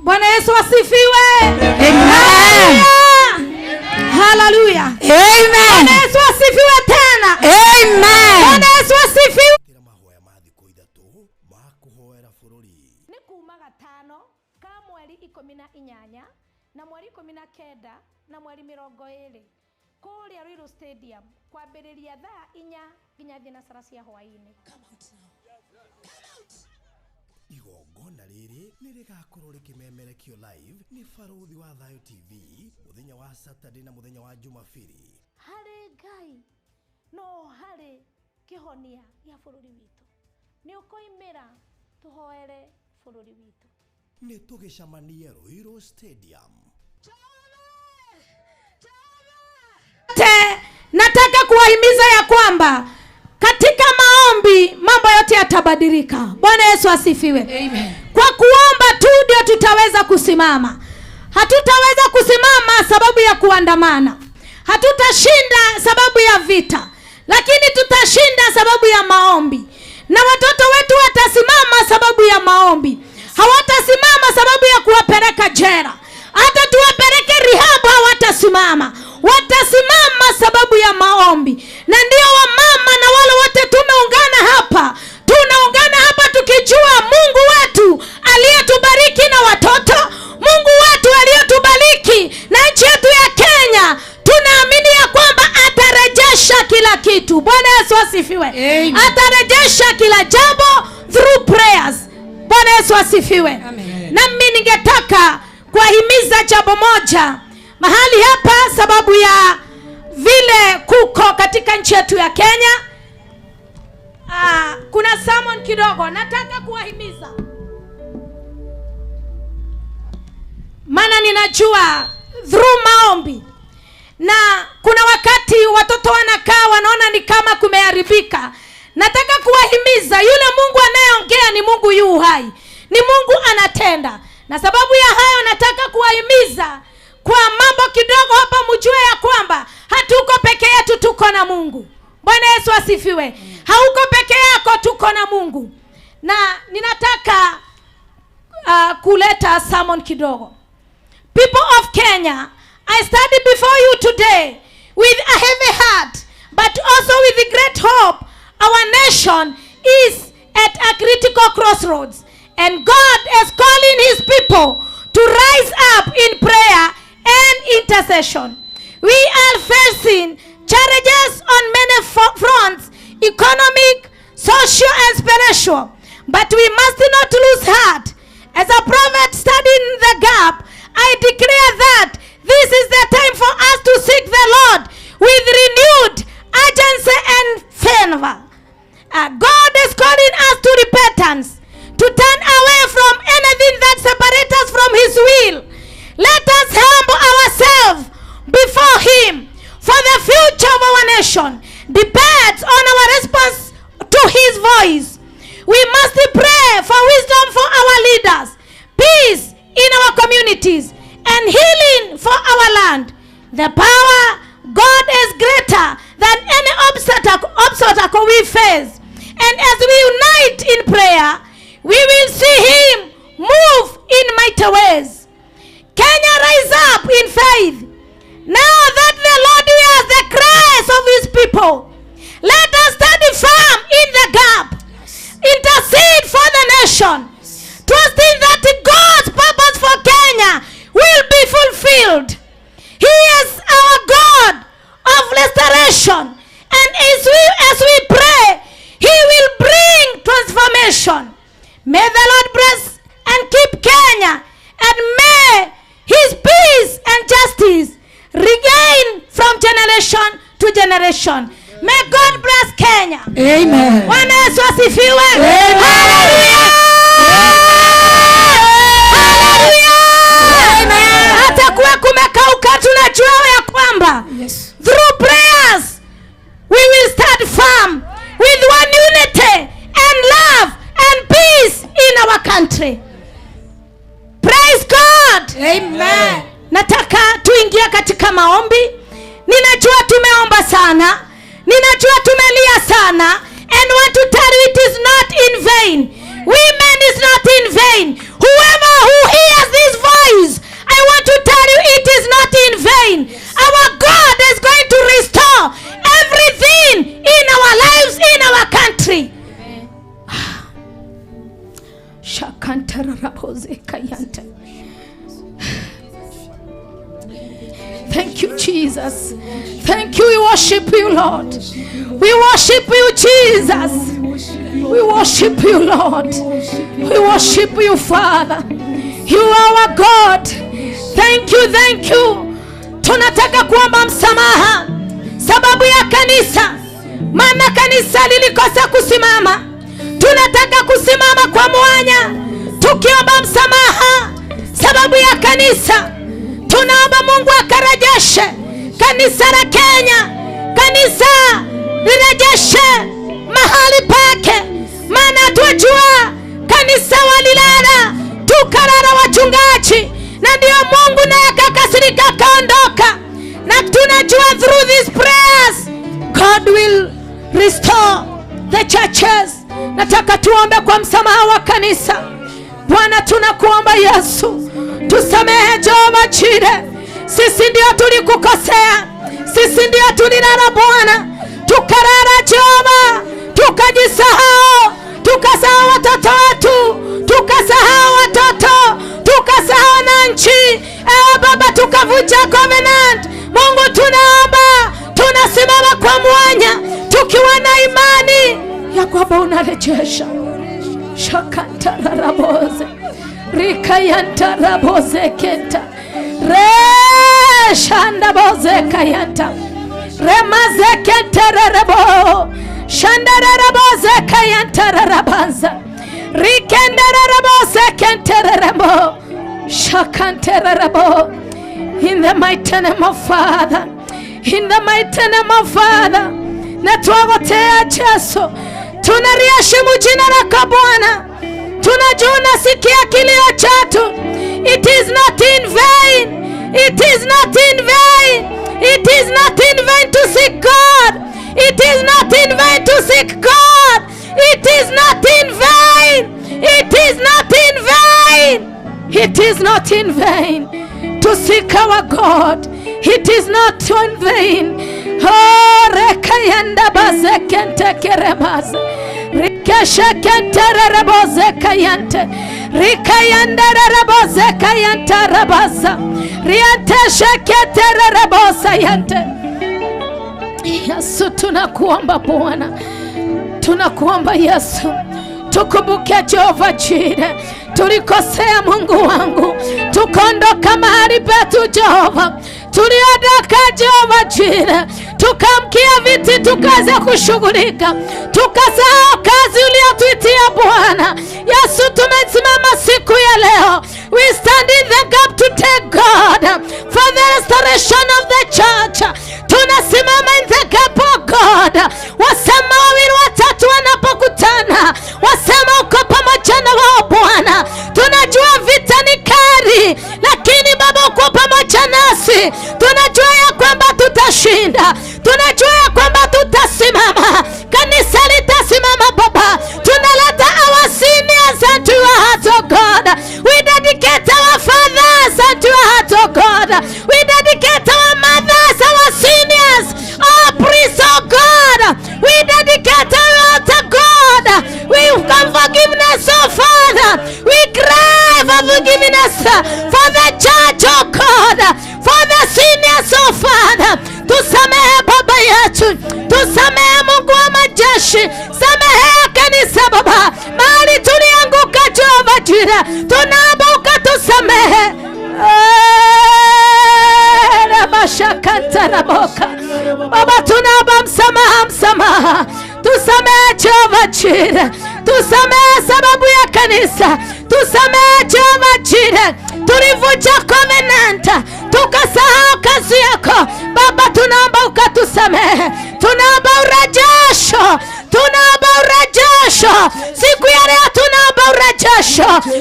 Bwana Yesu asifiwe. Amen. Hallelujah. Amen. Bwana Yesu asifiwe tena. Amen. Bwana Yesu asifiwe. mahoya ma thikũ ithatũ ma kũhoera bũrũri. Nĩ kuma gatano ka mweri 18 na mweri 19 na mweri 20 kũrĩa Ruiru Stadium kwambĩrĩria thaa 4 nginya thinacara cia hwaĩ-inĩ. Igongona rĩrĩ nĩ rĩgakorwo rĩkĩmemerekio live nĩ Barũthi wa Thayũ TV mũthenya wa Saturday na mũthenya wa Jumapili. Harĩ Ngai no harĩ kĩhonia gĩa bũrũri witũ. Nĩ ũkoimĩra tũhoere bũrũri witũ. Nĩ tũgĩcamanie Ruiru Stadium. Nataka kuwahimiza ya kwamba katika maombi mambo yote yatabadilika. Bwana Yesu asifiwe. Amen. Kwa kuomba tu ndio tutaweza kusimama. Hatutaweza kusimama sababu ya kuandamana. Hatutashinda sababu ya vita. Lakini tutashinda sababu ya maombi. Na watoto wetu watasimama sababu ya maombi. Hawatasimama sababu ya kuwapeleka jela. Hata tuwapeleke rehab hawatasimama. Watasimama sababu ya maombi. Na ndio wamama na wale wote tumeungana hapa. Tunaungana hapa tukijua Mungu wetu aliyetubariki na watoto. Mungu wetu aliyetubariki na nchi yetu ya Kenya. Tunaamini ya kwamba atarejesha kila kitu. Bwana Yesu asifiwe. Amen. Atarejesha kila jambo through prayers. Bwana Yesu asifiwe. Amen. Na mimi ningetaka kuwahimiza jambo moja mahali hapa sababu ya vile kuko katika nchi yetu ya Kenya. Kuna sermon kidogo nataka kuwahimiza. Maana ninajua through maombi. Na kuna wakati watoto wanakaa wanaona ni kama kumeharibika. Nataka kuwahimiza yule Mungu anayeongea ni Mungu yu hai. Ni Mungu anatenda. Na sababu ya hayo nataka kuwahimiza kwa mambo kidogo hapa mjue ya kwamba hatuko peke yetu, tuko na Mungu. Bwana Yesu asifiwe. Hauko peke yako, tuko na Mungu. Na ninataka kuleta sermon kidogo. People of Kenya, I stand before you today with a heavy heart, but also with great hope. Our nation is at a critical crossroads, and God is calling his people to rise up in prayer and intercession. We are facing challenges on many fronts, economic, social, and spiritual, but we must not lose heart. As a prophet studying the gap, I declare that this is the time for us to seek the Lord with renewed urgency and fervor. God is calling us to repentance, to turn away from anything that separates us from his will. Let us humble ourselves before him, for the future of our nation depends on our response to his voice. We must pray for wisdom for our leaders, peace in our communities, and healing for our land. The power God is greater than any obstacle we face. And as we unite in prayer, we will see him move in mighty ways. Kenya, rise up in faith. Now that the Lord hears the cries of his people, let us stand firm in the gap. Intercede for the nation, trusting that God's purpose for Kenya will be fulfilled. He is our God of restoration, and as we pray, he will bring transformation. May the Lord bless and keep Kenya, and may his peace and justice regain from generation to generation. May God bless Kenya. Amen. Bwana Yesu asifiwe. Amen. Hallelujah. Hata kuwa kumekauka, tunajua ya kwamba through prayers we will stand firm with one unity and love and peace in our country. Praise God. Amen. Nataka tuingie katika maombi. Ninajua tumeomba sana, ninajua tumelia sana, and want to tell you it is not in vain. Women is not in vain. Whoever who hears this voice, I want to tell you it is not in vain. Our God is going to restore everything in our lives, in our country. Thank you, Jesus. Thank you. We worship you, Lord. We worship you, Jesus. We worship you, Lord. We worship you, Father. You are our God. Thank you, thank you. Tunataka kuomba msamaha sababu ya kanisa, maana kanisa lilikosa kusimama. Tunataka kusimama kwa mwanya tukiomba msamaha sababu ya kanisa. Tunaomba Mungu akarejeshe kanisa la Kenya, kanisa lirejeshe mahali pake, maana tunajua kanisa walilala, tukalala wachungaji, na ndio Mungu naye akakasirika akaondoka. Na tunajua through these prayers God will restore the churches. Nataka tuombe kwa msamaha wa kanisa. Bwana, tunakuomba Yesu, tusamehe Jehova Jire. Sisi ndio tulikukosea, sisi ndio tulilala Bwana, tukalala Jehova, tukajisahau, tukasahau watoto wetu, tukasahau watoto, tukasahau na nchi. Ewe Baba, tukavunja covenant. Mungu, tunaomba, tunasimama kwa mwanya tukiwa na imani ya kwamba unarejesha. Shakantaraboze rikayantaraboze kenta reshandaboze kayanta remazekentararabo shandararaboze kayantarabanza rikendararaboze kentararabo shakantararabo. In the mighty name of Father, in the mighty name of Father, na tuagotea Yesu, tunariashimu jina lako Bwana. Tunajua unasikia kilio chetu. It is not in vain. It is not in vain. It is not in vain to seek God. It is not in vain to seek God. It is not in vain. It is not in vain. It is not in vain to seek our God. It is not in vain. Oh, rekayanda bazekente keremaz. Rikashakente reboze kayante. Rikayanda reboze kayanta rabaza. Riante shakete reboza yante. Yesu, tunakuomba Bwana. Tunakuomba Yesu. Tukumbuke Jehova Jire. Tulikosea Mungu wangu, tukondoka mahali petu Jehova, tuliondoka Jehova Jire, tukamkia viti tukaanza kushughulika, tukasahau kazi uliyotuitia Bwana. Yesu, tumesimama siku ya leo. We stand in the gap to take God for the restoration of the church. Tunasimama in the gap, oh God. Wasema wawili watatu wanapokutana, wasema uko pamoja na wao Bwana. Tunajua vita ni kali, lakini Baba uko pamoja nasi. Tunajua ya kwamba tutashinda. Tunajua ya kwamba for the church, oh God, for the seniors, oh Father. Tusamehe Baba yetu, tusamehe Mungu wa majeshi, samehe kanisa Baba, mahali tulianguka Jehova Jireh, tunaomba ukatusamehe. Baba tunaomba msamaha, tusamehe Jehova Jireh, tusamehe sababu ya kanisa, tusamehe Jehova Jireh, tulivunja covenant, tukasahau kazi yako Baba, tunaomba ukatusamehe, tunaomba urejesho, siku ya leo tunaomba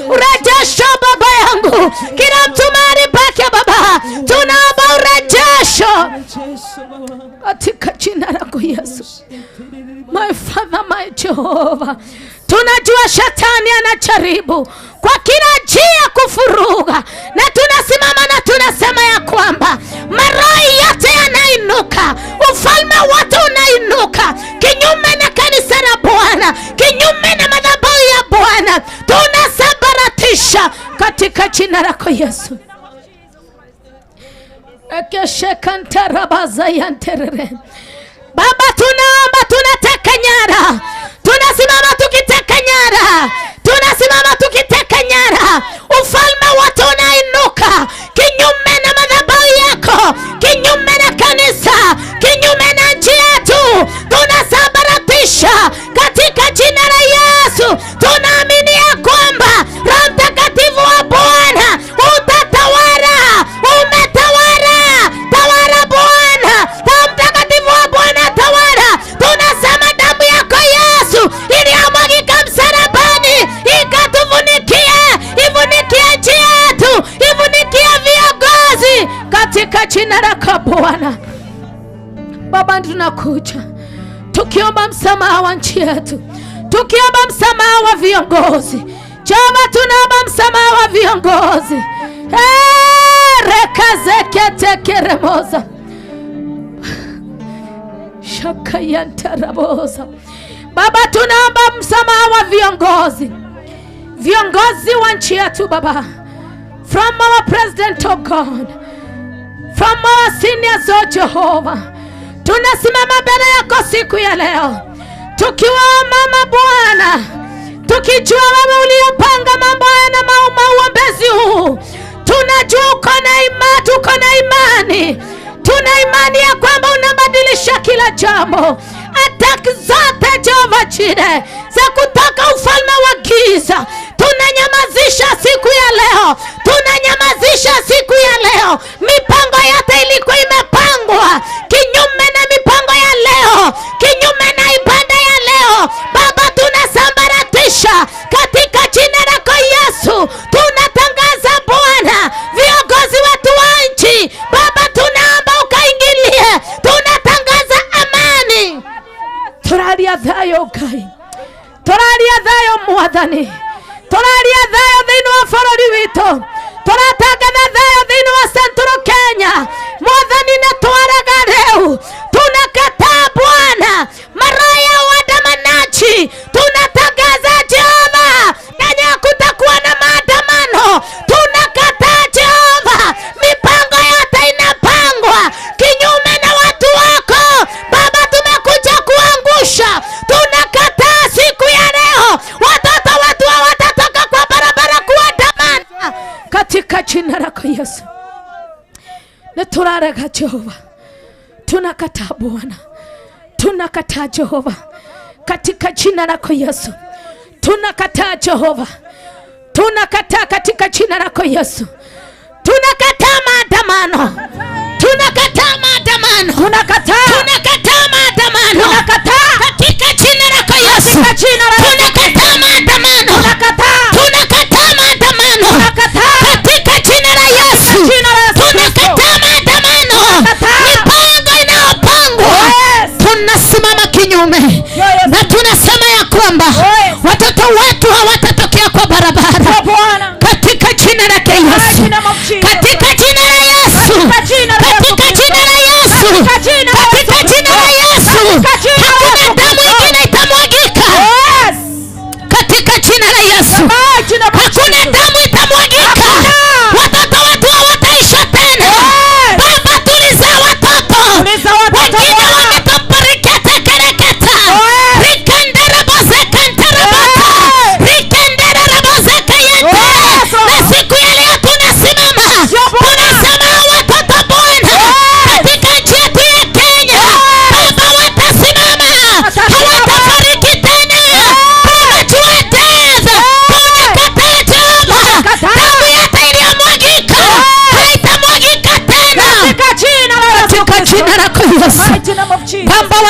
urejesho Baba yangu, kila mtu mahali pake Baba, tunaomba urejesho katika jina lako Yesu. My Father, my Jehovah, tunajua shetani anajaribu kwa kila njia kufuruga, na tunasimama na tunasema ya kwamba maroho yote yanainuka, ufalme wote unainuka kinyume na kanisa la Bwana, kinyume na madhabahu ya Bwana, tunasambaratisha katika jina lako Yesu. Baba tunaomba, tunateka nyara, tunasimama tukiteka nyara, ufalme wote unainuka kinyume na madhabahu yako, kinyume na kanisa, kinyume na nchi yetu, tunasambaratisha katika jina la Yesu. Tunaamini ya kwamba Roho Mtakatifu wa Bwana utatawala, tawala Bwana, Roho Mtakatifu wa Bwana tawala. Tunasema damu yako Yesu iliyomwagika msalabani ivunikie nchi yetu, ivunikie viongozi katika jina lako Bwana. Baba tunakuja tukiomba msamaha wa nchi yetu, tukiomba msamaha wa viongozi Jehova, tunaomba msamaha wa viongozi. Rekazeketekeremoza shakayantaraboza. Baba tunaomba msamaha wa viongozi wa nchi yetu Baba, from our president, oh God, from our seniors, oh Jehovah. Tunasimama mbele yako siku ya leo tukiwa mama Bwana, tukijua wewe uliyopanga mambo haya na mauombezi huu. Tunajua tuko na imani, tuna imani ya kwamba unabadilisha kila jambo. Ataki zote Jehova Jireh za kutoka ufalme wa giza tunanyamazisha siku ya leo, Mipango yote ilikuwa imepangwa kinyume na mipango ya leo, kinyume na ibada ya leo Baba, tunasambaratisha katika jina lako Yesu. Tunatangaza Bwana viongozi wetu wa nchi Baba, tunaomba ukaingilie. Tunatangaza amani, turalia thayo Ngai, turalia thayo Mwathani, turalia thayo thĩinĩ wa bũrũri witũ, turatangatha thayo thĩinĩ wa Central Kenya. Mwathani na twaraga rĩu, tunakataa Bwana maroho ya waandamanaji. Tunatangaza Jehova, Kenya kutakuwa na maandamano. Tunakataa Jehova, mipango yote inapangwa kinyume na watu wako Baba, tumekuja kuangusha. Tunakataa siku ya leo, watoto wetu hawatatoka kwa barabara kuandamana katika jina lako Yesu. Na turarega Jehova, tunakataa Bwana, tunakataa Jehova katika jina lako Yesu. Tunakataa Jehova, tunakataa katika jina lako Yesu. Tunakataa maandamano, tunakataa maandamano, tunakataa maandamano, tunakataa katika jina lako Yesu. Tunakataa maandamano, tunakataa maandamano katika jina la Yesu. Tunakataa maandamano, mipango inayopangwa tunasimama kinyume, na tunasema ya kwamba watoto wetu hawatatokea kwa barabara katika jina la Yesu, katika jina la Yesu, katika jina la Yesu, katika jina la Yesu. Hakuna damu ingine itamwagika katika jina la Yesu, hakuna damu itamwagika. Watoto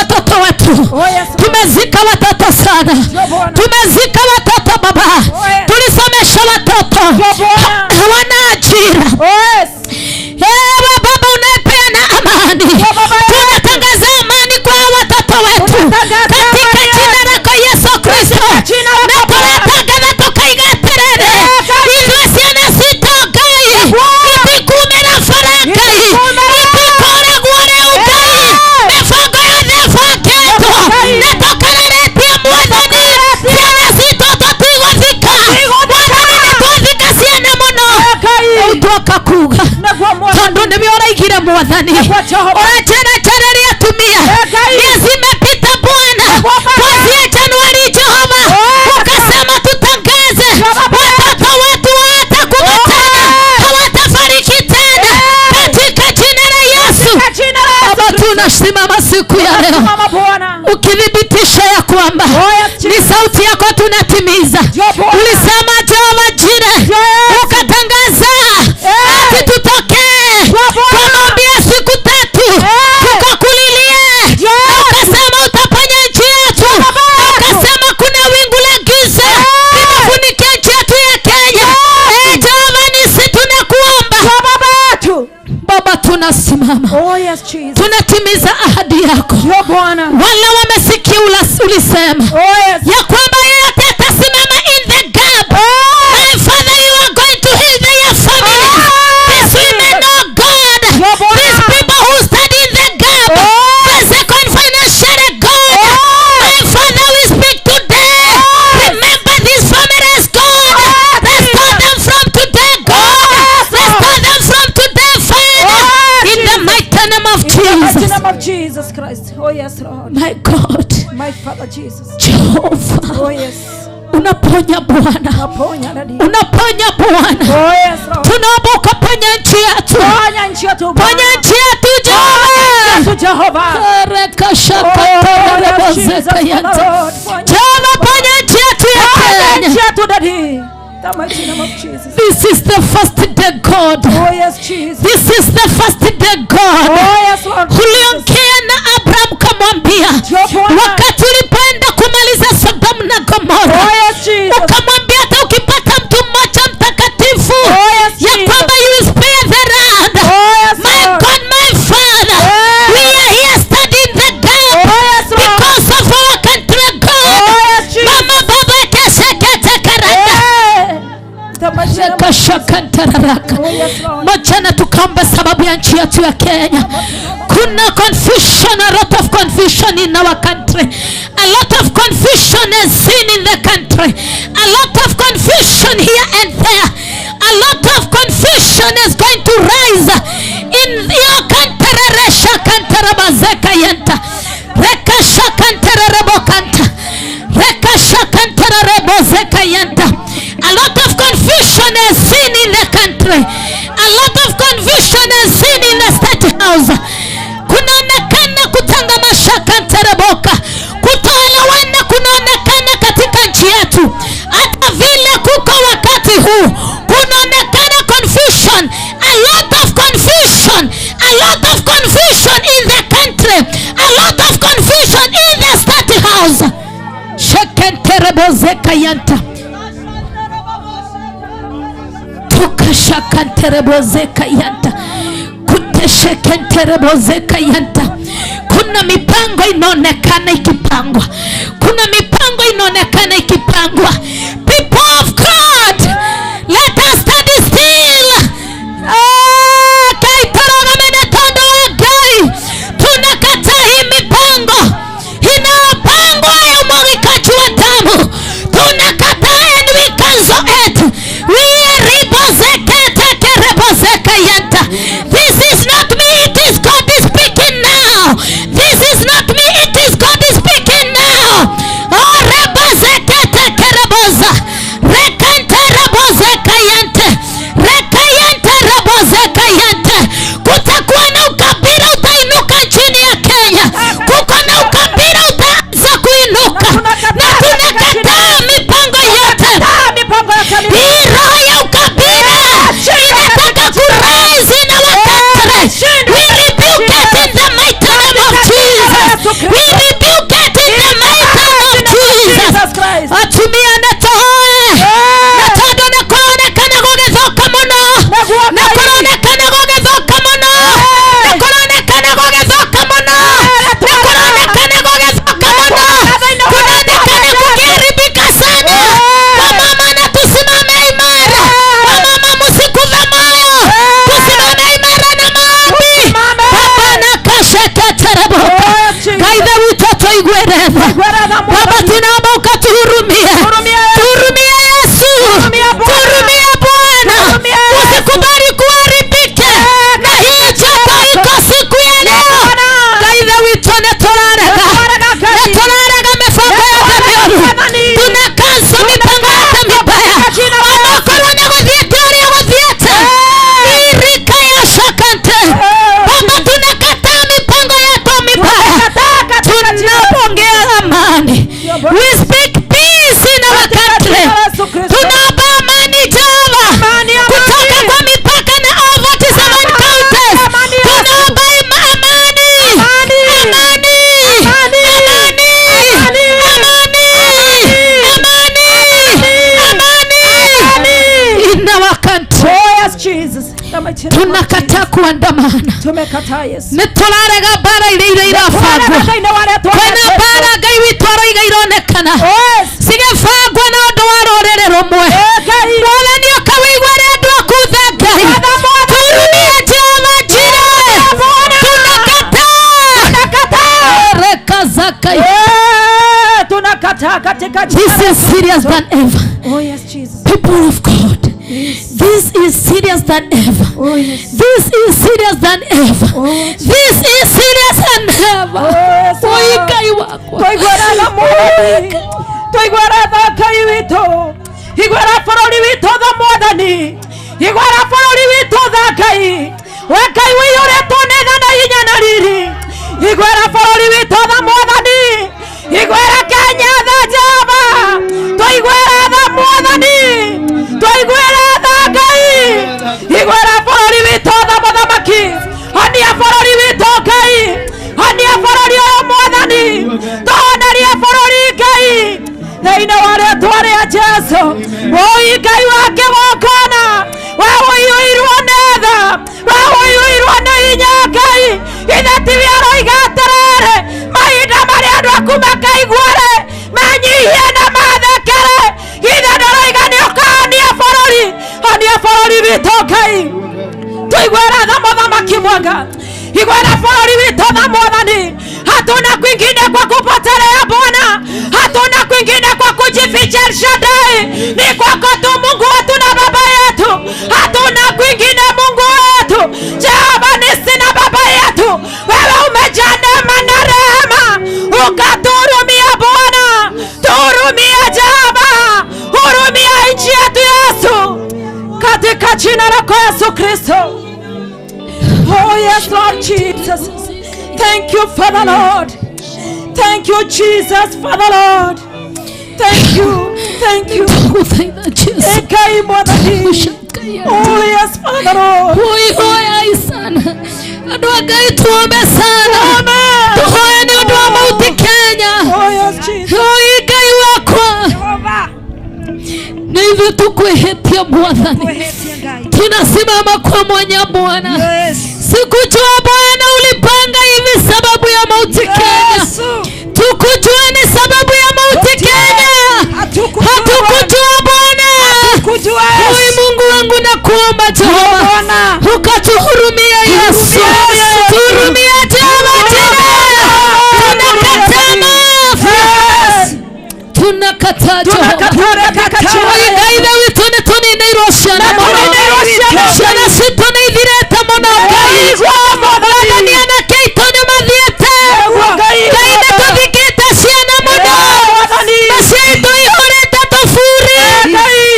watoto wetu. Tumezika watoto sana, tumezika watoto baba. Tulisomesha watoto hawana ajira. Ewe baba unayepeana amani, tunatangaza amani kwa watoto wetu katika jina lako Yesu Kristo. Na tunataka tukaigaterere ilwesiana sitogai itikume na farakai itikore guore ugai nefago ya nefaketo netokareretie mwathani siana sitototigwathika mwathani netwathika siana muno utoka kuga tondu nĩmĩũraigire mwathani ũranjerechereria atumia miezi imepita Bwana kuanzia Januari Jehova ukasema tutangaze watoto wetu hawatakufa tena, hawatafariki tena katika jina la Yesu. Baba tunasimama siku ya leo ukithibitisha ya kwamba ni sauti yako tunatimiza. Ulisema Jehova Jire ukatangaza ati tutokee tunaambia siku 3 tukakulilie, ukasema utaponya nchi yetu, ukasema kuna wingu la giza linafunikia nchi yetu ya Kenya. Jehova nisi tunakuomba Baba, tunasimama tunatimiza ahadi yako. Wala wamesikia ulisema ya kwamba yeyote atasimama in the gap, my Father, you are going to heal their family. These women, oh God, these people who stand in the gap, the second financial God, my Father, we speak today. Remember these families, God. Restore them from today, God. Restore them from today, Father, in the mighty name of Jesus Christ. Oh yes, Lord. My God, My Father Jesus. Jehovah. Oh yes. Unaponya Bwana, unaponya Bwana. Oh yes, Lord. Tunaomba ukaponya nchi yetu, Ponya nchi yetu, ponya nchi yetu Jehova. Reka shaka terebozeka yanta. Jehova, ponya nchi yetu ya Kenya. This is the first day, God. Oh yes, Jesus. This is the first day, God. Oh yes, Lord. Uliongea na Abraham kamwambia wakati ulipoenda kumaliza Sodom na Gomora. Oh yes, Jesus. Ukamwambia hata ukipata mtu mmoja mtakatifu ya kwamba you will spare the land. Oh yes, my God, my Father, we are here studying the gap because of our country, God. Mama baba kesekete karaka shakakantararaka mchana tukaomba sababu ya nchi yetu ya Kenya. Kuna confusion, a lot of confusion in our country, a lot of confusion is seen in the country, a lot of confusion here and there, a lot of confusion is going to rise in your country. Resha kantarabazeka yenta reka shakantarabokanta reka shakantarabozeka yenta. A lot of confusion is seen in the country. A lot of confusion is seen in the state house. Kunaonekana kutangamasha kantaraboka, kutoelewana kunaonekana katika nchi yetu. Hata vile kuko wakati huu kunaonekana confusion, a lot of confusion, a lot of confusion in the country, a lot of confusion in the state house. Shekenterebozeka yanta tukashakanterebozeka yanta kuteshekenterebozeka yanta. Kuna mipango inaonekana ikipangwa, kuna mipango inaonekana ikipangwa. People of God, let us stand still. Tunakataa hii mipango inayopangwa ya umwagikaji wa damu. Tunakataa and we cancel it. We this is not me, it is God is speaking now. This is not me, it is God is speaking now. Oh, Nakuronekana gũgĩthũka mũno. Nakuronekana gũgĩthũka mũno. Nakuronekana gũgĩthũka mũno. Kunaonekana kukiharibika sana. Wamama na tusimame imara. Wamama msikufe moyo. Tusimame imara na maombi. Baba nakashakatarabo. Kaitha witoto igweretha. Baba tunaomba ukatuhurumie. Tuhurumie Yesu. Tuhurumie Bwana. Usikubali kuharibike. Na hii joto iko siku ya leo. Kaitha wito netorarega. Netorarega mipango yake mĩũru. Tunakansel mipango yake mibaya. Onokorwo nĩ gũthiĩte ũrĩa gũthiĩte. Irika ya shakante. Baba tunakataa mipango yako mibaya. Tunapongea amani. We speak peace in our country. Tunaomba amani Jehova. Kutoka kwa mipaka na all 47 counties. Tunaomba amani. In our country. Tunakataa kuandamana. Nĩtũrarega bara iria irabangwo. Kwĩna bara Ngai witũ aroiga ironekana. Cigĩbangwo na ũndũ wa rũrĩrĩ rũmwe. Mwathani ũkawĩigua arĩa andũ aku tha Ngai. Tuhurumie Jehova njĩra. Tunakataa. This is serious than ever. People of God. This is serious than ever. This is serious than ever. This is serious than ever. Oikai wako. Toigwara Ngai witũ. Igwara bũrũri witũ tha Mwathani. Igwara bũrũri witũ tha Ngai. We Ngai wĩiyũrĩtwo nĩ tha na hinya na riri. Igwara bũrũri witũ tha Mwathani. Igwara Kenya tha Jehova. Toigwara tha Mwathani. Toigwara tha Ngai. Igwara bũrũri witũ tha Mũthamaki. Honia bũrũri witũ Ngai. Honia bũrũri ũyũ Mwathani. Tuonerie bũrũri Ngai. Thĩinĩ wa rĩĩtwa rĩa Jesũ. Woi Ngai wa kĩgongona. We ũiyũirwo nĩ tha. We ũiyũirwo nĩ hinya Ngai. Ithe tiwe aroiga atĩrĩrĩ. Mahinda marĩa andũ aku makaiguare. Manyihie na mathekere. Ithe ndũroiga nĩũkahonia bũrũri. Honia bũrũri witũ Ngai. Tuigwara tha Mũthamaki mwega. Igwara bũrũri witũ tha Mwathani. Hatuna kwingine kwa kupotelea Bwana. Hatuna kwingine kwa kujificha El Shaddai. Ni kwako tu Mungu wetu na baba yetu. Hatuna kwingine Mungu wetu. Jehova nisi na baba yetu. Wewe umejaa neema na rehema. Ukatuhurumia Bwana. Tuhurumia Jehova. Hurumia nchi yetu Yesu. Katika jina lako Yesu Kristo. Oh yes Lord Jesus. Thank you Father Lord. Thank you Jesus Father Lord. Thank you. Ekai Mwathani. Oh yes Father Lord. Hoya sana. Andũ a Ngai tuombe sana. Amen. Tuhoe nĩ ũndũ wa mauti Kenya. Oh yes Jesus. Oi Ngai wakwa. Jehova. Nĩ ithuĩ tũkwĩhĩtia Mwathani. Tunasimama kwa mwenye Bwana. Sikujua Bwana ulipanga hivi sababu ya mauti Kenya. Tukujua ni sababu ya mauti Kenya. Hatukujua Bwana. Oi Mungu wangu nakuomba Jehova. Ukatuhurumia Yesu. Tuhurumia Jehova tena. Tunakataa maafa. Tunakataa Jehova. Oi Ngai witũ nĩ tũninĩirwo ciana. Ciana citũ nĩ ithirĩte mũno Ngai. Mwathani anake aitũ nĩ mathiĩte. Ngai nĩ tũthikĩte ciana mũno. Maciĩ aitũ ihũrĩte tũburi.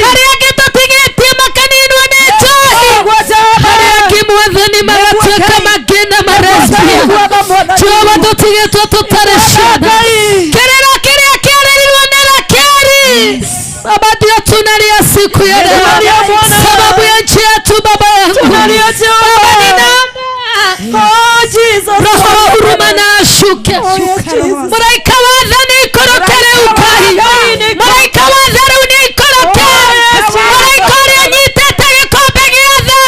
Arĩa angĩ tũtigĩtie makaninwo nĩ njohi. Arĩa angĩ Mwathani magatuĩka mangĩ na lesbian. Jehova tũtigĩtwo tũtarĩ ciana. Kĩrĩro kĩrĩa kĩarĩrirwo nĩ Rakeli. Baba ndio tunalia siku ya leo. Sababu ya nchi yetu Baba yangu. Tunalia Baba ninaomba. Oh Jesus. Roho wa huruma na ashuke. Malaika wa adhani ikorokere ukai. Malaika wa adhani unikorokere. Malaika aliyonyitete gikombe gĩa tha.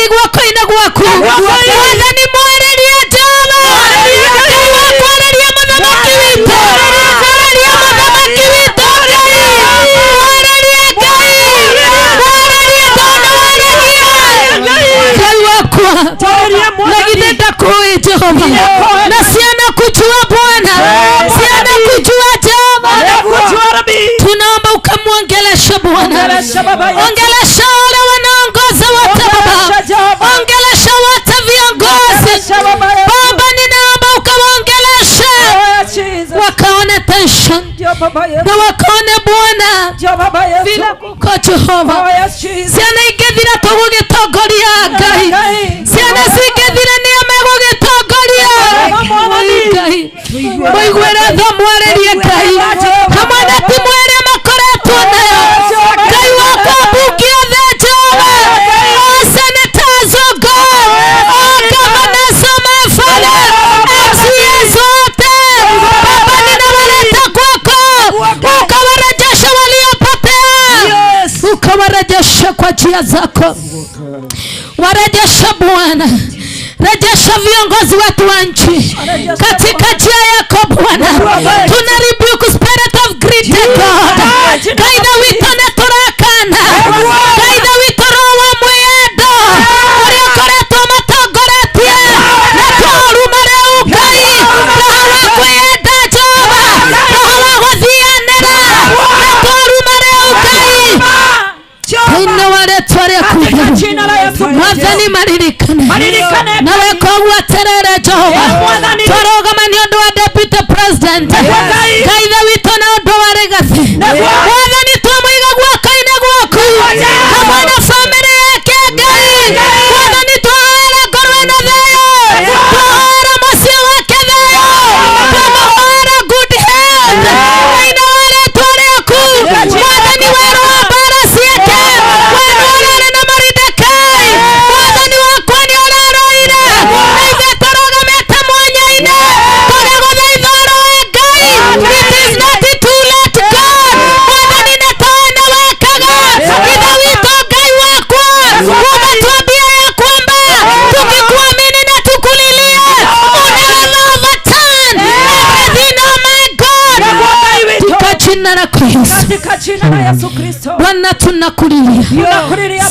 Ngai guoko-inĩ gwaku Mwathani mwarĩrie Jehova Ngai wakwarĩria mũthamaki witũ mwarĩrie mũthamaki witũ mwarĩrie Ngai wakwa na githĩ ndakũĩ Jehova na ciana kujua Bwana ciana kujua Jehova tunaomba ukamwongelesha Bwana ongelesha wale wanaongoza wote Baba ongelesha wote viongozi Baba ninaomba ukawaongeleshe wakaone tension na wakaone Bwana vile kuko Jehova ciana ingĩthira tũgũgĩtongoria Ngai ciana cingĩthira nĩo megũgĩtongoria Ngai mũiguĩre tho mwarĩrie Ngai hamwe na timu ĩrĩa makoretwo nayo Ngai wakwa mbunge othe Jehova senators of God governors of my father MCAs wote Baba ninawaleta kwako ukawarejesha waliopotea ukawarejesha kwa njia zako warejesha Bwana rejesha viongozi wetu wa nchi katika njia yako Bwana tuna rebuke spirit of greed God kaida wito na turakana kaida wito roho mwendo uriokoretwo matongoretie na twaruma rĩu Ngai roho wa kwenda Jehova roho wa gũthianĩra na twaruma rĩu Ngai thĩinĩ wa rĩtwa rĩaku Mwathani maririkane nawe koguo terere Jehova twarũgama nĩ ũndũ wa deputy president kaitha witũ na ũndũ wa legacy Mwathani twamũiga guoko-inĩ gwaku hamwe na family yake Ngai Mwathani twahoera ngoro na thayũ twahoera mũciĩ wake thayũ twahoera good health thĩinĩ wa rĩtwa rĩaku Mwathani werũ wa mbara ciake werũ ũrarĩ na Maridekai Mwathani wakwa nĩ ũraroire na ithuĩ tũrũgamĩte mwanya-inĩ tũrĩgũthaitha ũroe Ngai it is not too late God Mwathani nĩ tũĩ nĩ wekaga ithe witũ Ngai wakwa umetuambia ya kwamba tukikuamini na tukulilie unaweza overturn everything oh my God katika jina la Yesu Kristo Bwana tunakulilia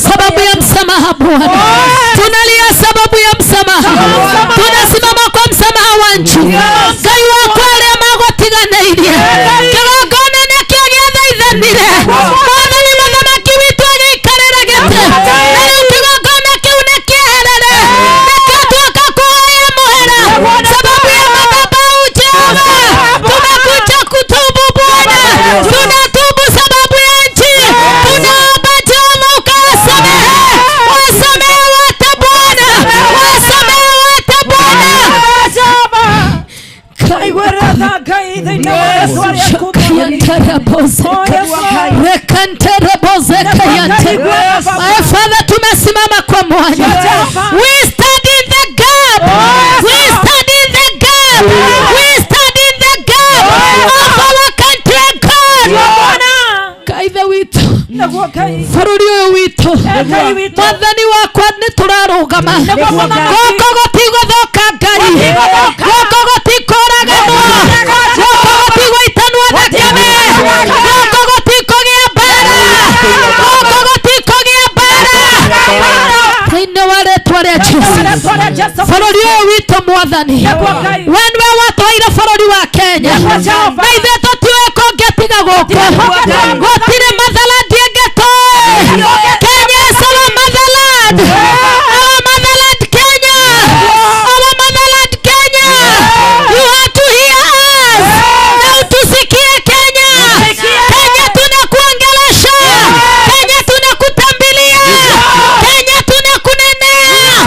sababu ya msamaha Bwana tunalia sababu ya msamaha tunasimama kwa msamaha wa nchi Ngai wakwa arĩa magũtiganĩirie kĩgongona nĩkĩo gĩathaithanire Mwathani mũthamaki witũ agĩikarĩra gĩtĩ na rĩu kĩgongona kĩu nĩkĩeherere nĩkĩo tuoka kuhoya mũhera sababu ya madhabahu Jehova tumekuja kutubu Bwana tunatubu sababu ya nchi tunaomba Jehova ukawasamehe wasamehe wote Bwana wasamehe wote Bwana My Father tumesimama kwa mwanya we stand in the gap we stand in the gap we stand in the gap of our country God kaitha witũ bũrũri ũyũ witũ Mwathani wakwa nĩ tũrarũgama gũkũ gũtigũthũka Ngai gũkũ gũtikũraganwo gũkũ gũtigũitanwo thakame gũkũ gũtikũgĩa mbara gũkũ gũtikũgĩa mbara thĩinĩ wa rĩtwa rĩa Jesũ bũrũri ũyũ witũ Mwathani we nĩwe watũheire bũrũri wa Kenya na ithuĩ tũtiũĩ kũngĩtiga gũkũ gũtirĩ mathalandi ĩngĩtũĩ Kenya is our motherland Kenya our motherland Kenya you have to hear us na utusikie Kenya Kenya tunakuongelesha Kenya tunakutambilia Kenya tunakunenea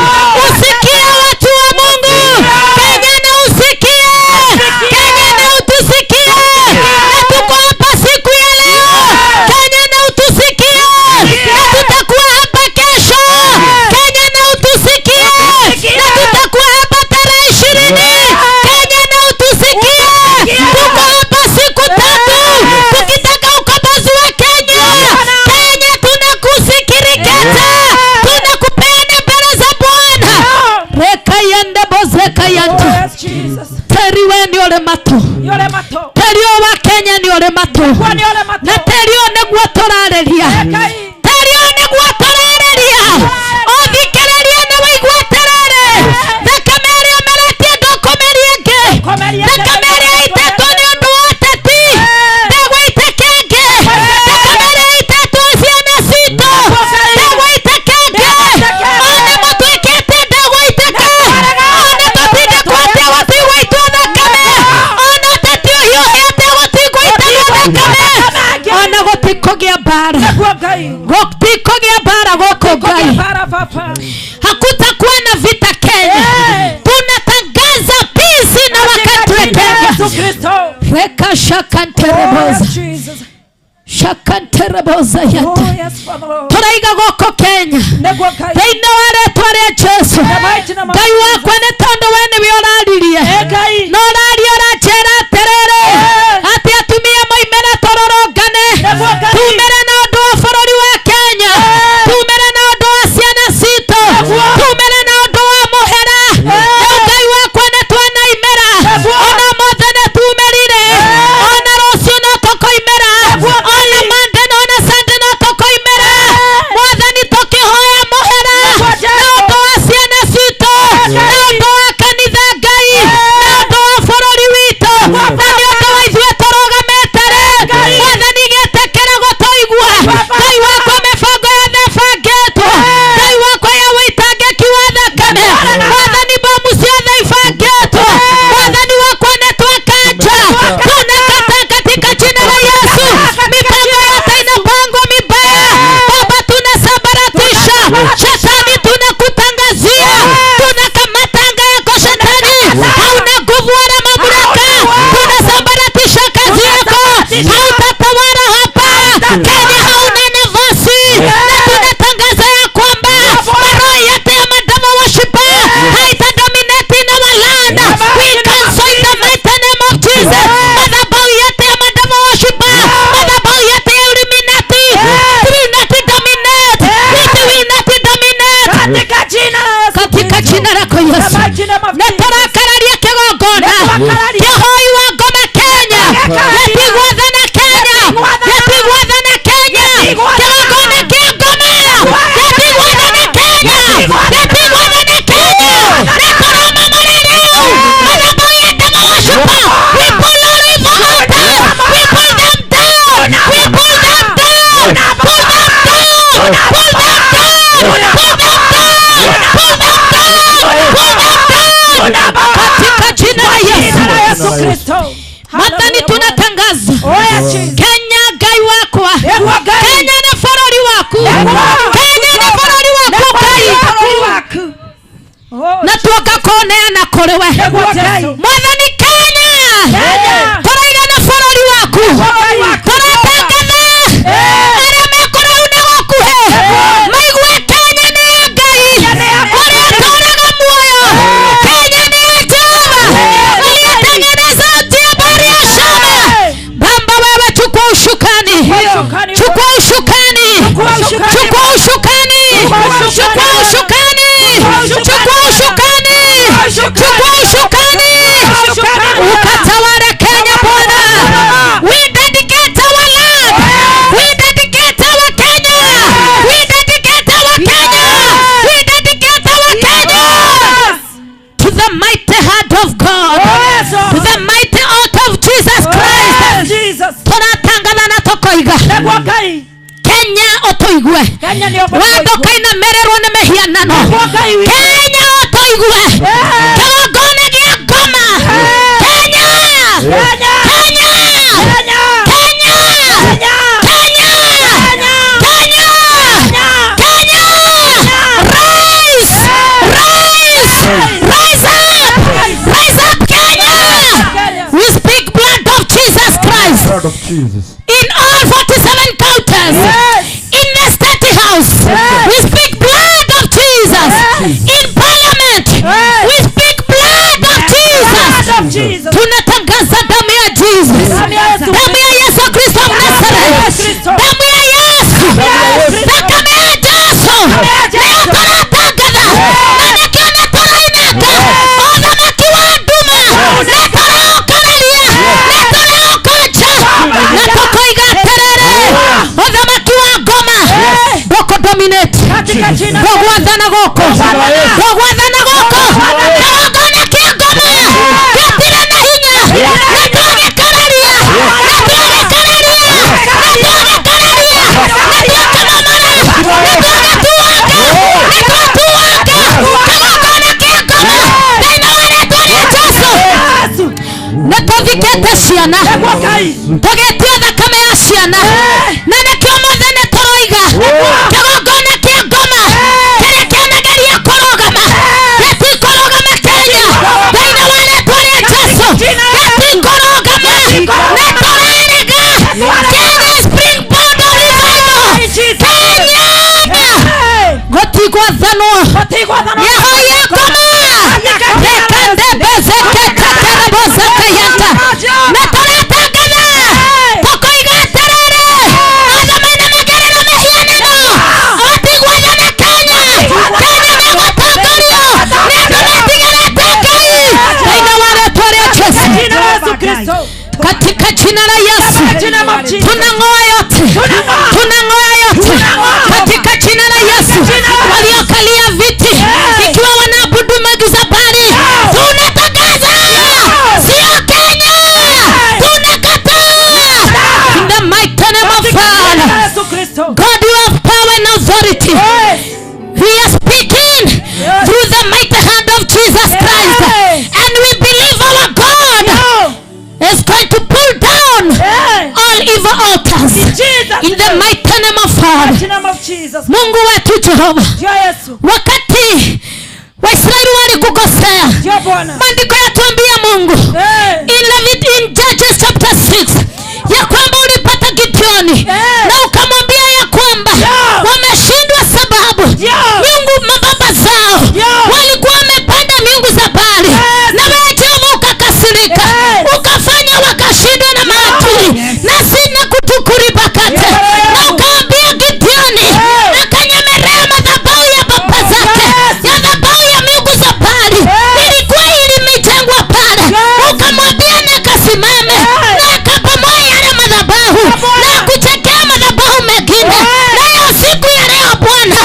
usikie watu wa Mungu Kenya na usikie Kenya na utusikie na tuko hapa siku ya leo Hakutakuwa na vita Kenya. Tunatangaza peace na wakati wa Kenya. Reka shakantereboza. Shakantereboza yata. Turaiga goko Kenya. Teina wale tware Yesu. Ngai wakwa ne tondo wene bioraririe. No rario rachera terere. Ati atumia moimera tororogane. Tumere na ndo bururi wa Kenya. Tumere na ndo ciana cito. Tumere na ndo wa muhera. Ngai wakwa ne twana imera. Ona mothe ne tumerire. Ona rocio no tokoimera. Ona mande no na sande no tokoimera. Mwathani tokihoya muhera. Na ndo wa ciana cito. Na ndo wa kanitha Ngai. Na ndo wa bururi wito. Na ndo wa ithuĩ tũrũgamĩtere. Mwathani getekera gũtũigua. Ngai wakwa mĩbango yothe ĩbangĩtwo. Ngai wakwa ya wĩitangĩki wa thakame. Mwathani bomu ciothe ibangĩtwo. Mwathani wakwa nĩ twakanja. Tunakata katika jina la Yesu. Mipango yote inapangwa mibaya. Baba tunasambaratisha. Shetani tunakutangazia. Tunakamata anga yako shetani. Hauna nguvu wala mamlaka. Tunasambaratisha kazi yako. Hautatawala hapa. Kenya hauna nafasi. Na tunatangaza ya kwamba roho yote ya madam worshiper haitadominate in our land. We cancel in the mighty name of Jesus. Madhabahu yote ya madam worshiper, madhabahu yote ya Illuminati will not dominate. It will not dominate. Katika jina lako Yesu. Natarakararia kigongona. Kihoi wa ngoma Kenya. Yatigwathana Kenya. Yatigwathana Kenya. Kigongona kia ngoma. Yatigwathana Kenya. Yatigwathana Kenya. Nakoroma marereo. Madhabahu ya ndama worshiper. We pull all revolt. We pull them down. We pull them down. Pull them down. Pull them down. Pull them down. Pull them down. Katika jina la Yesu. Matani tunatangaza Kenya Ngai wakwa. Kenya ni bururi waku. Kenya ni bururi waku Ngai. Na tukakoneana kuri we. Mwathani Kenya. Turaiga ni bururi waku. Turatangatha aria mekurauna wakuhe. Maigue Kenya ni ya Ngai. Aria tũraga muoyo. Kenya ni ya Jehova. Aliyetengeneza njia bahari ya Shamu. Baba wewe chukua ushukani. Chukua ushukani. Chukua ushukani. Chukua ushukani. Chukua ushukani. Chukua ushukani. Ukatawale Kenya Bwana. We dedicate our land. We dedicate our Kenya. We dedicate our Kenya. We dedicate our Kenya to the mighty hand of God. To the mighty altar of Jesus Christ. Tunatangaza na tokoiga. Kenya otoigwe. Wando kaina mererwo nĩ mĩhianano. Kenya otoigwe. Kĩgongona gĩa ngoma. Kenya. Kenya. Kenya. Kenya. Kenya. Kenya. Rise. Rise. Rise up. Rise up Kenya. We speak blood of Jesus Christ. Blood of Jesus. In all 47 counties. In the state house. We speak blood of Jesus. In parliament. We speak blood of Jesus. Tunatangaza damu ya Jesus. Damu ya Yesu Kristo Mnazareti. Damu ya Yesu. Damu ya Yesu. Leo tunatangaza. Na nikiona tunainaka. Odhamaki wa nduma. Na tunaokaralia. Na tunaokoja. Na tukoiga terere. Odhamaki wa ngoma. Boko dominate. Bogwathana goko. Bogwathana goko. Kĩgongona kĩa ngoma. Gĩtirĩ na hinya. Na tũgĩkararia. Na tũgĩkararia. Na tũgĩkararia. Na tũkamamara. Na tũgatuanga. Na tũtuanga. Kĩgongona kĩa ngoma. Thĩinĩ wa rĩĩtwa rĩa Jesũ. Na tũthikĩte ciana. Tũgĩtio thakame ya ciana. Na nĩkĩo mothe nĩ tũroiga. Kĩgongona kĩa ngoma. Kĩrĩa Yehoyakoma rekandebezeketaterabozekayanta natoratangana tokoigaterere adhamana magerero mehianano otigwathanakanya kenya negotongorio nekometigaretekai kainawaretwaria Yesu katika jina la Yesu tunang'oa yote katika jina la Yesu. Waliokalia viti ikiwa wanaabudu madhabahu tunatangaza sio Kenya, tunakataa in the mighty name of Father. God, you have power and authority. We are speaking through the mighty hand of Jesus Christ, and we believe our God is going to pull down all evil altars in the mighty name of Father. Mungu wetu Jehova, wakati Waisraeli walikukosea, maandiko yatuambia Mungu in Judges chapter 6 ya kwamba ulipata Gideoni na ukamwambia ya kwamba wameshindwa sababu miungu mababa zao walikuwa wamepanda miungu za Baali, na wewe Jehova ukakasirika ukafanya wakashindwa na maadui na sina kutukuribakate, na ukaambia Gideoni akanyemelea madhabahu ya baba zake ya madhabahu ya miungu za Baali ilikuwa ilimejengwa pale, ukamwambia na kasimame na akabomoa yale madhabahu na kuchekea madhabahu mengine. Leo siku ya leo Bwana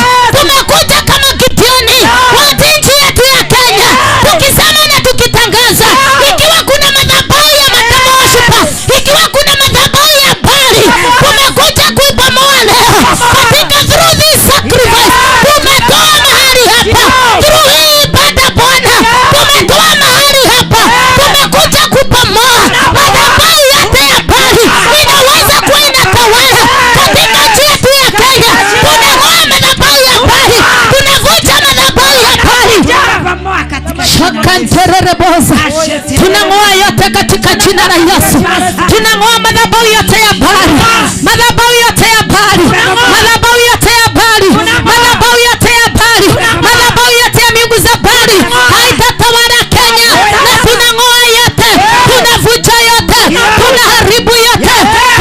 tumekuja kama Gideoni wa nchi yetu ya Kenya tukisema na tukitangaza, ikiwa kuna madhabahu ya matamoshupa, ikiwa kuna madhabahu ya Baali, tumekuja kuibomoa leo katika through this sacrifice. Tumetoa mahali hapa through hii ibada Bwana, tumetoa mahali hapa, tumekuja kubomoa madhabahu yote ya Baali inaweza kuwa inatawala katika nchi yetu ya Kenya. Tunang'oa madhabahu ya Baali, tunavunja madhabahu ya Baali. Shakanterereboza, tunang'oa yote katika jina la Yesu. Tunang'oa madhabahu yote ya Baali, madhabahu yote ya Baali, madhabahu yote ya Baali, madhabahu yote ya Baali, madhabahu yote ya miungu za Baali haitatawala Kenya, na tunang'oa yote, tunavunja yote, tunaharibu yote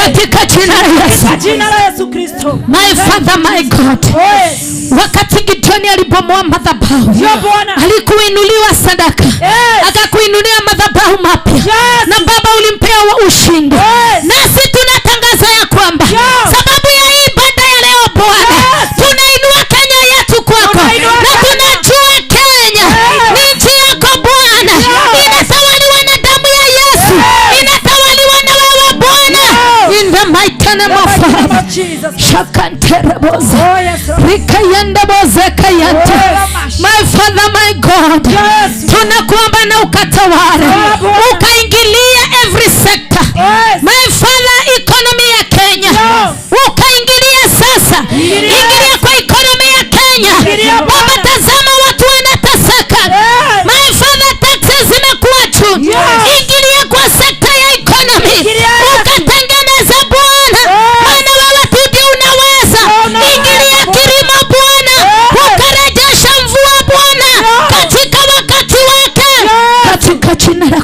katika jina la Yesu. My Father, my God, wakati Gideoni alibomoa madhabahu alikuinuliwa sadaka, akakuinulia madhabahu mapya, na Baba ulimpea ushindi. Nasi tunatangaza ya kwamba sababu ya hii ibada ya leo Bwana, tunainua Kenya yetu kwako, na tunajua Kenya ni nchi yako Bwana, inatawaliwa na damu ya Yesu, inatawaliwa na wewe Bwana, in the mighty name of Father. Shakantereboza rikayandabozekayante. My Father, my God, tunakuomba na ukatawale, ukaingilia every sector. My Father, economy ya Kenya ukaingilia sasa, ingilia kwa economy ya Kenya Baba. Tazama watu wanateseka, my Father, taxes zimekuwa juu, ingilia kwa sekta ya economy ukatengeneza Bwana, maana wewe tu ndio unaweza. Ingilia kilimo Bwana, ukarejesha mvua Bwana katika wakati wake, katika jina la Yesu.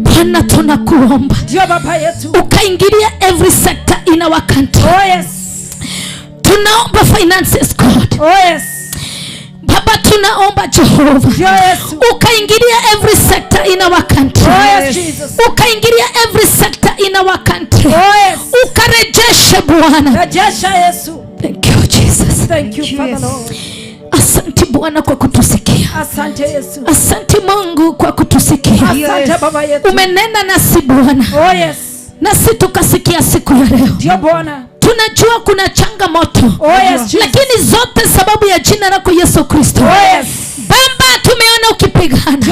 Bwana tunakuomba ukaingilia every sector in our country. Tunaomba finances God. Baba tunaomba Jehova ukaingilia every sector in our country. Ukaingilia every sector in our country. Ukarejesha Bwana. Thank you Jesus. Thank you Father Lord. Asante Bwana kwa kutusikia. Asante Yesu. Asante Mungu kwa kutusikia. Asante Baba yetu. Umenena nasi Bwana. Nasi tukasikia siku ya leo. Ndio Bwana. Tunajua kuna changamoto. Lakini zote sababu ya jina lako Yesu Kristo. Baba tumeona ukipigana.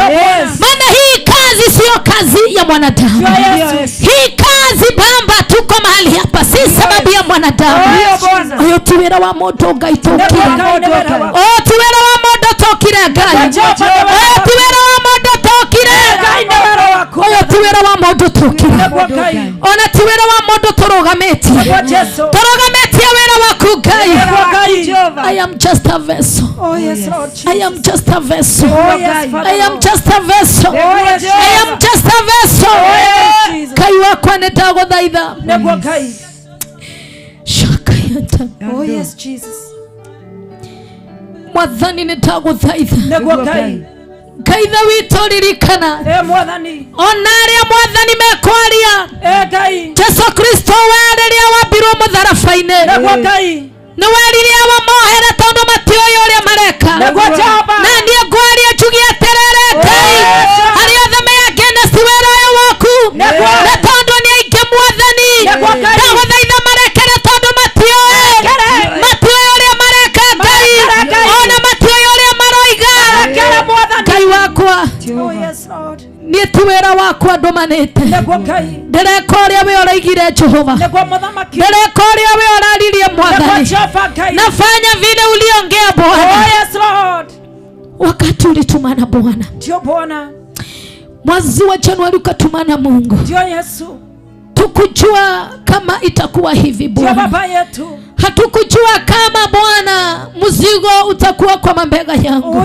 Maana hii kazi sio kazi ya mwanadamu. Hii kazi Baba tuko mahali hapa si sababu ya mwanadamu. Oyo tiwera wa moto gaitokira. Oh tiwera wa moto tokira gai. Oh tiwera wa moto tokira. Oyo wera wa mundu tukira ona ti wera wa mundu turugametie wera waku Ngai. I am just a vessel. I am just a vessel. I am just a vessel. I am just a vessel. Kai wakwa nitaguthaitha. Shakayata. Oh yes Jesus. Mwathani nitaguthaitha. Kaitha witũ ririkana ona arĩa Mwathani mekwaria Jesu Kristo we rĩrĩa wambirwo mũtharaba-inĩ nĩ werire wamohere tondũ matioĩ ũrĩa mareka. Na niĩ ngwaria njugie atĩrĩrĩ Ngai arĩa othe meyangene si wĩra ũyũ waku na tondũ nĩ aingĩ Mwathani ndagũthaitha marekere tondũ matioĩ ũrĩa mareka Ngai ona matioĩ ũrĩa maroiga Ngai wakwa. Niĩ ti wĩra wakwa ndũmanĩte ndĩreka ũrĩa we ũraigire Jehova ndĩreka ũrĩa we ũraririe Mwathani nafanya vile uliongea Bwana wakati ulitumana Bwana mwezi wa Januari ukatumana Mungu tukujua kama itakuwa hivi Bwana hatukujua kama Bwana mzigo utakuwa kwa mabega yangu.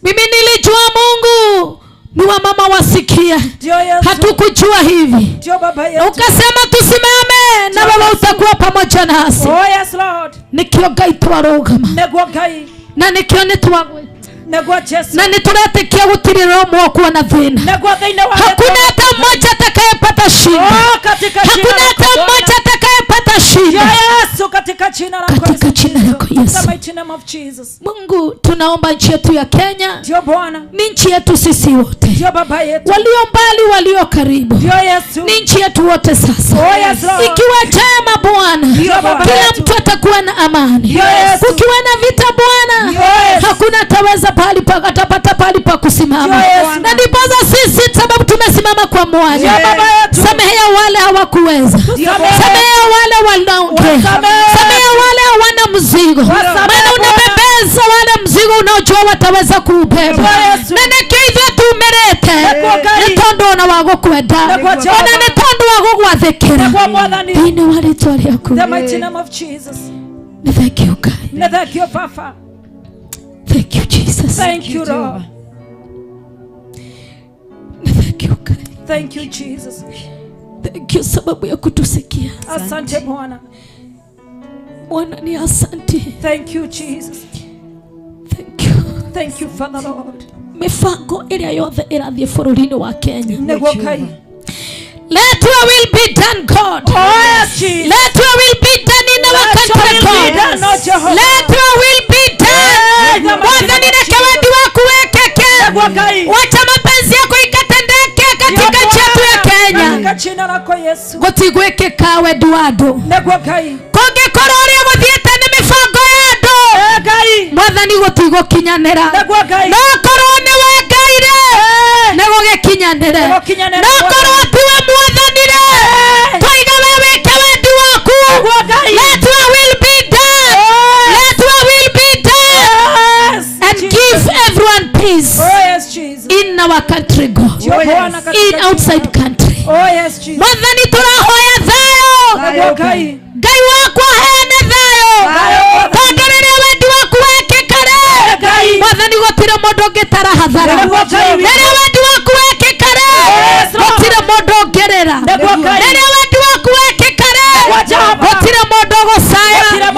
Mimi nilijua Mungu ni wa mama wasikia hatukujua hivi ukasema tusimame na Baba utakuwa pamoja nasi nikio Ngai twarugama na nikio nitwagweta na nituretekia gutiri roho kwa na thina hakuna hata mmoja atakayepata shida hakuna hata mmoja atakayepata shida katika jina lako Yesu. Mungu tunaomba nchi yetu ya Kenya ni nchi yetu sisi wote walio mbali walio karibu ni nchi yetu wote sasa ikiwa jema Bwana kila mtu atakuwa na amani kukiwa na vita Bwana hakuna ataweza atapata pahali pa kusimama na ndiposa sisi sababu tumesimama kwa mwanya samehea wale hawakuweza samehea wale wanaongea samehea wale hawana mzigo maana unabebeza wale mzigo unaojua wataweza kuubeba na nekithwe tumerete netondo ona wagukwenda ona netondo wagugwathikira thĩinĩ wa rĩtwa rĩaku thank you God thank you Jesus thank you Lord thank you God thank you Jesus thank you sababu ya kutusikia asante Bwana ni asante thank you Jesus thank you Father Lord mifango ĩrĩa yothe ĩrathiĩ bũrũri-inĩ wa Kenya let your will be done God let your will be done in our country God let your will be done Mwathani reke wendi waku wekeke wacha mapenzi yako ikatendeke katika nchi yetu ya Kenya gũtigwĩkĩka wendi wa andũ kũngĩkorwo ũrĩa gũthiĩte nĩ mĩbango ya andũ Mwathani gũtigũkinyanĩra no korwo nĩ we Ngai rĩ nĩ gũgĩkinyanĩre no korwo tiwe Mwathani rĩ tũiga we wĩke wendi waku let your will be done let your will be done and give everyone peace in our country God in outside country Mwathani tũrahoya thayũ Ngai wakwa heane thayũ tondũ rĩrĩa wendi waku wekĩka rĩ Mwathani gũtirĩ mũndũ ũngĩtara hathara rĩrĩa wendi waku wekĩka rĩ gũtirĩ mũndũ ũngĩrĩra rĩrĩa wendi waku wekĩka rĩ gũtirĩ mũndũ ũgũcaya rĩrĩa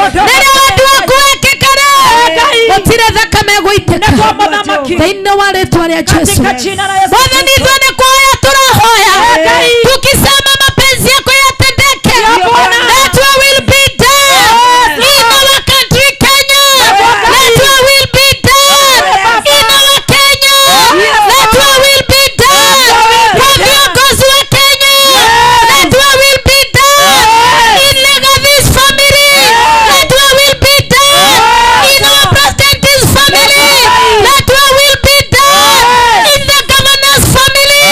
wendi waku wekĩka rĩ gũtirĩ thakame ĩgũitĩka thĩinĩ wa rĩtwa rĩa Jesũ Mwathani ithuĩ nĩ kũhoya tũrahoya tukisema mapenzi yako yatendeke let your will be done in our country Kenya let your will be done in our Kenya let your will be done kwa viongozi wa Kenya let your will be done in Legacy's family let your will be done in our president's family let your will be done in the governor's family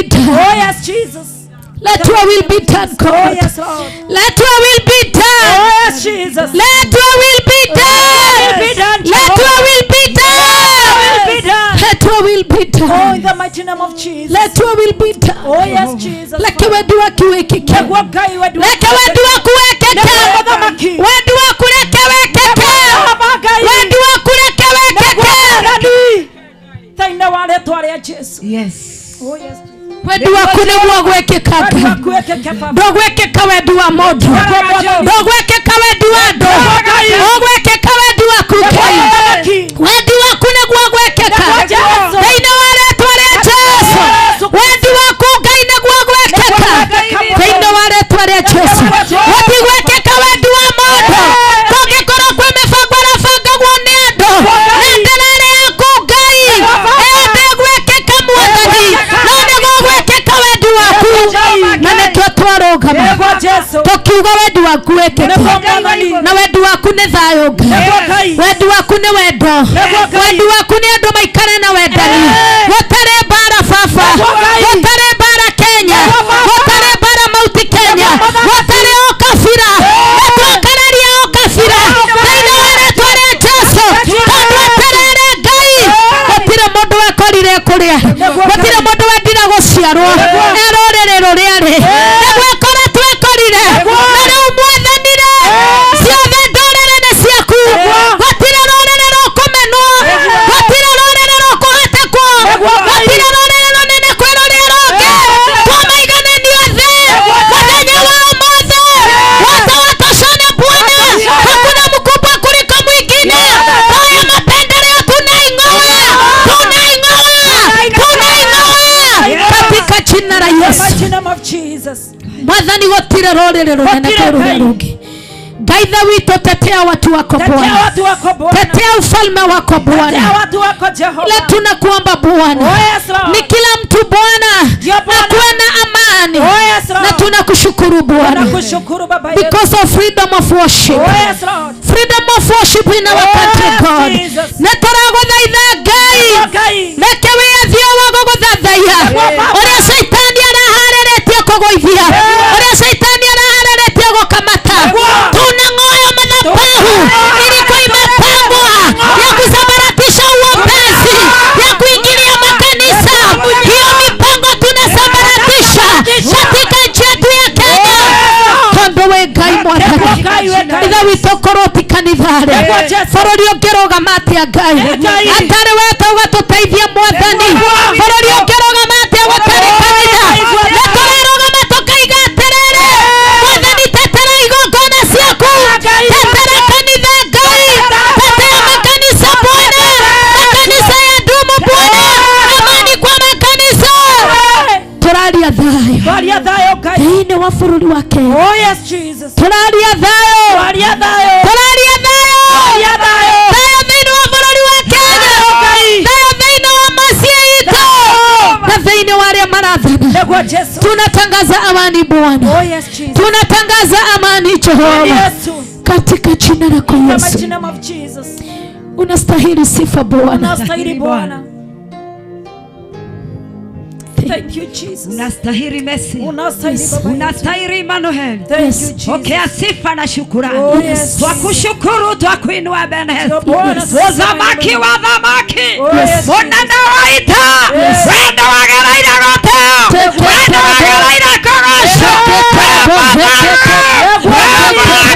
be done. Oh yes, Jesus. Let your will be done, Oh God. yes, Lord. Let your will be Oh done. yes, Jesus. Let your will be done. Be done. Let your will be Will done. be done. Let your will be Oh, in done. the mighty name of Jesus. Let your will be done. Oh yes, Jesus. Leke wedu wake wekeke. Negwa gai wedu. Leke wedu waku wekeke. Wedu waku leke wekeke. Wedu waku leke wekeke. Thaina wale tware Jesu. Yes. Oh yes, Jesus. Wedu waku niguo gwekekaga. Ndogwekeka wedu wa mundu. Ndogwekeka wedu wa andu. Ogwekeka wedu waku Ngai. Wedu waku niguo gwekeka. Thaina wale tware Jesu. Wedu waku Ngai niguo gwekeka. Thaina wale tware Jesu. Wedu gwekeka wedu wa mundu. Kungikora kwi mibango irabangagwo ni andu. Nenderere yaku Ngai. Ende gwekeka Mwathani. No niguo gwekeka wedu waku. Na nikio twarugama tukiuga wedu waku wekeke. Na wedu waku ni thayu Ngai. Wedu waku ni wendo. Wedu waku ni andu maikare na wendani. Gutari mbara baba. Gutari mbara Kenya. Gutari mbara Mount Kenya. Gutari ukabira. Nitwakararia ukabira. Thaina wale tware Jesu. Tondu aterere Ngai. Gutire mundu wekorire kuria. Gutire mundu wendire guciarwo. Erorere ruriari. Nigwekora twekorire. Na riu mwathanire. Ciothe ndorere ni ciaku. Gutire rurere rukumenwo. Gutire rurere rukuhatekwo. Gutire rurere runene kwiroria rungi. Twamaigananio thĩ. Muthenya wa ũmũthĩ. Wote watosana Bwana. Hakuna mkubwa kuliko mwingine. Haya mapendeleo tunaing'oa. Katika jina la Yesu. Mighty name of Jesus. Mwathani gutire rurere runene kwiroria rungi. Ngaitha witũ tetea watu wako Tetea Bwana. watu wako Bwana. Tetea ufalme wako Tetea Bwana. watu wako Jehova. Leo tunakuomba Bwana. Oh yes, Lord. Ni kila mtu Bwana Ndio Bwana. akuwe na amani. Oh yes, Lord. Na tunakushukuru Bwana. Nakushukuru Baba Yesu. Because of freedom of worship. Oh yes, Lord. Freedom of worship in our country, God. Jesus. Netoraguthaitha Ngai. Ngai. Reke wĩathio wa gũgũthathaiya. Ũrĩa Shaitani araharĩrĩtie kũgũithia. Ũrĩa Shaitani araharĩrĩtie gũkamata. Tunang'oa madhabahu ilikuwa imepangwa ya kusambaratisha uombezi, ya kuingilia makanisa. Hiyo mipango tunasambaratisha katika nchi yetu ya Kenya. Tondu we Ngai Mwathani. Ithe witũ korwo ti kanitha-rĩ, bũrũri ũngĩrũgama atĩa Ngai? Atarĩ wete ũgatuteithia Mwathani. Bũrũri ũngĩrũgama atĩa gũtarĩ kanitha? Nĩtũrarũgama tũkaiga atĩrĩrĩ, Mwathani tetera igongona ciaku. Tetera kanitha Ngai. Tetea makanisa Bwana. Makanisa ya dumu Bwana. Amani kwa makanisa. Tũraria thayũ Twaria thayũ Ngai. thĩinĩ wa bũrũri wa Kenya. Oh yes, Jesus. Tũraria thayũ. Twaria thayũ. Tũraria thayũ. Twaria thayũ. Thayũ thĩinĩ wa bũrũri wa Kenya. Thayũ thĩinĩ wa mũciĩ itũ. Na thĩinĩ wa arĩa marathana. Negwa Jesu. Tunatangaza amani Bwana. Oh yes, Jesus. Tunatangaza amani Jehova. Yesu. Katika jina lako The mighty Yesu. name of Jesus. Unastahili sifa Bwana. Unastahili Bwana. Thank you Jesus. Unastahili Messi. Unastahili Baba. Unastahili Emmanuel. Thank Yes. you Jesus. Pokea sifa na shukrani. Oh, yes. Twakushukuru, twakuinua Ebenezer. Bwana. Uzamaki wa dhamaki. Oh, yes. Munene waita. Yes. Wendo wageraira goteo. Wendo wageraira kogosho.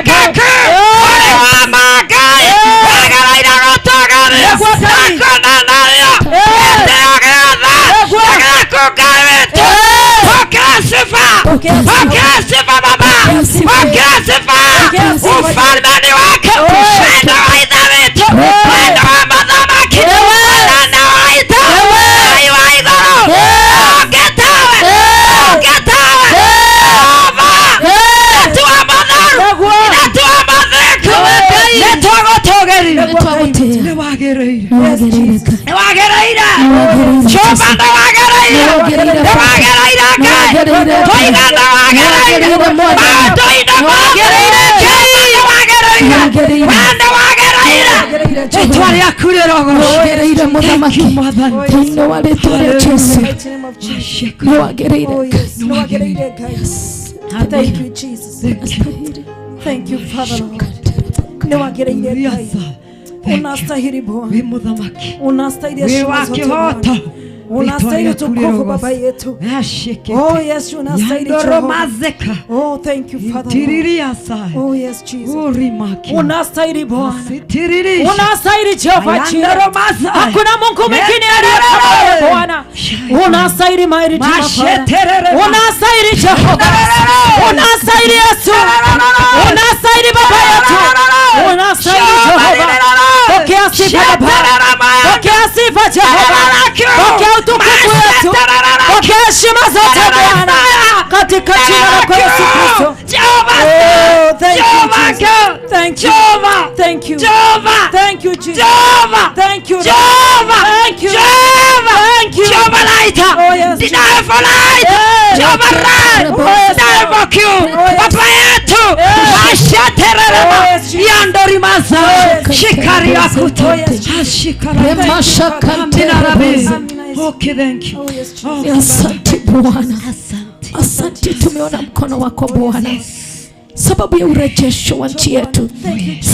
Ore wa magai. Wageraira gotogari. Nakona nayo. Ende agatha. Agakugawetu. Pokea sifa. Pokea sifa Baba. Pokea sifa. Ufalme ni wako. Wendo waita wetu. Wendo wa madhamaki. Munene waita. Ai waidharo. Ogetawe. Ogetawe. Ova. Netua madharu. Netua madheku. Netua gotogeri. Nĩtwagũtĩĩa. Nĩwagĩrĩire. Nĩwagĩrĩire. Nĩwagĩrĩire. Chumba nĩwagĩrĩire. Nĩwagĩrĩire Ngai. Tũiga nĩwagĩrĩire. Matũ-inĩ magĩrĩire. Ngai nĩwagĩrĩire. We nĩwagĩrĩire. wagereire muthamaki thĩinĩ wa rĩĩtwa rĩa Jesũ nĩ wagereire Thank you, Jesus. Thank you, Father Lord. Ni wagereire Ngai. Unastahili Bwana. Unastahili heshima zote Bwana. Unastahili tukufu Baba yetu. Oh yes, unastahili Jehova. Oh thank you Father Lord. Oh yes Jesus. Unastahili Bwana. Unastahili Jehova Jireh. Hakuna Mungu mwingine aliye kama wewe Bwana. Unastahili Mairi Jehova. Unastahili Jehova. Unastahili Yesu. Unastahili Baba yetu. Unastahili Jehova. Pokea sifa Baba. Pokea sifa Jehova. Pokea utukufu wetu. Pokea heshima zote Bwana. Katika jina la Yesu Kristo. Jehova. Thank you Jesus. Thank you. Thank you. Thank you Jesus. Thank you. Thank you. Thank you. Jehova lighter. Oh yes. Deny for light. Jehova light. Deny for Q. Papa yetu. Ashatererema. Yandori maza. Shikari akuto. Shikari. Mashakantinarabe. Okay, thank you. Asante Bwana. Asante, tumeona mkono wako Bwana. Sababu ya urejesho wa nchi yetu,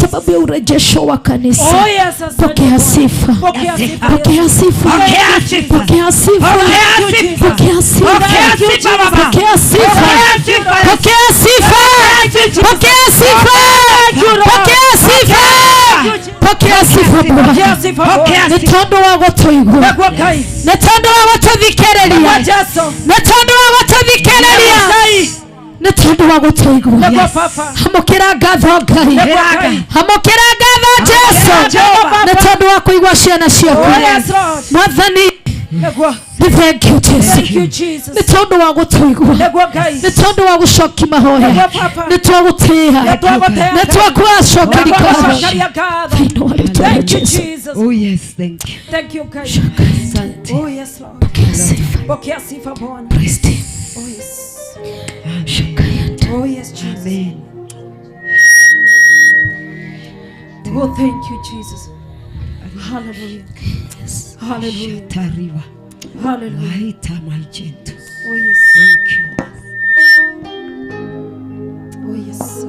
sababu ya urejesho wa kanisa. Pokea sifa, pokea sifa, pokea sifa, pokea sifa, pokea sifa, pokea sifa, pokea sifa, pokea sifa, pokea sifa Bwana. Netondo wa gotoigwa, netondo wa gotovikereria, netondo wa gotovikereria, netondo wa gotoigwa. Hamukira ngatho Ngai, hamukira ngatho Jesu, netondo wa kuigwa ciana ciaku Mwathani. Thank you Jesus. Netondo wa gutuigwa, netondo wa gucoki mahoya, netwagutia, netwakwacokeri ngatho. Thank you Jesus. Oh yes, thank you. Thank you God. Oh yes Lord. Pokea sifa Bwana. Oh yes. Oh yes Jesus. Amen. Oh thank you Jesus. Hallelujah. Hallelujah. Tariwa. Hallelujah. Laita my gentle. Oh yes. Thank you. Oh yes.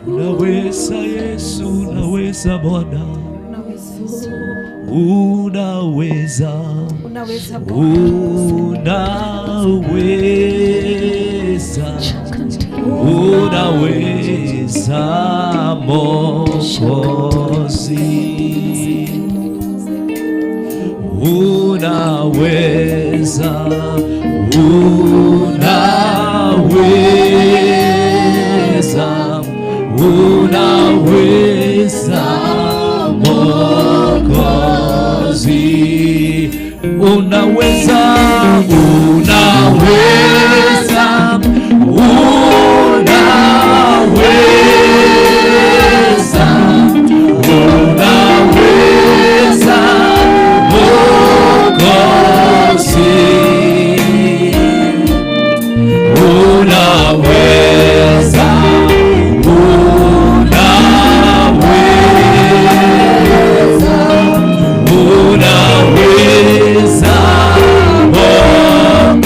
Unaweza Yesu, unaweza Bwana. Unaweza. Unaweza. Unaweza Mwokozi. Unaweza, unaweza, unaweza Mwokozi. Unaweza, unaweza, unaweza, unaweza Mwokozi. Unaweza, unaweza, unaweza Mwokozi.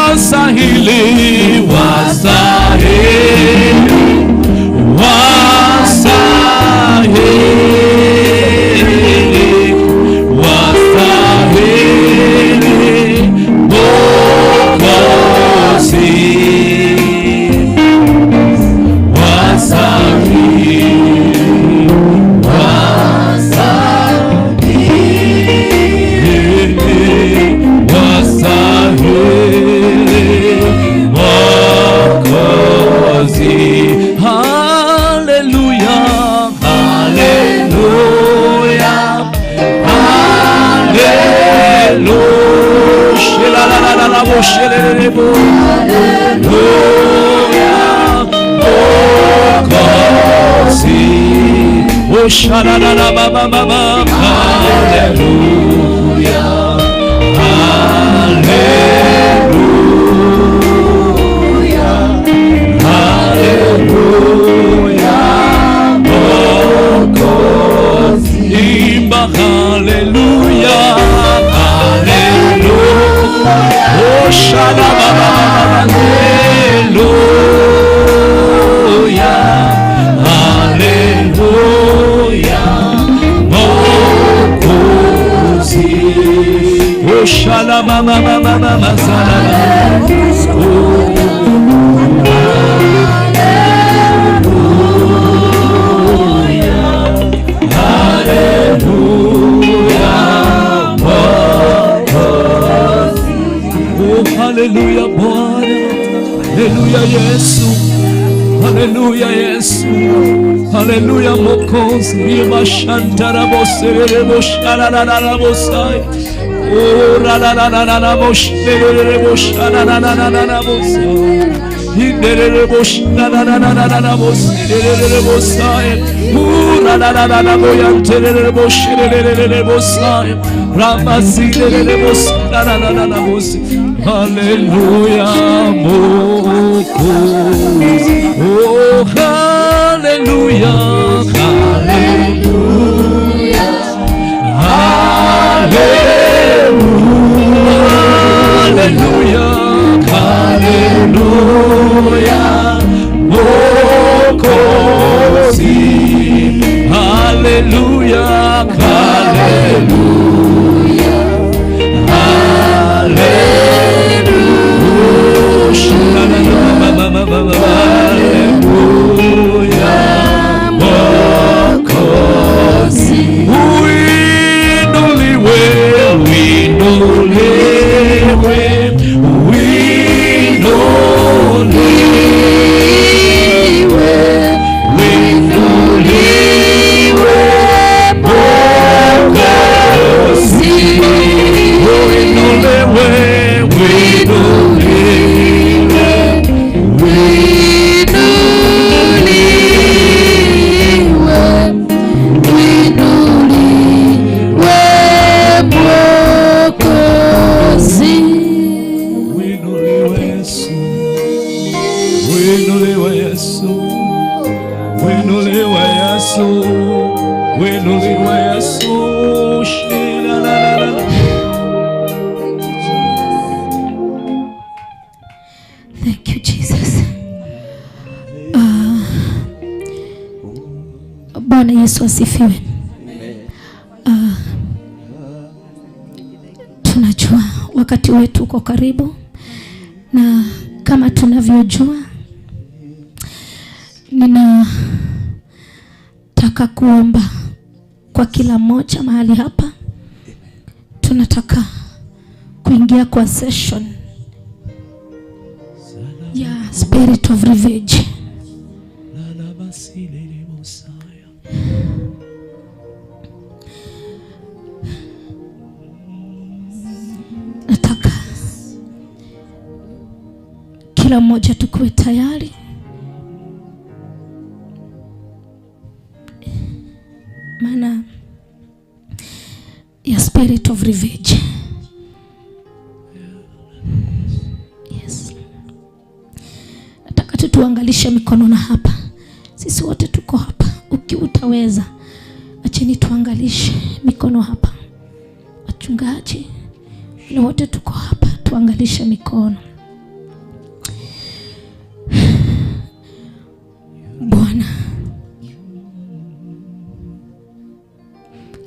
Wasahili, wasahili, wasahili, wasahili Mwokozi. Wasahili, wasahili Mwokozi. Hallelujah, hallelujah, hallelujah. Hallelujah, Mwokozi. Oh, shalala baba baba. Hallelujah, hallelujah, hallelujah. Shala mama mama mama sala. Hallelujah Bwana, hallelujah Yesu, hallelujah Yesu, hallelujah Mwokozi. Rima shantara bosere boshara la la la bosai, oh la la la la la bosere boshara la la la la bosai, hindere boshara la la la la la bosere bosai, oh la la la la boyantere bosere bosai, ramasire bosara la la la bosai. Hallelujah, Mwokozi. Oh, hallelujah, hallelujah, hallelujah, hallelujah, Mwokozi. Hallelujah, hallelujah, Thank you Jesus. Bwana Yesu asifiwe. Tunajua wakati wetu uko karibu, na kama tunavyojua, ninataka kuomba kwa kila mmoja mahali hapa. Tunataka kuingia kwa session ya spirit of revenge. Nataka kila mmoja tukuwe tayari, maana ya spirit of revenge. Yes. Nataka tuangalishe mikono na hapa. Sisi wote tuko hapa. Utaweza, acheni tuangalishe mikono hapa. Wachungaji na wote tuko hapa, tuangalishe mikono. Bwana,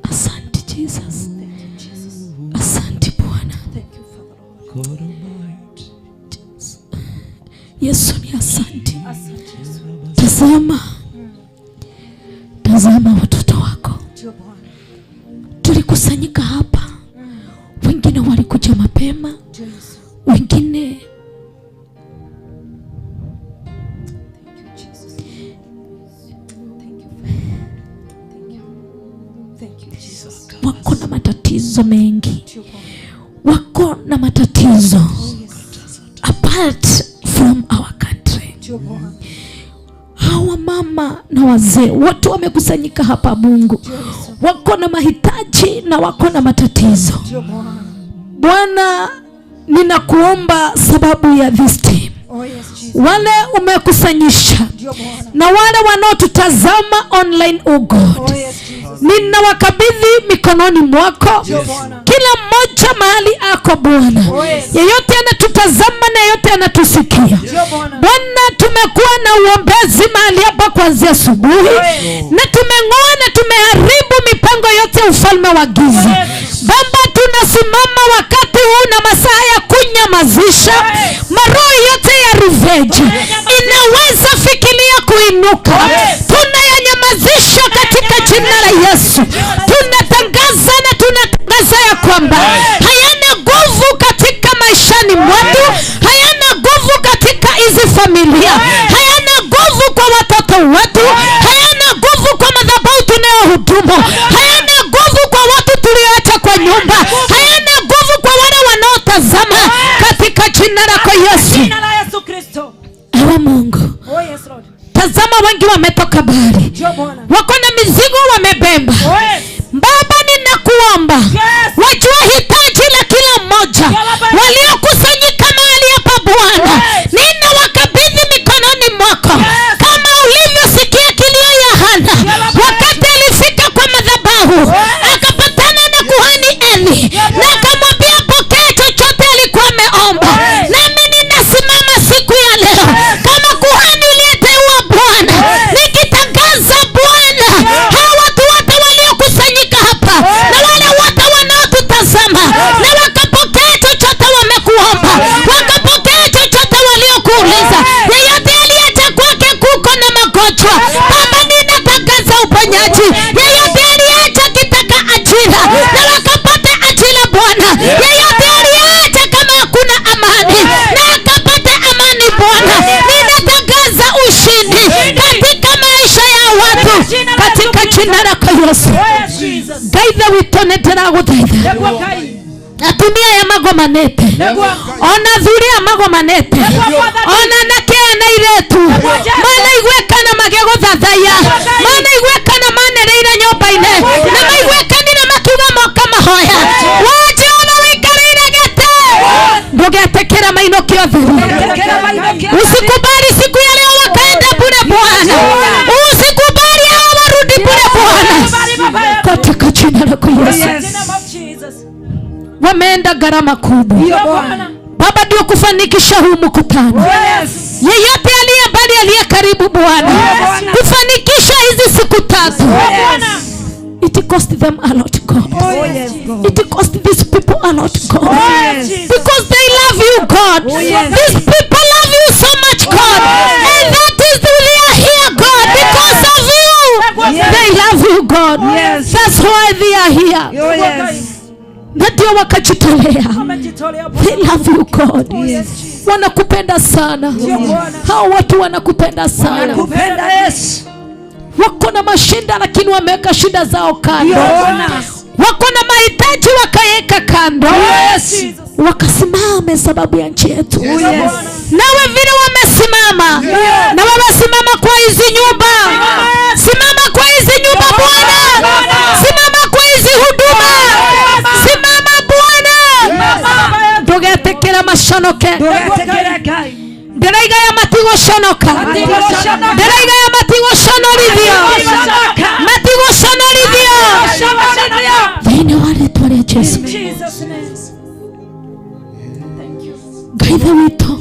asante Jesus. Asante Bwana. Yesu ni asante. Tazama watoto wako. Tulikusanyika hapa. Wengine walikuja mapema, wengine wako na matatizo mengi, wako na matatizo apart from our country. Hawa mama na wazee wote wamekusanyika hapa Mungu, wako na mahitaji na wako na matatizo. Bwana, ninakuomba sababu ya this team, wale umekusanyisha na wale wanaotutazama online, oh God, ninawakabidhi mikononi mwako. Kila mmoja mahali ako Bwana, yeyote anatutazama na yeyote anatusikia Bwana, tumekuwa na uombezi mahali hapa kuanzia asubuhi, na tumeng'oa na tumeharibu mipango yote ufalme wa giza. Baba, tunasimama wakati ya kwamba hayana nguvu katika maishani mwetu, hayana nguvu katika hizi familia, hayana nguvu kwa watoto wetu, hayana nguvu kwa madhabahu tunayohudumu, hayana nguvu kwa watu tulioacha kwa nyumba, hayana nguvu kwa wale wanaotazama, katika jina lako Yesu. Jina la Yesu Kristo. Ewe Mungu, Oh yes Lord. tazama wengi wametoka bahari, wako na mizigo wamebeba. Baba, ninakuomba wajua hitaji la kila mmoja waliokusanyika mahali hapa Bwana, ninawakabidhi mikononi mwako. Kama ulivyosikia kilio ya Hana wakati alifika kwa madhabahu akapatana na kuhani Eli na akamwambia pokea chochote alikuwa ameomba, nami ninasimama siku ya leo kama kuhani uliyeteua Bwana, nikitangaza Bwana, hawa watu wote waliokusanyika hapa na wale wote wanaotutazama na wakapokea chochote wamekuomba, wakapokea chochote waliokuuliza. Yeyote aliyeacha kwake kuko na magonjwa, Baba ninatangaza uponyaji. Yeyote aliyeacha kitaka ajira na wakapate ajira Bwana. Yeyote aliyeacha kama hakuna amani na akapate amani Bwana. Ninatangaza ushindi katika maisha ya watu katika jina lako Yesu. Gaitha witonetera guthaitha atumia ya magomanete, ona thuri ya magomanete, ona nakea na iretu mana igwekana mageguthathaya, mana igwekana manereire nyumba-ine na maigwekanire makiuga moka mahoya wajehova wikareire gete ndugetekera mainokio theri. Usikubali siku ya leo wakaenda bure Bwana, usikubali hao warudi bure Bwana katika jina lako Yesu. Wameenda gharama kubwa Baba ndio kufanikisha huu mkutano. Yeyote aliye mbali aliye karibu Bwana, kufanikisha hizi siku tatu. It cost them a lot, God. It cost these people a lot, God. Because they love you, God. These people love you so much, God. And that is why they are here, God. Because of you. They love you, God. That's why they are here. Na ndio wakajitolea. They love you, God. Wanakupenda sana. Hao watu wanakupenda sana. Wako na mashinda lakini wameweka shida zao kando. Wako na mahitaji wakaweka kando. Wakasimama sababu ya nchi yetu. Nawe vile wamesimama, na wewe simama kwa hizi nyumba. Simama kwa hizi nyumba Bwana. Simama kwa hizi huduma. Simama Bwana. Ndugetekera mashonoke. Nderaiga ya matigo shonoka. Nderaiga ya matigo shonorithio. Matigo shonorithio. Thina wale tware Yesu. Gaitha wito.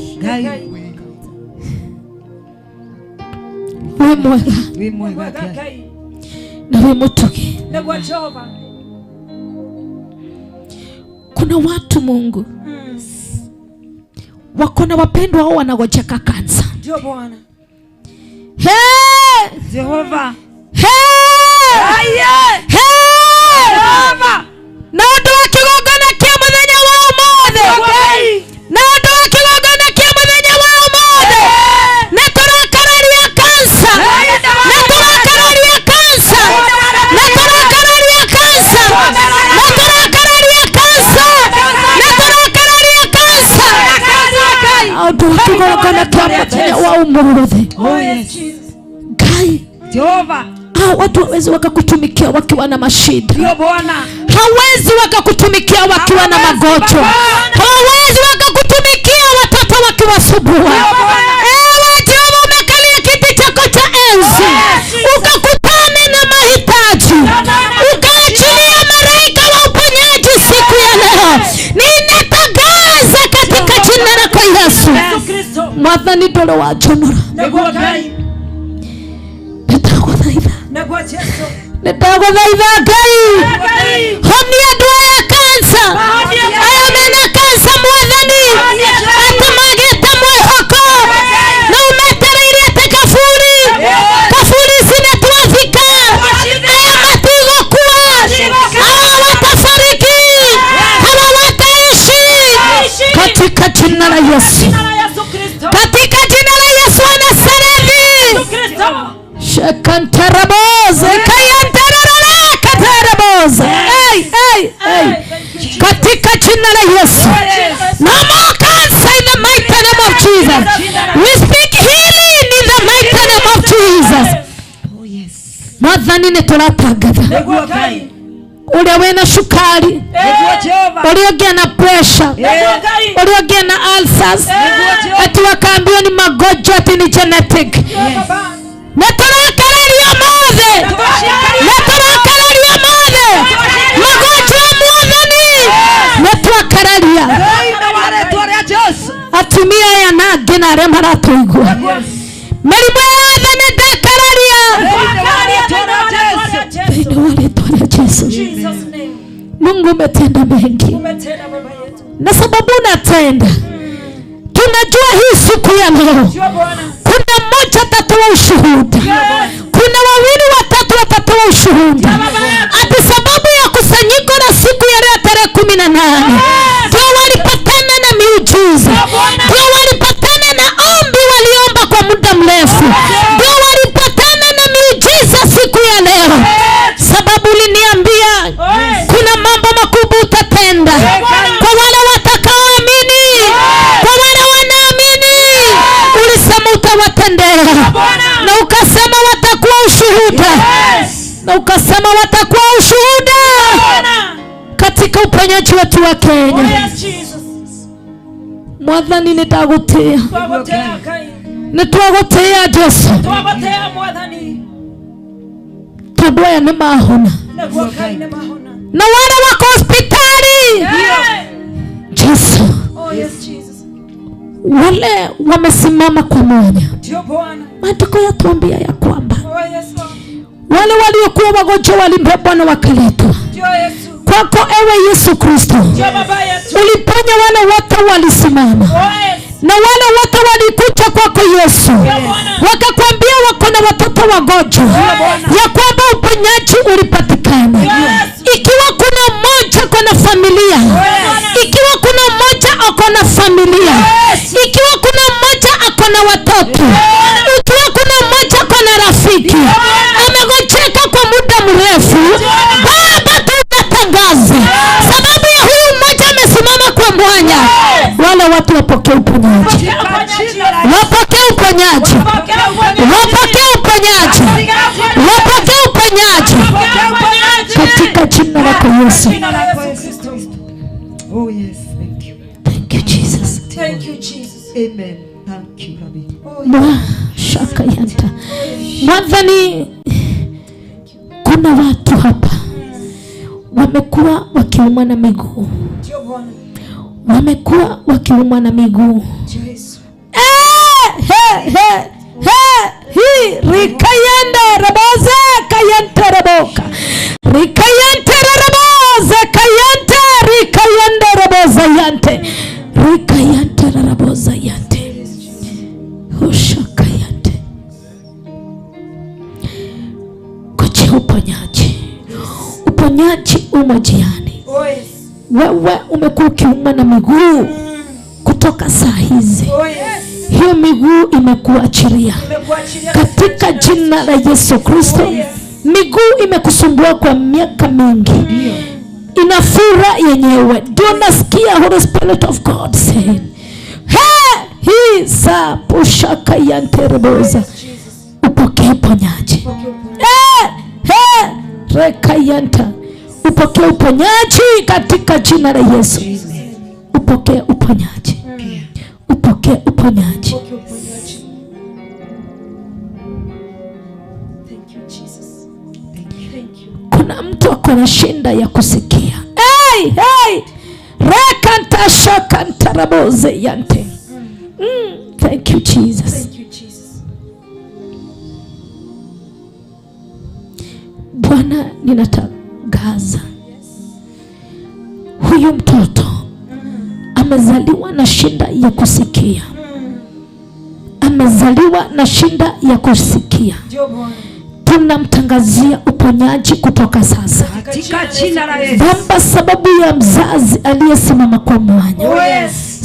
We mwega. Na we mutugi. Kuna watu Mungu wako na wapendwa wao wanagojeka kansa. Ndio Bwana. Hey! Jehova. Hey! Aye! Hey! Jehova. Na ndio wakigongana kia muthenya wao mothe. Na ndio wakigongana kia muthenya wao mothe. Na turakararia kansa. Na turakararia kansa. Na turakararia kansa. Na turakararia kansa. Na turakararia kansa. Ndio wakigongana kia muthenya wao mothe. Gai. Jehova. Watu hawezi wakakutumikia wakiwa na mashida. Ndio Bwana. Hawezi wakakutumikia wakiwa na magonjwa. Hawezi wakakutumikia watoto wakiwasumbua. Ewe Jehova, umekalia kiti chako cha enzi, ukakutane na mahitaji, ukaachilia malaika wa uponyaji siku ya leo. Ninatangaza katika jina lako Yesu. Mwathani ndoro wa jonora. Ndaguthaitha Ngai, honia andũ aya kansa, aya mena kansa Mwathani, atĩ magĩte mwĩhoko na umetereire atĩ kaburi zinatwafika, aya matigũkua, hawa watafariki la Yesu. Katika jina la Yesu wa Nazareti. Shekantaraboze kayantarara kataraboze. Katika jina la Yesu. No more cancer in the mighty name of Jesus. We speak healing in the mighty name of Jesus. Mwathani nituratangatha uria wena shukari, uria ugia na pressure, uria ugia na ulcers, ati wakaambiwa ni magonjwa ati ni genetic. Naturakararia mothe magonjwa Mwathani naturakararia atumia aya nangi na aria maratuigua mirimu yothe nindakararia thĩinĩ wa rĩĩtwa rĩa Jesu. Mungu umetenda mengi na sababu unatenda, tunajua hii siku ya leo kuna mmoja atatoa ushuhuda, kuna wawili watatu watatoa ushuhuda ati sababu ya kusanyiko la siku ya leo tarehe 18 ndio walipatana na miujiza, ndio walipatana na ombi waliomba kwa muda mrefu, ndio walipatana na miujiza siku ya leo. Sababu uliniambia kuna mambo makubwa utatenda kwa wale watakaoamini, kwa wale wanaamini. Ulisema utawatendea na ukasema watakuwa ushuhuda, na ukasema watakuwa ushuhuda katika uponyaji wetu wa Kenya. Mwathani nitagutia, nitwagutia Jesu tondu aya ni mahona na wale wako hospitali Jesu, wale wamesimama kwa moja. Maandiko yatuambia ya kwamba wale waliokuwa wagonjwa walimbebwa na wakaletwa kwako, ewe Yesu Kristo. Uliponya wale wote walisimama, na wale wote walikuja kwako Yesu wakakwambia wako na watoto wagonjwa, ya kwamba uponyaji ulipatikana. Ikiwa kuna mmoja kuna familia, ikiwa kuna mmoja ako na familia, ikiwa kuna mmoja ako na watoto, ikiwa kuna mmoja ako na rafiki amegonjeka kwa muda mrefu, Baba tunatangaza sababu ya huyu mmoja amesimama kwa mwanya, wale watu wapokee uponyaji, wapokee uponyaji, wapokee uponyaji, wapokee uponyaji katika jina lako Yesu. Oh yes, thank you. Thank you Jesus. Thank you Jesus. Amen. Thank you Rabbi. Shaka yanta. Mwathani, kuna watu hapa wamekuwa wakiumwa na miguu, wamekuwa wakiumwa na miguu. Rikayanda raboza kayanta raboka, rikayanta raboza kayanta, rikayanda raboza yante, rikayanta raboza yante, ushaka yante. Kocha uponyaji, uponyaji umojiani. Wewe umekuwa ukiumwa na miguu kutoka saa hizi, hiyo miguu imekuachilia katika jina la Yesu Kristo. Miguu imekusumbua kwa miaka mingi, inafura yenyewe. Do nasikia Holy Spirit of God saying, he sa pushaka yantereboza, upokee uponyaji. Reka yanta, upokee uponyaji katika jina la Yesu. Upokee uponyaji, upokee uponyaji. Kuna mtu akona shinda ya kusikia. Rekanta shakanta raboze yante. Thank you Jesus. Bwana, ninatangaza huyu mtoto amezaliwa na shinda ya kusikia, amezaliwa na shinda ya kusikia. Tunamtangazia uponyaji kutoka sasa Katika jina la Yesu. Baba, sababu ya mzazi aliyesimama kwa mwanya,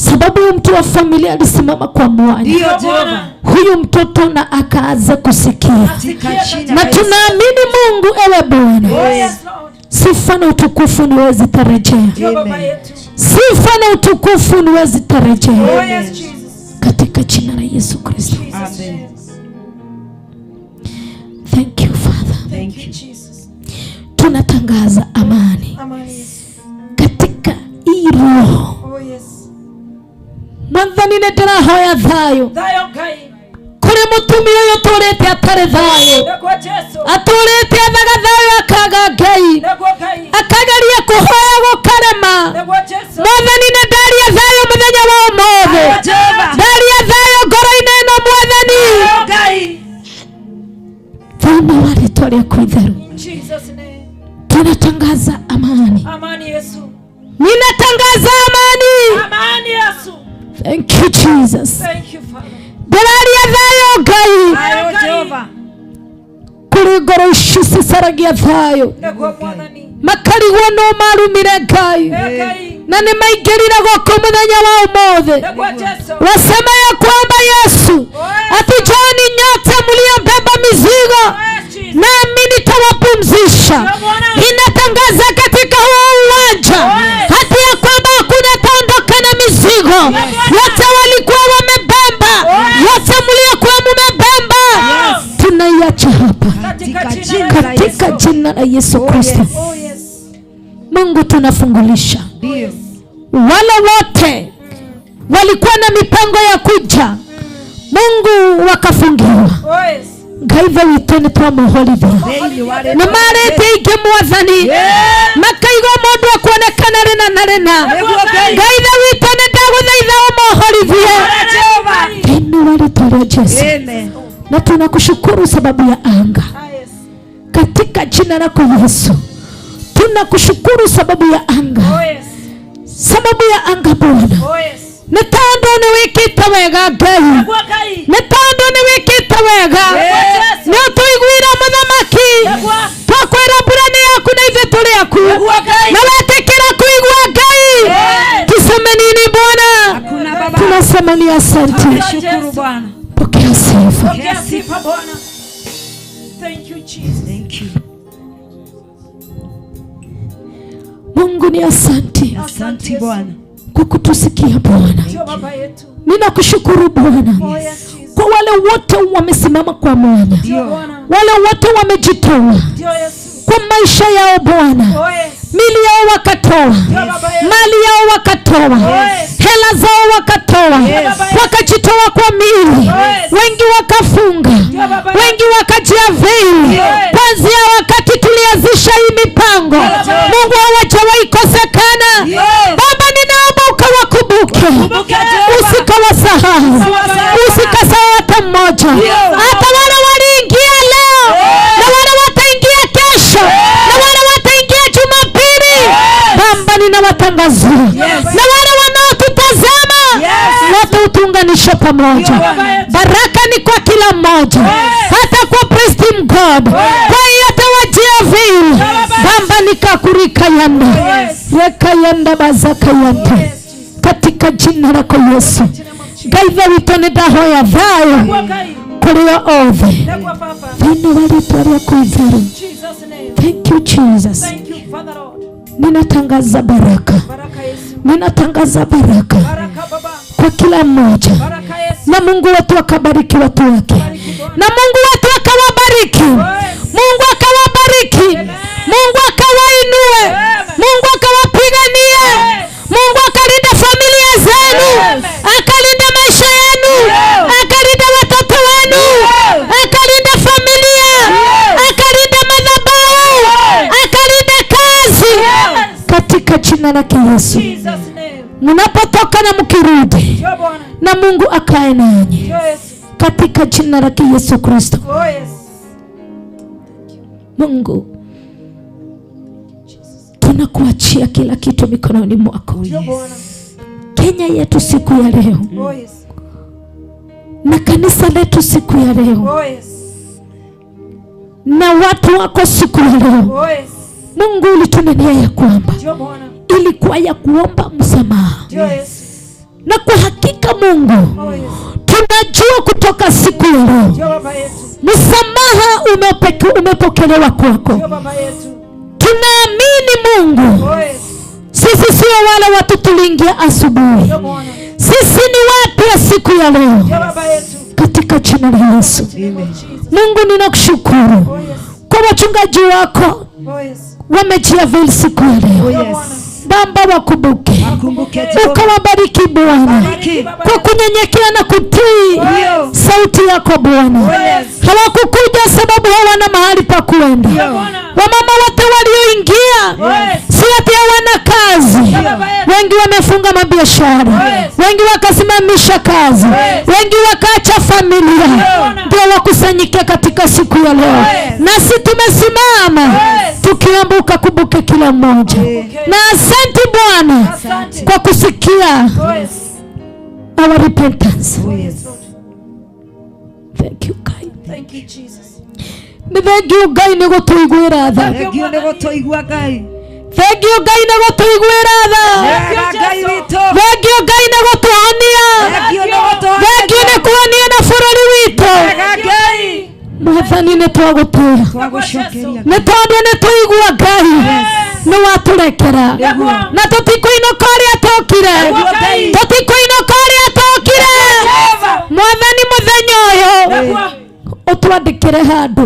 sababu huyu mtu wa familia alisimama kwa mwanya. Ndio Jehova. Huyu mtoto na akaanza kusikia. Katika jina Na la Yesu. tunaamini Mungu, ewe Bwana, Oh yes Lord. sifa na utukufu niwezi tarejea. Ndio Baba yetu. Sifa na utukufu niwezi tarejea. Oh yes Jesus. Katika jina la Yesu Kristo. Amen. Thank you Father. Thank you Jesus. Tunatangaza amani Amani Yesu. katika hii roho. Oh yes. Mwathani nĩndĩrahoya thayũ Thayo Ngai. kũrĩ mũtumia ũyũ ũtũrĩte atarĩ thayũ, Nĩguo Jesu. atũrĩte ethaga thayũ akaga Ngai, Nĩguo Ngai. akageria kũhoya gũkarema. Nĩguo Jesu. Mwathani nĩndaria thayũ mũthenya wa ũmũthĩ, Thayo Jehova. ndaria thayũ ngoro-inĩ ĩno Mwathani, Thayo Ngai. thĩinĩ wa rĩĩtwa rĩaku itheru In Jesus name. tunatangaza amani. Amani Yesu. Ninatangaza amani. Amani Yesu. Thank you Jesus. Thank you Father. Ndĩraria thayũ Ngai Thayo Jehova. kũrĩ ngoro ici cicaragia thayũ, Nĩguo Mwathani. makarigwo no marumire Ngai Ngai. na nĩ maingĩrire gũkũ mũthenya wa ũmũthĩ. Nĩguo Jesu. Wasema ya kwamba Yesu ati njooni nyote mliobeba mizigo nami nitawapumzisha. Inatangaza katika huu uwanja hati ya kwamba hakuna taondoka na mizigo yote walikuwa wamebeba, yote mliokuwa mmebeba tunaiacha hapa katika jina la Yesu Kristo. Oh yes. Mungu tunafungulisha wale wote walikuwa na mipango ya kuja, Mungu wakafungiwa. Oh yes. Ngaiva witũ nĩ twamuhorithia na marĩte ingĩ Mwathani makaigua mũndũ akuonekana rĩna na rĩna. Ngaiva witũ nĩ ndagũthaitha ũmuhorithie thĩinĩ wa rĩĩtwa rĩa Jesu. Na tunakushukuru sababu ya anga katika jina lako Yesu. Tunakushukuru sababu ya anga, Oh yes. sababu ya anga Bwana. Oh yes. Nĩ tondũ nĩ wĩkĩte wega Ngai, Nĩguo Ngai. nĩ tondũ nĩ wĩkĩte wega, nĩ ũtũiguire Mũthamaki, twakwĩra mbura nĩ yaku na ithuĩ tũrĩ aku, na wetĩkĩra kũigua Ngai. Tuseme nini Bwana? Tunasema ni asante. Shukuru Bwana. Pokea sifa. Pokea sifa Bwana. Thank you Jesus. Thank you. Mungu ni asante Asante Bwana. kwa kutusikia Bwana. Ndio Baba yetu. Ninakushukuru Bwana Oh yes Jesus. kwa wale wote wamesimama kwa mwanya, Ndio Bwana. wale wote wamejitoa Ndio Yesu. kwa maisha yao Bwana, Oh yes. mili yao wakatoa, mali yao wakatoa, hela zao wakatoa, wakajitoa kwa mili, wengi wakafunga, wengi wakajiavili. Kwanzia wakati tulianzisha hii mipango, Mungu hawajawahi kosekana. Baba, ninaomba ukawakumbuke, usikawasahau, usikasahau hata mmoja, hata wale waliingia leo na wale wataingia kesho na wale wataingia Jumapili. Baba, ninawatangazia na wale wanaotutazama wote utuunganishe pamoja. Baraka ni kwa kila mmoja, hata kwa Prestige God, kwa yote wajiavili. Baba, nikakurika yanda reka yanda bazaka yanda katika jina lako Yesu. Ngaiva witũ nĩ ndahoya thayũ kũrĩ othe thĩinĩ wa rĩĩtwa rĩaku itheru. Jesus name. Thank you Jesus. Thank you Father Lord. Ninatangaza baraka, Baraka Yesu. ninatangaza baraka Baraka Baba. kwa kila mmoja, Baraka Yesu. na Mungu wetu akabariki watu wake, na Mungu wetu akawabariki, Mungu akawabariki, Mungu akawainue, Mungu akawapiganie, Mungu akalinda familia zenu, akalinda maisha yenu, akalinda watoto wenu, akalinda familia, akalinda madhabahu, akalinda kazi katika jina lake Yesu. Jesus name. Mnapotoka na mkirudi, Ndio Bwana. na Mungu akae nanyi Ndio Yesu. katika jina lake Yesu Kristo. Oh yes. Mungu, tunakuachia kila kitu mikononi mwako. Ndio Bwana. Kenya yetu siku ya leo Oh yes. na kanisa letu siku ya leo Oh yes. na watu wako siku ya leo, Oh yes. Mungu ulitunenia ya kwamba Ndio Bwana. ilikuwa ya kuomba msamaha, Ndio Yesu. Na kwa hakika Mungu, tunajua kutoka siku ya leo msamaha umepokelewa kwako. Tunaamini Mungu, sisi sio wale watu tuliingia asubuhi. Sisi ni wapya siku ya leo katika jina la Yesu. Mungu, ninakushukuru kwa wachungaji wako wamejiavili siku ya leo. Baba, wakumbuke, ukawabariki Bwana kwa kunyenyekea na kutii sauti yako Bwana. Hawakukuja sababu hawana mahali pa kuenda. Wamama wote walioingia si ati hawana kazi. Wengi wamefunga mabiashara, wengi wakasimamisha kazi, wengi wakaacha familia, ndio wakusanyike katika siku ya leo. Nasi tumesimama tukiomba ukakumbuke kila mmoja. Na asante Bwana kwa kusikia our repentance. Thank you God. Thank you Jesus. Thank you God ni gutuiguira tha. Thank you nego toigua Ngai. Thank you God ni gutuiguira tha. Ngai wito. Thank you God ni gutuhonia. Thank you ni kuhonia na bũrũri witũ. Ngai. Mwathani nĩ twagũtĩĩa. Twagũcokeria. Nĩ tondũ nĩ tũigua Ngai nĩ watũrekera. Na tũtikũinũka ũrĩa tũkire. Tũtikũinũka ũrĩa tũkire. Mwathani mũthenya ũyũ ũtwandĩkĩre handũ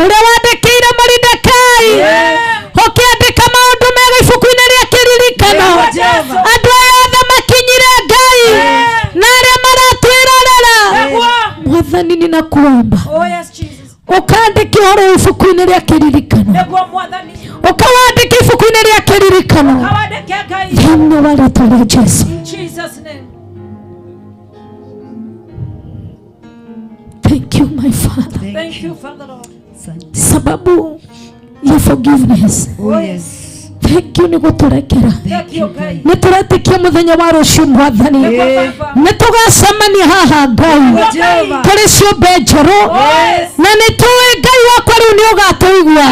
ũrĩa wandĩkĩire Moridekai, ũkĩandĩka maũndũ mega ibuku-inĩ rĩa kĩririkano. Andũ aya othe makinyire Ngai na arĩa maratwĩrorera. Mwathani, ninakuomba ukandike ũhoro ibuku-inĩ rĩa kĩririkano, ukawandĩke ibuku-inĩ rĩa kĩririkano thĩinĩ wa rĩĩtwa rĩa Jesũ. Thank you my Father. Thank you Father Lord. Sababu ya forgiveness. Oh yes. Thank you ni guturekera. Nĩ tũretĩkia mũthenya wa rũciũ Mwathani, nĩ tũgacemania haha Ngai tũrĩ ciũmbe njerũ, na nĩ tũĩ Ngai wakwa rĩu nĩ ũgatũigua.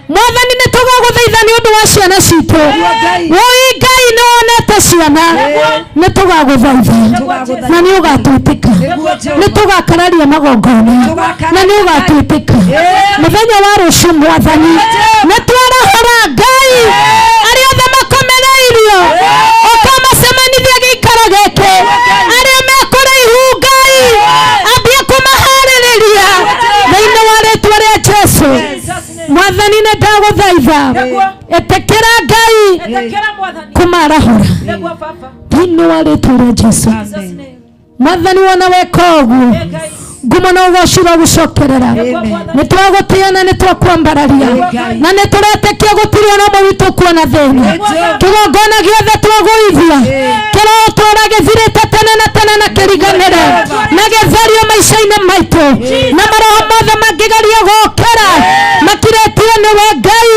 Mwathani, nĩ tũgagũthaitha nĩ ũndũ wa ciana citũ. Woi Ngai nĩ wonete ciana, nĩ tũgagũthaitha na nĩ ũgatwĩtĩka. Nĩ tũgakararia magongona na nĩ ũgatwĩtĩka. Mũthenya wa rũciũ Mwathani, nĩ twarahũra Ngai arĩa othe makomereirio, ũkamacemanithia gĩikaro gĩkĩ. Arĩa mekũraihu Ngai ambia kũmaharĩrĩria thĩinĩ wa rĩĩtwa rĩa Jesũ. Mwathani, nĩ ndagũthaitha ĩtĩkĩra Ngai kũmarahũra thĩinĩ wa rĩĩtwa rĩa Jesũ. Mwathani, wona weka ũguo, ngumo na ũgooci ũgũcokerera. Nĩ twagũtĩĩa na nĩ twakwambararia, na nĩ tũretĩkia gũtirĩ ona ũmwe witũ kuona thĩna. Kĩgongona gĩothe twagũithia kĩrotũũra gĩthirĩte tene na tene na kĩriganĩre na gĩthario maica-inĩ maitũ, na maroho mothe mangĩgeria gũũkĩra makirĩtio nĩwe Ngai,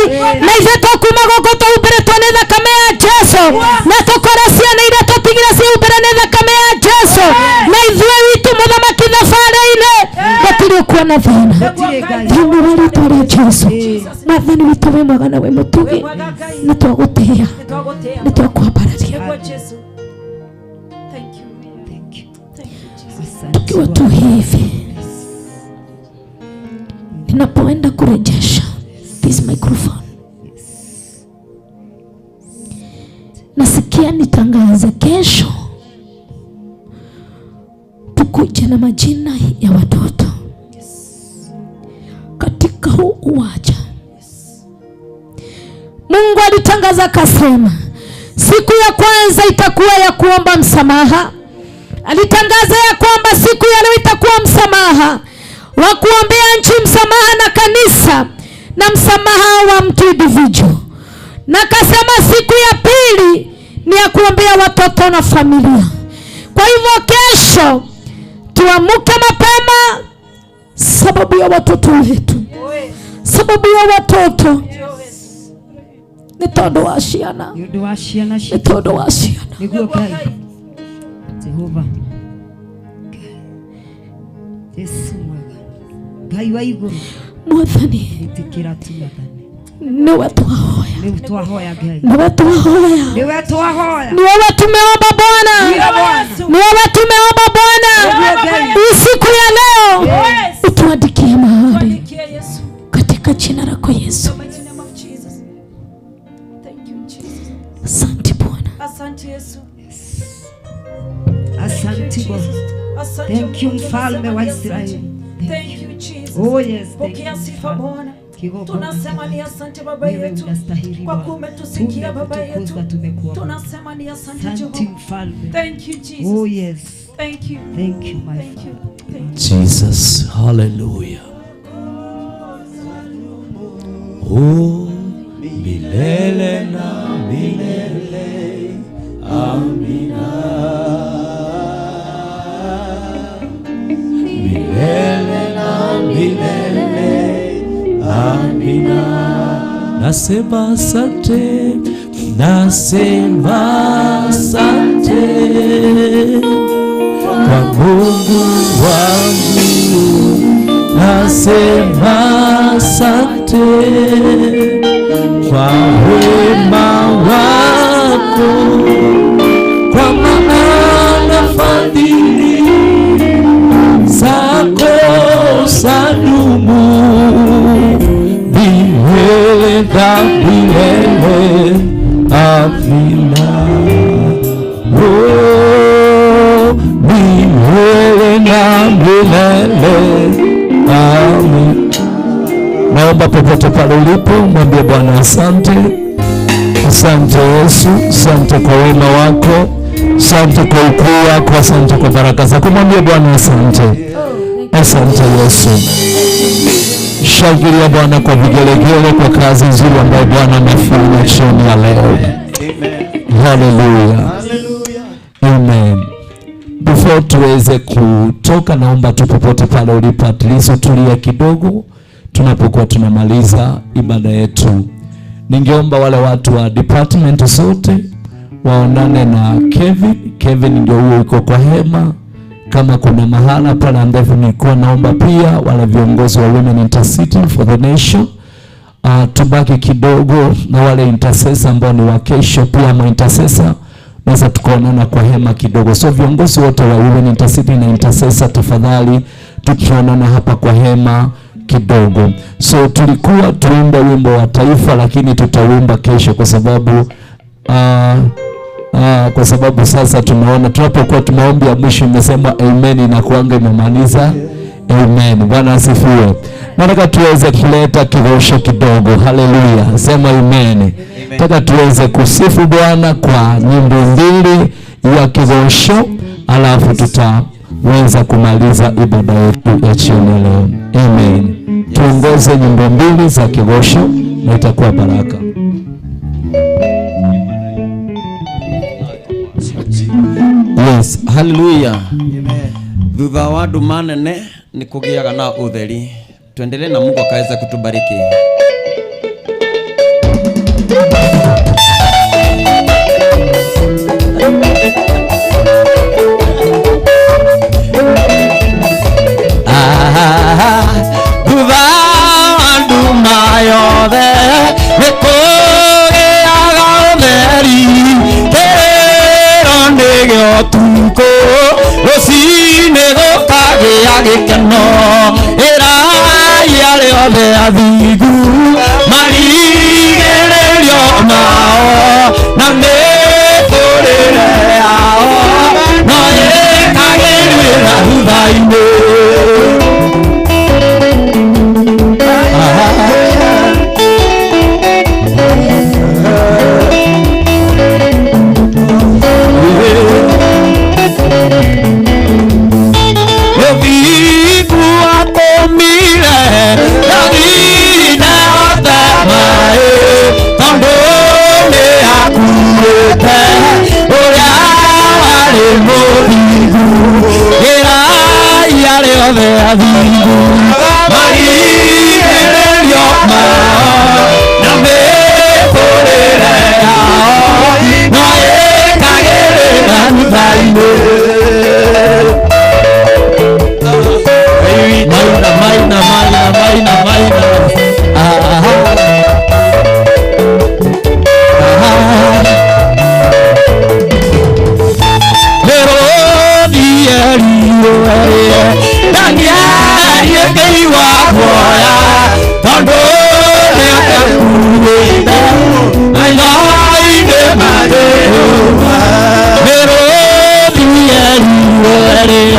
na ithuĩ tũkuuma gũkũ tũhumbĩrĩtwo nĩ thakame ya Jesũ, na tũkore ciana iria tũtigire cihumbĩre nĩ thakame ya Jesũ, na ithuĩ witũ mũthamaki thabarĩ-inĩ gũtirĩ kuona thĩna thĩinĩ wa rĩĩtwa rĩa Jesũ. Mwathani witũ wĩ mwega na wĩ mũtugi, nĩ twagũtĩĩa, nĩ twakwambararia. Tukiwa tu hivi, ninapoenda kurejesha this microphone, nasikia nitangaze kesho tukuje na majina ya watoto katika huu uwanja. Mungu alitangaza akasema siku ya kwanza itakuwa ya kuomba msamaha. Alitangaza ya kwamba siku ya leo itakuwa msamaha wa kuombea nchi, msamaha na kanisa, na msamaha wa mtu individual. Na kasema siku ya pili ni ya kuombea watoto na familia. Kwa hivyo kesho tuamuke mapema sababu ya watoto wetu, sababu ya watoto. Nĩ tondũ wa ciana, nĩ tondũ wa ciana. Nĩguo Ngai Jehova Yesu mwega, Ngai wa igũrũ, Mwathani ĩtĩkĩra tu Mwathani, nĩwe twahoya Niwe twahoya Ngai. Niwe tumehoya. Niwe twahoya. Ni wewe tumeomba Bwana. Ni wewe tumeomba Bwana. Usiku ya leo utuandikie mahali katika jina lako Yesu. Asante Bwana. Asante Yesu. Asante Bwana. Thank you mfalme wa Israeli. Thank you Jesus. Oh yes. Pokea sifa Bwana. Tunasema ni asante Baba yetu kwa kuwa umetusikia Baba yetu. Tunasema ni asante Jehova. Thank you Jesus. Oh yes. Thank you. Thank you my Thank you. Jesus, hallelujah. Oh, milele na milele, amina. Milele na milele, amina. Nasema asante, nasema asante kwa Mungu wangu, nasema asante kwa wema wako, kwa maana fadhili zako zadumu milele na milele, amina. Milele na milele, amen. Naomba popote pale ulipo mwambie Bwana asante. Asante Yesu, asante kwa wema wako, asante kwa ukuu wako, asante kwa baraka zako. Mwambie Bwana asante. Asante Yesu. Shangilia Bwana kwa vigelegele kwa kazi nzuri ambayo Bwana amefanya jioni ya leo. Hallelujah. Amen. Before tuweze kutoka, naomba tu popote pale ulipo at least utulie kidogo tunapokuwa tunamaliza ibada yetu. Ningeomba wale watu wa department zote waonane na Kevin. Kevin ndio huyo yuko kwa hema. Kama kuna mahala pale ambapo nilikuwa naomba pia wale viongozi wa Women Interceding for the Nation tubaki kidogo na wale intercessor ambao ni wa kesho pia ama intercessor naweza tukaonana kwa hema kidogo. So viongozi wote wa Women Interceding na intercessor tafadhali tukionana hapa kwa hema kidogo. So tulikuwa tuimba wimbo wa taifa lakini tutawimba kesho kwa sababu sasa tumeona tunapokuwa tumeomba ya mwisho imesema amen inakuanga imemaliza amen. Bwana asifiwe. Nataka tuweze kuleta kirosho kidogo. Haleluya. Sema amen. Nataka tuweze kusifu Bwana kwa nyimbo mbili ya kirosho alafu tutaweza kumaliza ibada yetu ya jioni leo. Amen. Tuongoze nyimbo mbili za kirosho na itakuwa baraka. Yes, hallelujah. Thutha wa andu manene ni kugiaga na utheri. Tuendelee na Mungu akaweza kutubariki. Thutha wa andu mayothe ni kugiaga utheri. Tuko rũcinĩ gũkagĩa gĩkeno ĩraya rĩothe athingu marigĩrĩrio mao na mĩtũrĩre yao no ĩkagĩrĩra thutha-inĩ. Yeah.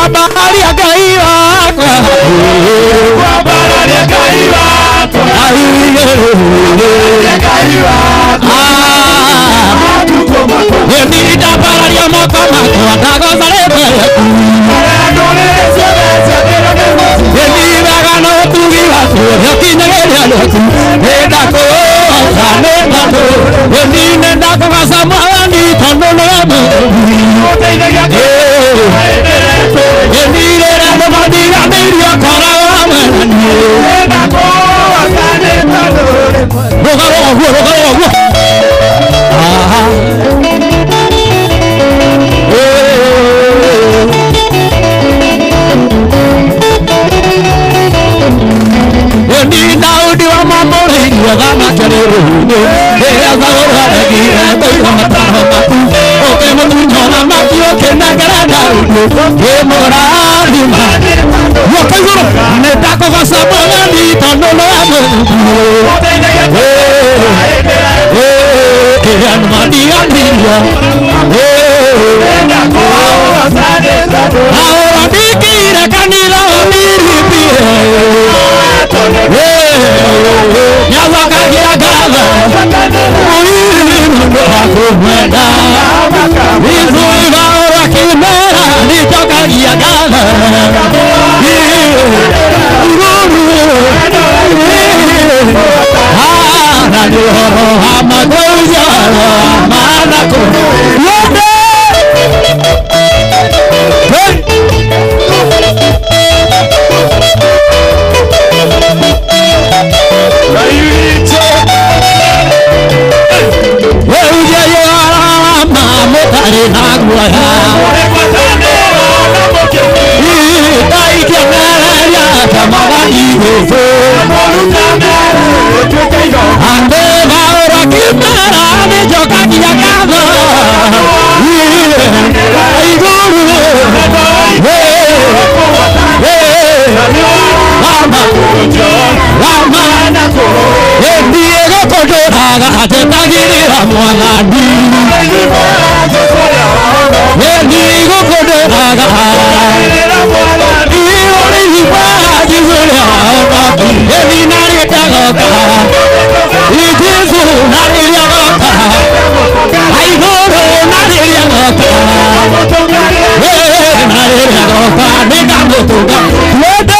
Kwambararia Ngai wakwa Kwambararia Ngai wakwa Ngai wakwa Ni ndambararia moko makwa ndagocare Ni wega no tugi waku Yokinyagiria ndoku Ni ndakũgoca nĩ ngatũ Ni ndakũgoca Mwathani tondũ nĩ Mũũgĩ Ni rĩrĩa andũ mathiganĩirio koragwo Mwathani Rũgarũ ũguo Ni Daudi wa mamũrĩirio thamake rũrũ-inĩ rĩrĩa Saũlũ aregire kũiga mataaro maku ũkĩmũtunya thamaki ũkĩnengera Daudi ũkĩmũrathima guoko igũrũ nĩ ndakũgoca Mwathani tondũ nĩwe Mũũgĩ kĩrĩa mathiganĩirio Saũlũ ndingĩire kanitha wa Filipi Nyathakagia ngatho mũndũ akũmwenda Ithũĩ Saũlũ akĩmera nĩnjokagia ngatho na nĩ ũhoro wa magũithia manakũ atetagirira Mwathani Nĩguo kũndũraga Igũrĩiba Jesũ Ĩthi na rĩtagoka Jesũ na rĩrĩa goka Igũrũ na rĩrĩa goka Na rĩrĩa goka nĩngamũtũnga Twende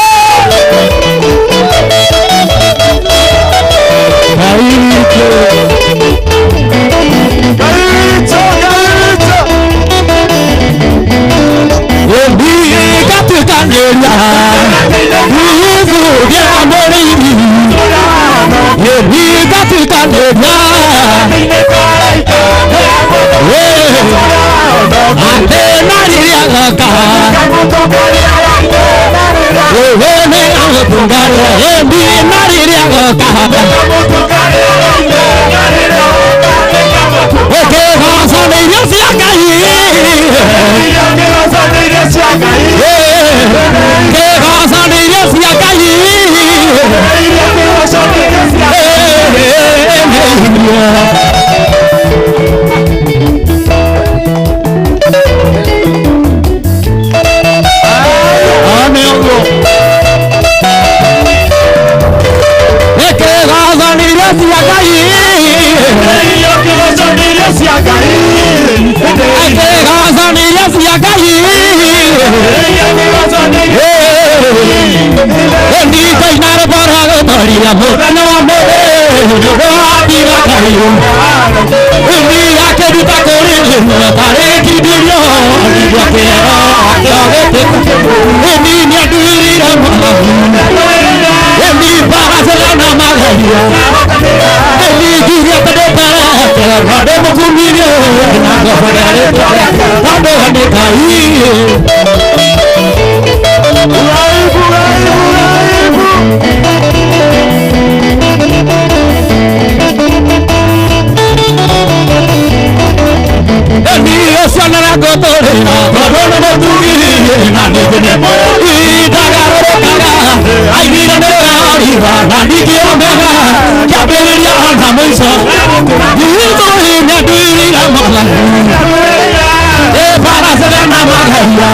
Para na magaia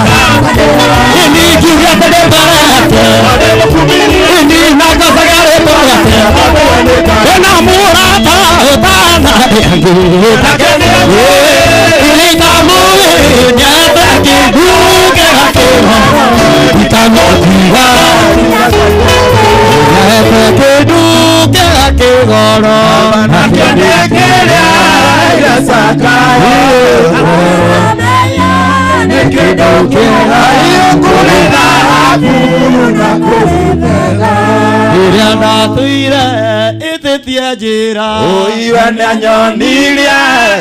ini kiuria tene barate ini nakasagare barate ena murata utana yangu takene ini tamu nyata kibuke hakema itamotiwa nyata kibuke hakegoro nakenekele ya sakaya nekidokela yokulina hakuna kubega iria ndatuire ititia njira iwe nanyoniria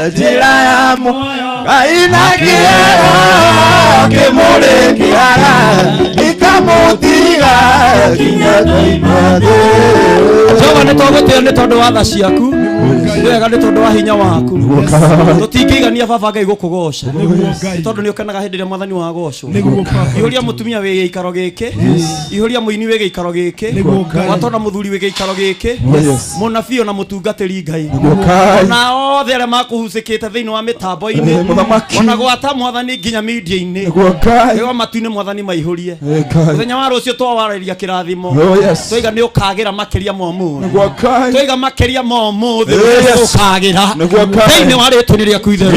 njira ya muoyo kaina kiero kimurikiaga ikamutiga kinya taimathe Jehova nitogutio ni tondu wa tha ciaku wega ni tondu wa hinya waku tutingigania baba Ngai gukugoca tondu ni ukenaga hindi ria mwathani wa gocwo ihuria mutumia wi giikaro giki ihuria muini wi giikaro giki watona muthuri wi giikaro giki munabii na mutungatiri Ngai na othe aria makuhucikite thiini wa mitambo-ini ona gwata mwathani nginya media-ini ego matuine mwathani maihurie muthenya wa rucio twawararia kirathimo twiga ni ukagira makiria momu twiga makiria momu ukagira thiini wa rituni riaku itheru